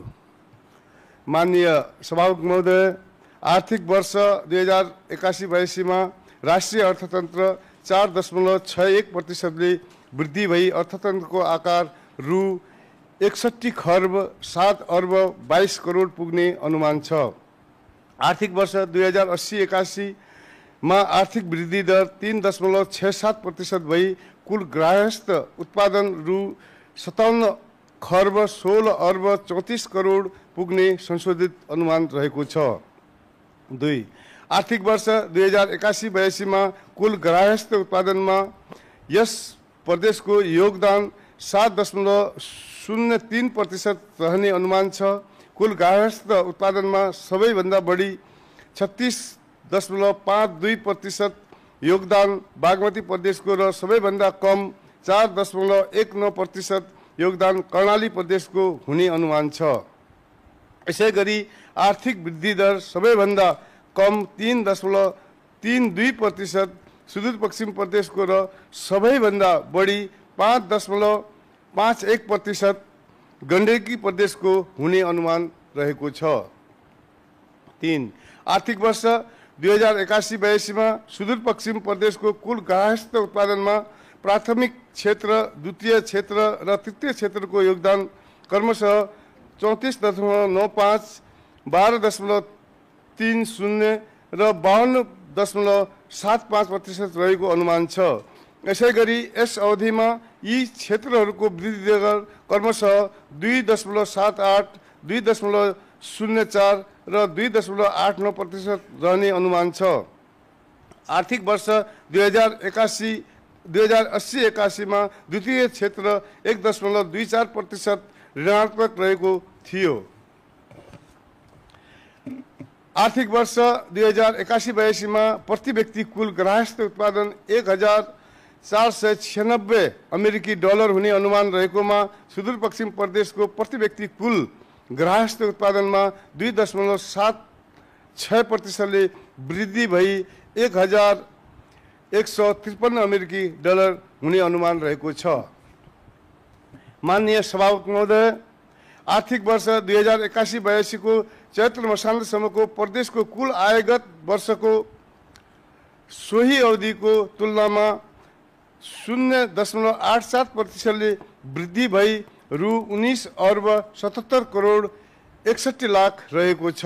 माननीय सभामुख महोदय, आर्थिक वर्ष 2081-82 मा राष्ट्रिय अर्थतन्त्र 4.61% वृद्धि भई अर्थतन्त्रको आकार रु 61 खर्ब 7 अर्ब 22 करोड पुग्ने अनुमान छ। आर्थिक वर्ष 2080-81 मा आर्थिक वृद्धि दर 3.67% भई कुल गृहस्थ उत्पादन रु 57 खर्ब 16 अर्ब 34 करोड पुग्ने संशोधित अनुमान रहेको छ। 2. आर्थिक वर्ष 2081-82 मा कुल गृहस्थ उत्पादनमा यस प्रदेशको योगदान 7.03% रहने अनुमान छ। कुल गृहस्थ उत्पादनमा सबैभन्दा बढी 36.52% योगदान बागमती प्रदेशको र सबैभन्दा कम 4.19% योगदान कर्णाली प्रदेशको हुने अनुमान छ। यसैगरी आर्थिक वृद्धि दर सबैभन्दा कम 3.32% सुदूरपश्चिम प्रदेशको र सबैभन्दा बढी 5.51% गण्डकी प्रदेशको हुने अनुमान रहेको छ। 3. आर्थिक वर्ष 2081-82 मा सुदूरपश्चिम प्रदेशको कुल गृहस्थ उत्पादनमा प्राथमिक क्षेत्र, द्वितीय क्षेत्र र तृतीय क्षेत्रको योगदान क्रमशः 34.95, 12.30 र 52.75% रहेको अनुमान छ। यसैगरी यस अवधिमा यी क्षेत्रहरूको वृद्धि दर क्रमशः 2.78, 2.04 र 2.89% रहने अनुमान छ। आर्थिक वर्ष 2080-81 मा द्वितीय क्षेत्र 1.24% ऋणात्मक रहेको थियो। आर्थिक वर्ष 2081-82 मा प्रति व्यक्ति कुल गृहस्थ उत्पादन 1496 अमेरिकी डलर हुने अनुमान रहेकोमा सुदूरपश्चिम प्रदेशको प्रति व्यक्ति कुल गृहस्थ उत्पादनमा 2.76% वृद्धि भई 1153 अमेरिकी डलर हुने अनुमान रहेको छ। माननीय सभामुख महोदय, आर्थिक वर्ष 2081-82 को चैत्र मसान्तसम्मको प्रदेशको कुल आयगत वर्षको सोही अवधिको तुलनामा 0.87% वृद्धि भई रु 19 अर्ब 77 करोड 61 लाख रहेको छ।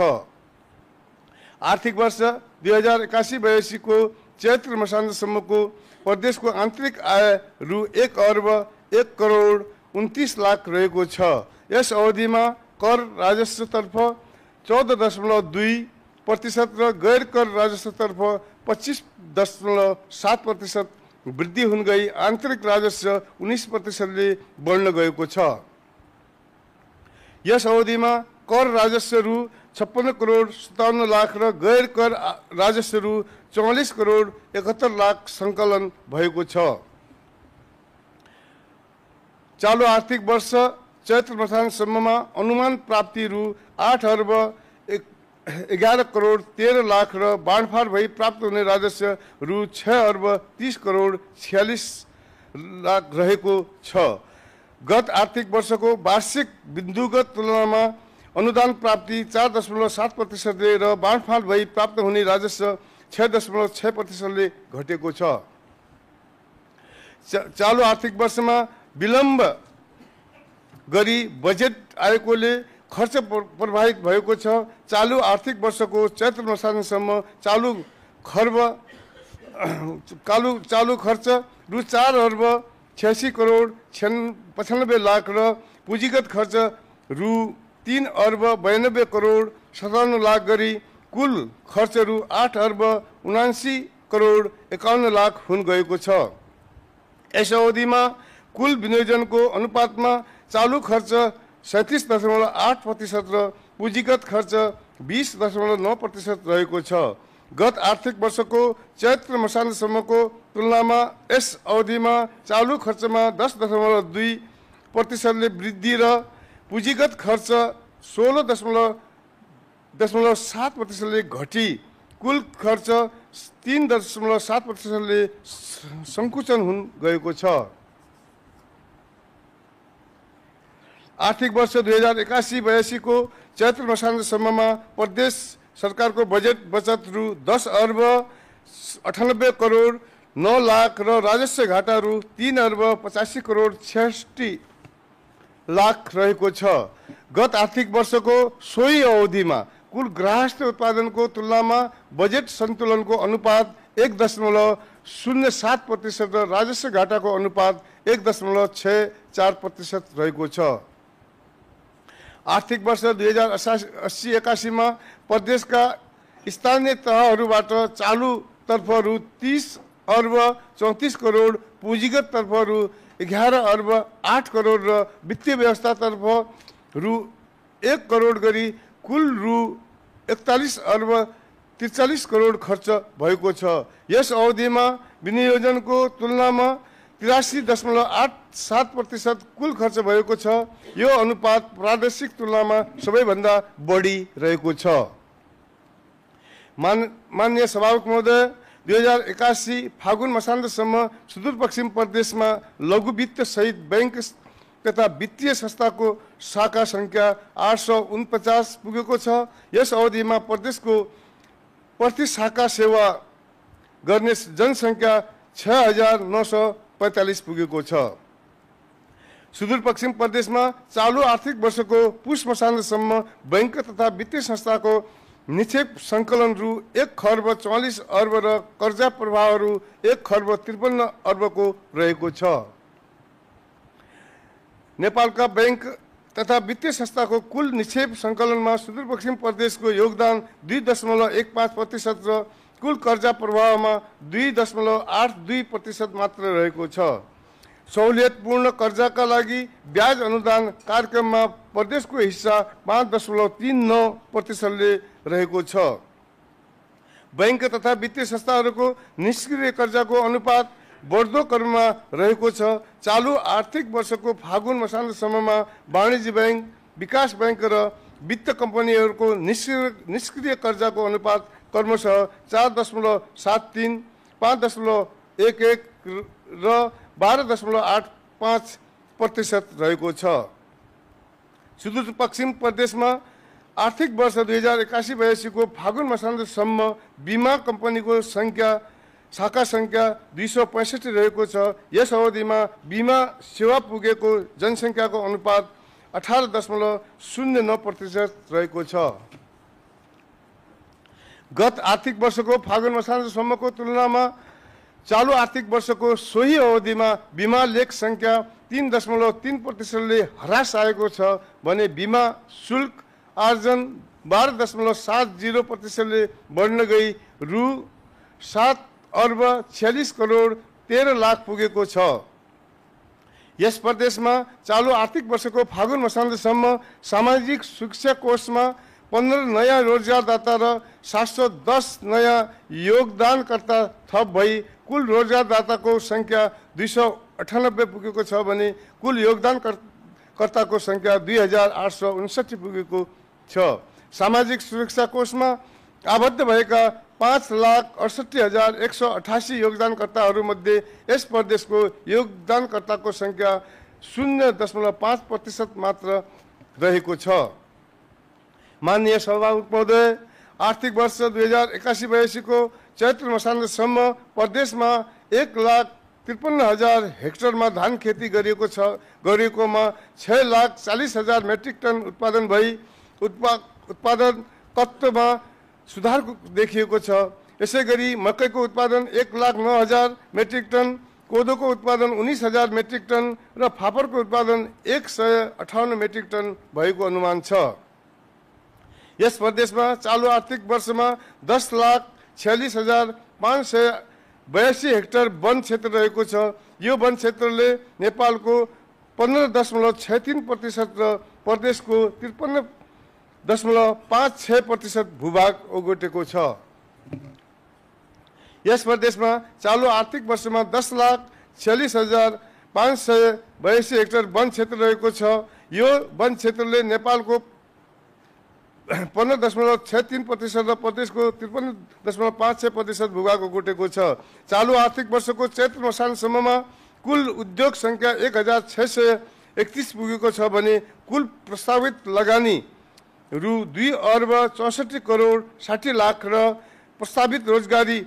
आर्थिक वर्ष 2081-82 को चैत्र मसान्तसम्मको प्रदेशको आन्तरिक आय रु 1 अर्ब 1 करोड 29 लाख रहेको छ। यस अवधिमा कर राजस्वतर्फ 14.2% र गैर कर राजस्वतर्फ 25.7% वृद्धि हुन गई आन्तरिक राजस्व 19% बढ्न गएको छ। यस अवधिमा कर राजस्व रु 56 करोड 57 लाख र गैर कर राजस्व रु 44 करोड 71 लाख सङ्कलन भएको छ। चालु आर्थिक वर्ष चैत्र मसान्तसम्ममा अनुमान प्राप्ति रु 8 अर्ब 11 करोड 13 लाख र बाँडफाँड भई प्राप्त हुने राजस्व रु 6 अर्ब 30 करोड 46 लाख रहेको छ। गत आर्थिक वर्षको वार्षिक बिन्दुगत तुलनामा अनुदान प्राप्ति 4.7% र बाँडफाँड भई प्राप्त हुने राजस्व 6.6% घटेको छ। चालु आर्थिक वर्षमा विलम्ब गरी बजेट आएकोले खर्च प्रभावित भएको छ। चालु आर्थिक वर्षको चैत्र मसान्तसम्म चालु खर्च रु 4 अर्ब 86 करोड 95 लाख र पुँजीगत खर्च रु 3 अर्ब 92 करोड 57 लाख गरी कुल खर्च रु 8 अर्ब 79 करोड 51 लाख हुन गएको छ। यस अवधिमा कुल विनियोजनको अनुपातमा चालु खर्च 37.8% र पुँजीगत खर्च 20.9% रहेको छ। गत आर्थिक वर्षको चैत्र मसान्तसम्मको तुलनामा यस अवधिमा चालु खर्चमा 10.2% वृद्धि र पुँजीगत खर्च 16.7% घटी कुल खर्च 3.7%ले सङ्कुचन हुन गएको छ। आर्थिक वर्ष 2081-82 को चैत्र मसान्तसम्ममा प्रदेश सरकारको बजेट बचत रु 10 अर्ब 98 करोड 9 लाख र राजस्व घाटा रु 3 अर्ब 85 करोड 66 लाख रहेको छ। गत आर्थिक वर्षको सोही अवधिमा कुल गृहस्थ उत्पादनको तुलनामा बजेट सन्तुलनको अनुपात 1.07% र राजस्व घाटाको अनुपात 1.64% रहेको छ। आर्थिक वर्ष 2080-81 मा प्रदेशका स्थानीय तहहरूबाट चालुतर्फ रु 30 अर्ब 34 करोड, पुँजीगत तर्फ रु 11 अर्ब 8 करोड र वित्तीय व्यवस्थातर्फ रु 1 करोड गरी कुल रु 41 अर्ब 43 करोड खर्च भएको छ। यस अवधिमा विनियोजनको तुलनामा 83.87% कुल खर्च भएको छ। यो अनुपात प्रादेशिक तुलनामा सबैभन्दा बढी रहेको छ। माननीय सभामुख महोदय, 2081 फागुन मसान्तसम्म सुदूरपश्चिम प्रदेशमा लघु वित्त सहित बैंक तथा वित्तीय संस्थाको शाखा सङ्ख्या 849 पुगेको छ। यस अवधिमा प्रदेशको प्रति शाखा सेवा गर्ने जनसङ्ख्या 6,945 पुगेको छ। सुदूरपश्चिम प्रदेशमा चालु आर्थिक वर्षको पुष मसान्तसम्म बैंक तथा वित्तीय संस्थाको निक्षेप सङ्कलन रु 1 खर्ब 44 अर्ब र कर्जा प्रवाहहरू 1 खर्ब 53 अर्बको रहेको छ। नेपालका बैंक तथा वित्तीय संस्थाको कुल निक्षेप सङ्कलनमा सुदूरपश्चिम प्रदेशको योगदान 2.15% र कुल कर्जा प्रवाहमा 2.82% मात्र रहेको छ। सहुलियतपूर्ण कर्जाका लागि ब्याज अनुदान कार्यक्रममा प्रदेशको हिस्सा 5.39%ले रहेको छ। बैंक तथा वित्तीय संस्थाहरूको निष्क्रिय कर्जाको अनुपात बढ्दो क्रममा रहेको छ। चालु आर्थिक वर्षको फागुन मसान्तसम्ममा वाणिज्य बैंक, विकास बैंक र वित्त कम्पनीहरूको निष्क्रिय कर्जाको अनुपात क्रमशः 4.73, 5.11 र 12.85% रहेको छ। सुदूरपश्चिम प्रदेशमा आर्थिक वर्ष 2081-82 को फागुन मसान्तसम्म बीमा कम्पनीको शाखा सङ्ख्या 265 रहेको छ। यस अवधिमा बीमा सेवा पुगेको जनसङ्ख्याको अनुपात 18.09% रहेको छ। गत आर्थिक वर्षको फागुन मसान्तसम्मको तुलनामा चालु आर्थिक वर्षको सोही अवधिमा बीमा लेख सङ्ख्या 3.3%ले ह्रास आएको छ भने बीमा शुल्क आर्जन 12.70%ले बढ्न गई रु 7 अर्ब 46 करोड 13 लाख पुगेको छ। यस प्रदेशमा चालु आर्थिक वर्षको फागुन मसान्तसम्म सामाजिक सुरक्षा कोषमा 15 नयाँ रोजगारदाता र 710 नयाँ योगदानकर्ता थप भई कुल रोजगारदाताको सङ्ख्या 298 पुगेको छ भने कुल योगदानकर्ताको सङ्ख्या 2859 पुगेको छ। सामाजिक सुरक्षा कोषमा आबद्ध भएका 5,68,188 योगदानकर्ताहरूमध्ये यस प्रदेशको योगदानकर्ताको सङ्ख्या 0.5% मात्र रहेको छ। माननीय सभामुख महोदय, आर्थिक वर्ष 2081-82 को चैत्र मसान्तसम्म प्रदेशमा 1,53,000 हेक्टरमा धान खेती गरिएकोमा 6,40,000 मेट्रिक टन उत्पादन भई उत्पादन तत्त्वमा सुधार देखिएको छ। यसै गरी मकैको उत्पादन 1,09,000 मेट्रिक टन, कोदोको उत्पादन 19,000 मेट्रिक टन र फापरको उत्पादन 158 मेट्रिक टन भएको अनुमान छ। यस प्रदेशमा चालु आर्थिक वर्षमा 10,46,582 हेक्टर वन क्षेत्र रहेको छ। यो वन क्षेत्रले नेपालको 15.63% र प्रदेशको 53.56% भूभाग ओगटेको छ। यस प्रदेशमा चालु आर्थिक वर्षमा 10,46,582 हेक्टर वन क्षेत्र रहेको छ। यो वन क्षेत्रले नेपालको 15.63% र प्रदेशको 53.56% भूभाग ओगटेको छ। चालु आर्थिक वर्षको चैत्र मसान्तसम्ममा कुल उद्योग संख्या 1631 पुगेको छ भने कुल प्रस्तावित लगानी रु 2,64,60,00,000 र प्रस्तावित रोजगारी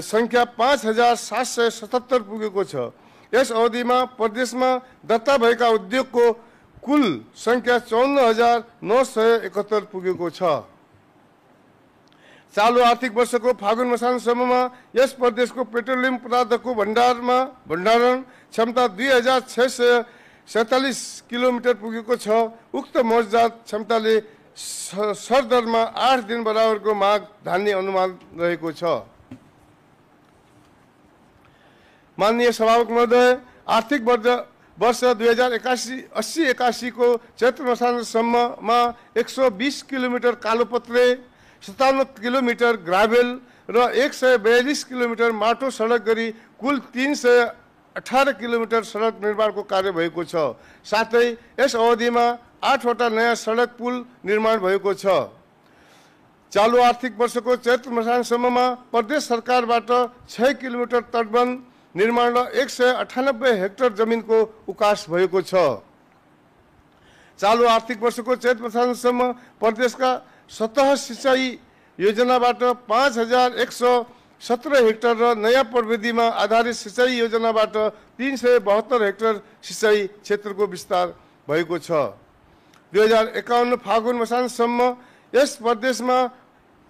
संख्या 5,777 पुगेको छ। यस अवधिमा प्रदेशमा दर्ता भएका उद्योगको कुल संख्या 54,971 पुगेको छ। चालु आर्थिक वर्षको फागुन मसान्तसम्ममा यस प्रदेशको पेट्रोलियम पदार्थको भण्डारण क्षमता 2,647 किलोमिटर पुगेको छ। उक्त मौजजात क्षमताले सरदरमा 8 दिन बराबरको माग धान्ने अनुमान रहेको छ। माननीय सभामुख महोदय, आर्थिक वर्ष 2080-81 को चैत्र मसान्तसम्ममा 120 किलोमिटर कालोपत्रे, 57 किलोमिटर ग्राभेल र 142 किलोमिटर माटो सडक गरी कुल 318 किलोमिटर सडक निर्माणको कार्य भएको छ। साथै यस अवधिमा 8 वटा नयाँ सडक पुल निर्माण भएको छ। चालु आर्थिक वर्षको चैत्र मसान्तसम्ममा प्रदेश सरकारबाट 6 किलोमिटर तटबन्ध निर्माण र 198 हेक्टर जमिनको उकास भएको छ। चालु आर्थिक वर्षको चैत्र मसान्तसम्म प्रदेशका सतह सिंचाई योजनाबाट 5,117 हेक्टर र नयाँ प्रविधिमा आधारित सिंचाई योजनाबाट 372 हेक्टर सिंचाई क्षेत्रको विस्तार भएको छ। 2051 फागुन मसान्तसम्म यस प्रदेशमा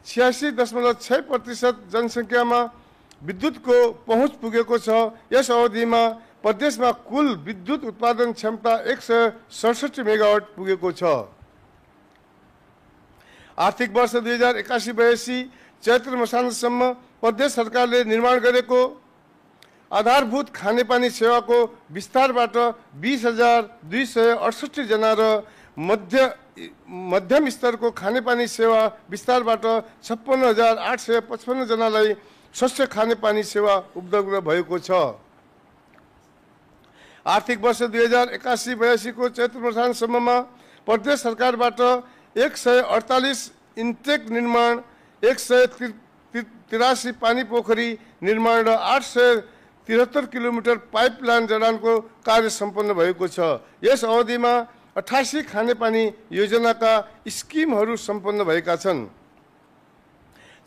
86.6% जनसङ्ख्यामा विद्युतको पहुँच पुगेको छ। यस अवधिमा प्रदेशमा कुल विद्युत उत्पादन क्षमता 167 मेगावाट पुगेको छ। आर्थिक वर्ष 2081-82 चैत्र मसान्तसम्म प्रदेश सरकारले निर्माण गरेको आधारभूत खानेपानी सेवाको विस्तारबाट 20,268 जना र मध्यम स्तरको खानेपानी सेवा विस्तारबाट 56,855 जनालाई स्वच्छ खानेपानी सेवा उपलब्ध भएको छ। आर्थिक वर्ष 2081-82 को चैत्र मसान्तसम्ममा प्रदेश सरकारबाट 148 इन्टेक निर्माण, 183 पानी पोखरी निर्माण र 873 किलोमिटर पाइपलाइन जडानको कार्य सम्पन्न भएको छ। यस अवधिमा 88 खानेपानी योजनाका स्किमहरू सम्पन्न भएका छन्।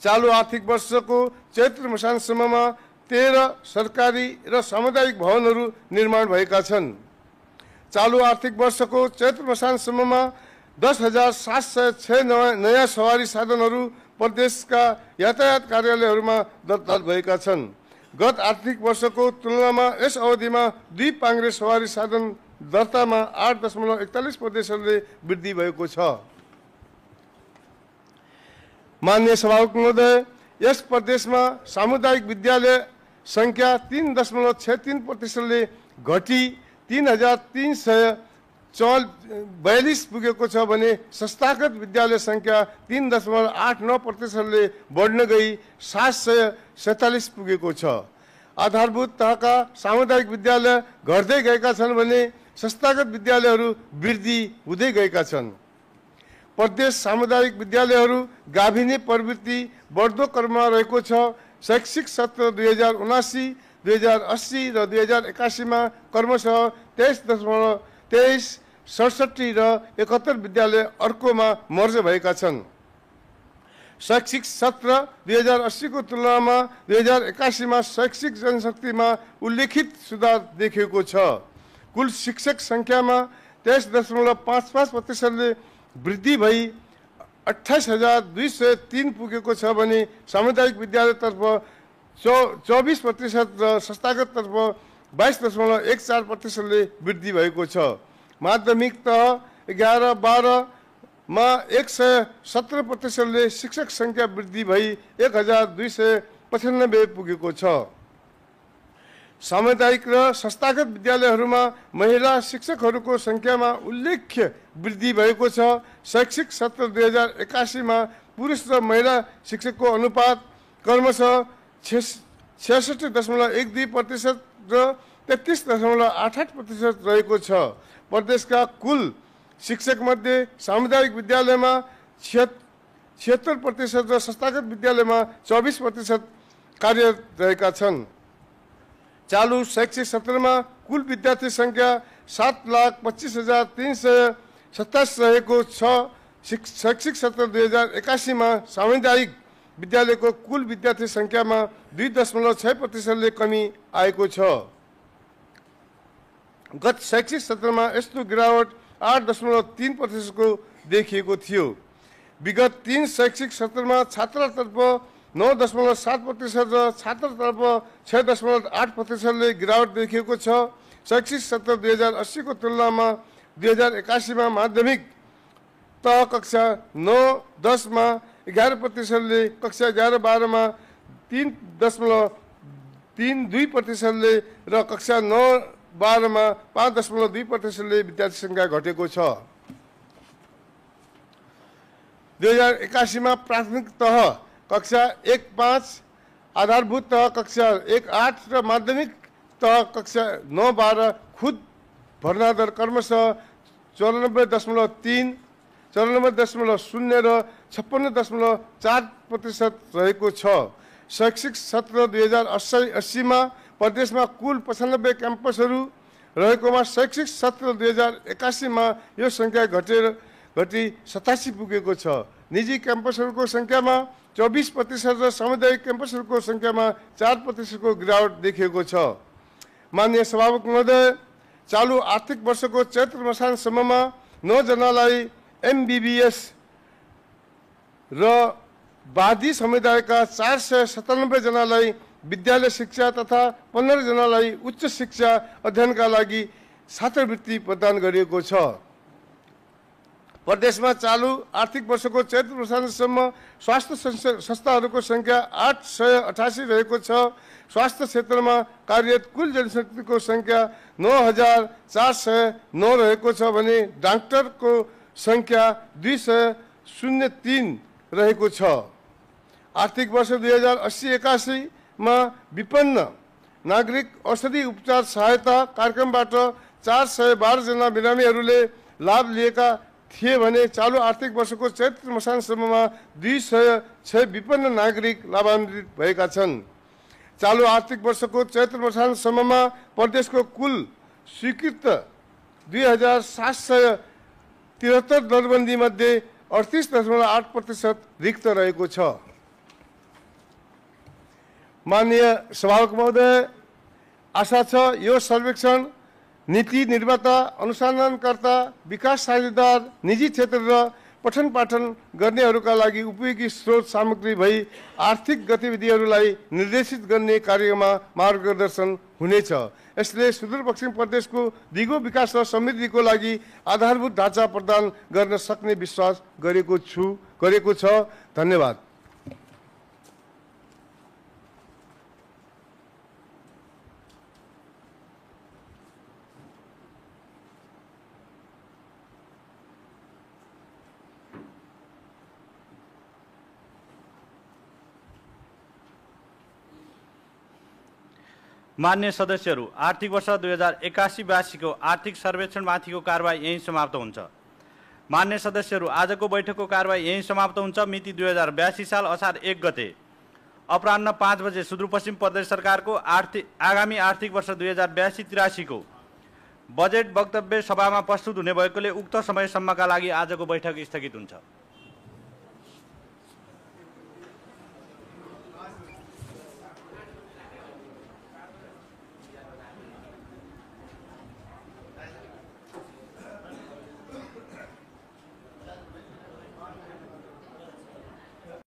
चालु आर्थिक वर्षको चैत्र मसान्तसम्ममा 13 सरकारी र सामुदायिक भवनहरू निर्माण भएका छन्। चालु आर्थिक वर्षको चैत्र मसान्तसम्ममा 10,706 नयाँ सवारी साधनहरू प्रदेशका यातायात कार्यालयहरूमा दर्ता भएका छन्। गत आर्थिक वर्षको तुलनामा यस अवधिमा 2 पाङ्ग्रे सवारी साधन दर्तामा 8.41% वृद्धि भएको छ। माननीय सभामुख महोदय, यस प्रदेशमा सामुदायिक विद्यालय संख्या 3.63% घटी 3,342 पुगेको छ भने संस्थागत विद्यालय संख्या 3.89% बढ्न गई 747 पुगेको छ। आधारभूत तहका सामुदायिक विद्यालय घट्दै गएका छन् भने संस्थागत विद्यालयहरू वृद्धि हुँदै गएका छन्। प्रदेश सामुदायिक विद्यालयहरू गाभिने प्रवृत्ति बढ्दो क्रममा रहेको छ। शैक्षिक सत्र 2079-2080 र 2081 मा क्रमशः 23.23, 67 र 71 विद्यालय अर्कोमा मर्ज भएका छन्। शैक्षिक सत्र 2080 को तुलनामा 2081 मा शैक्षिक जनशक्तिमा उल्लेखित सुधार देखिएको छ। कुल शिक्षक संख्यामा 23.55% वृद्धि भई 28,203 पुगेको छ भने सामुदायिक विद्यालयतर्फ 24% र संस्थागततर्फ 22.14% वृद्धि भएको छ। माध्यमिक तह 11-12 मा 117% शिक्षक संख्या वृद्धि भई 1,295 पुगेको छ। सामुदायिक र संस्थागत विद्यालयहरूमा महिला शिक्षकहरूको संख्यामा उल्लेख्य वृद्धि भएको छ। शैक्षिक सत्र 2081 मा पुरुष र महिला शिक्षकको अनुपात क्रमशः 66.12% र 33.88% रहेको छ। प्रदेशका कुल शिक्षक मध्ये सामुदायिक विद्यालयमा 76% र संस्थागत विद्यालयमा 24% कार्यरत रहेका छन्। चालू शैक्षिक सत्रमा कुल विद्यार्थी संख्या 7,25,327 रहेको छ। शैक्षिक सत्र 2081 मा सामुदायिक विद्यालयको कुल विद्यार्थी संख्यामा 2.6% कमी आएको छ। गत शैक्षिक सत्रमा यस्तो गिरावट 8.3% को देखिएको थियो। विगत 3 शैक्षिक सत्रमा छात्रतर्फ 9.7% र छात्रतर्फ 6.8% ले गिरावट देखिएको छ। शैक्षिक सत्र 2080 को तुलनामा 2081 मा माध्यमिक तह कक्षा 9-10 मा 11% ले, कक्षा 11-12 मा 3.32% ले र कक्षा 9-12 मा 5.2% ले विद्यार्थी संख्या घटेको छ। 2081 मा प्राथमिक तह कक्षा 1-5, आधारभूत तह कक्षा 1-8 र माध्यमिक तह कक्षा 9-12 खुद भर्ना दर क्रमशः 94.3, 94.0 र 56.4% रहेको छ। शैक्षिक सत्र 2080 मा प्रदेशमा कुल 95 क्याम्पसहरू रहेकोमा शैक्षिक सत्र 2081 मा यो संख्या घटी 87 पुगेको छ। निजी क्याम्पसहरूको संख्यामा 24% र सामुदायिक क्याम्पसहरूको संख्यामा 4% को गिरावट देखिएको छ। माननीय सभामुख महोदय, चालू आर्थिक वर्षको चैत्र मसान्तसम्ममा 9 जनालाई MBBS र वादी समुदायका 497 जनालाई विद्यालय शिक्षा तथा 15 जनालाई उच्च शिक्षा अध्ययनका लागि छात्रवृत्ति प्रदान गरिएको छ। प्रदेशमा चालू आर्थिक वर्षको चैत्र मसान्तसम्म स्वास्थ्य संस्थाहरूको संख्या 888 रहेको छ। स्वास्थ्य क्षेत्रमा कार्यरत कुल जनशक्तिको संख्या 9,409 रहेको छ भने डाक्टरको संख्या 203 रहेको छ। आर्थिक वर्ष 2080-81 मा विपन्न नागरिक औषधि उपचार सहायता कार्यक्रमबाट 412 जना बिरामीहरूले लाभ लिएका थिए भने चालू आर्थिक वर्षको चैत्र मसान्तसम्ममा 206 विपन्न नागरिक लाभान्वित भएका छन्। चालू आर्थिक वर्षको चैत्र मसान्तसम्ममा प्रदेशको कुल स्वीकृत 2773 दरबन्दी मध्ये 38.8% रिक्त रहेको छ। माननीय सभामुख महोदय, आशा छ यो सर्वेक्षण नीति निर्माता, अनुसन्धानकर्ता, विकास साझेदार, निजी क्षेत्र र पठन पाठन गर्नेहरूका लागि उपयोगी स्रोत सामग्री भई आर्थिक गतिविधिहरूलाई निर्देशित गर्ने कार्यमा मार्गदर्शन हुनेछ। यसले सुदूरपश्चिम प्रदेशको दिगो विकास र समृद्धिको लागि आधारभूत ढाँचा प्रदान गर्न सक्ने विश्वास गरेको छ। धन्यवाद। मान्य सदस्यहरू, आर्थिक वर्ष 2081-82 को आर्थिक सर्वेक्षणमाथिको कारबाही यही समाप्त हुन्छ। मान्य सदस्यहरू, आजको बैठकको कारबाही यही समाप्त हुन्छ। मिति 2082 साल असार 1 गते अपराह्न 5 बजे सुदूरपश्चिम प्रदेश सरकारको आगामी आर्थिक वर्ष 2082-83 को बजेट वक्तव्य सभामा प्रस्तुत हुने भएकोले उक्त समयसम्मका लागि आजको बैठक स्थगित हुन्छ।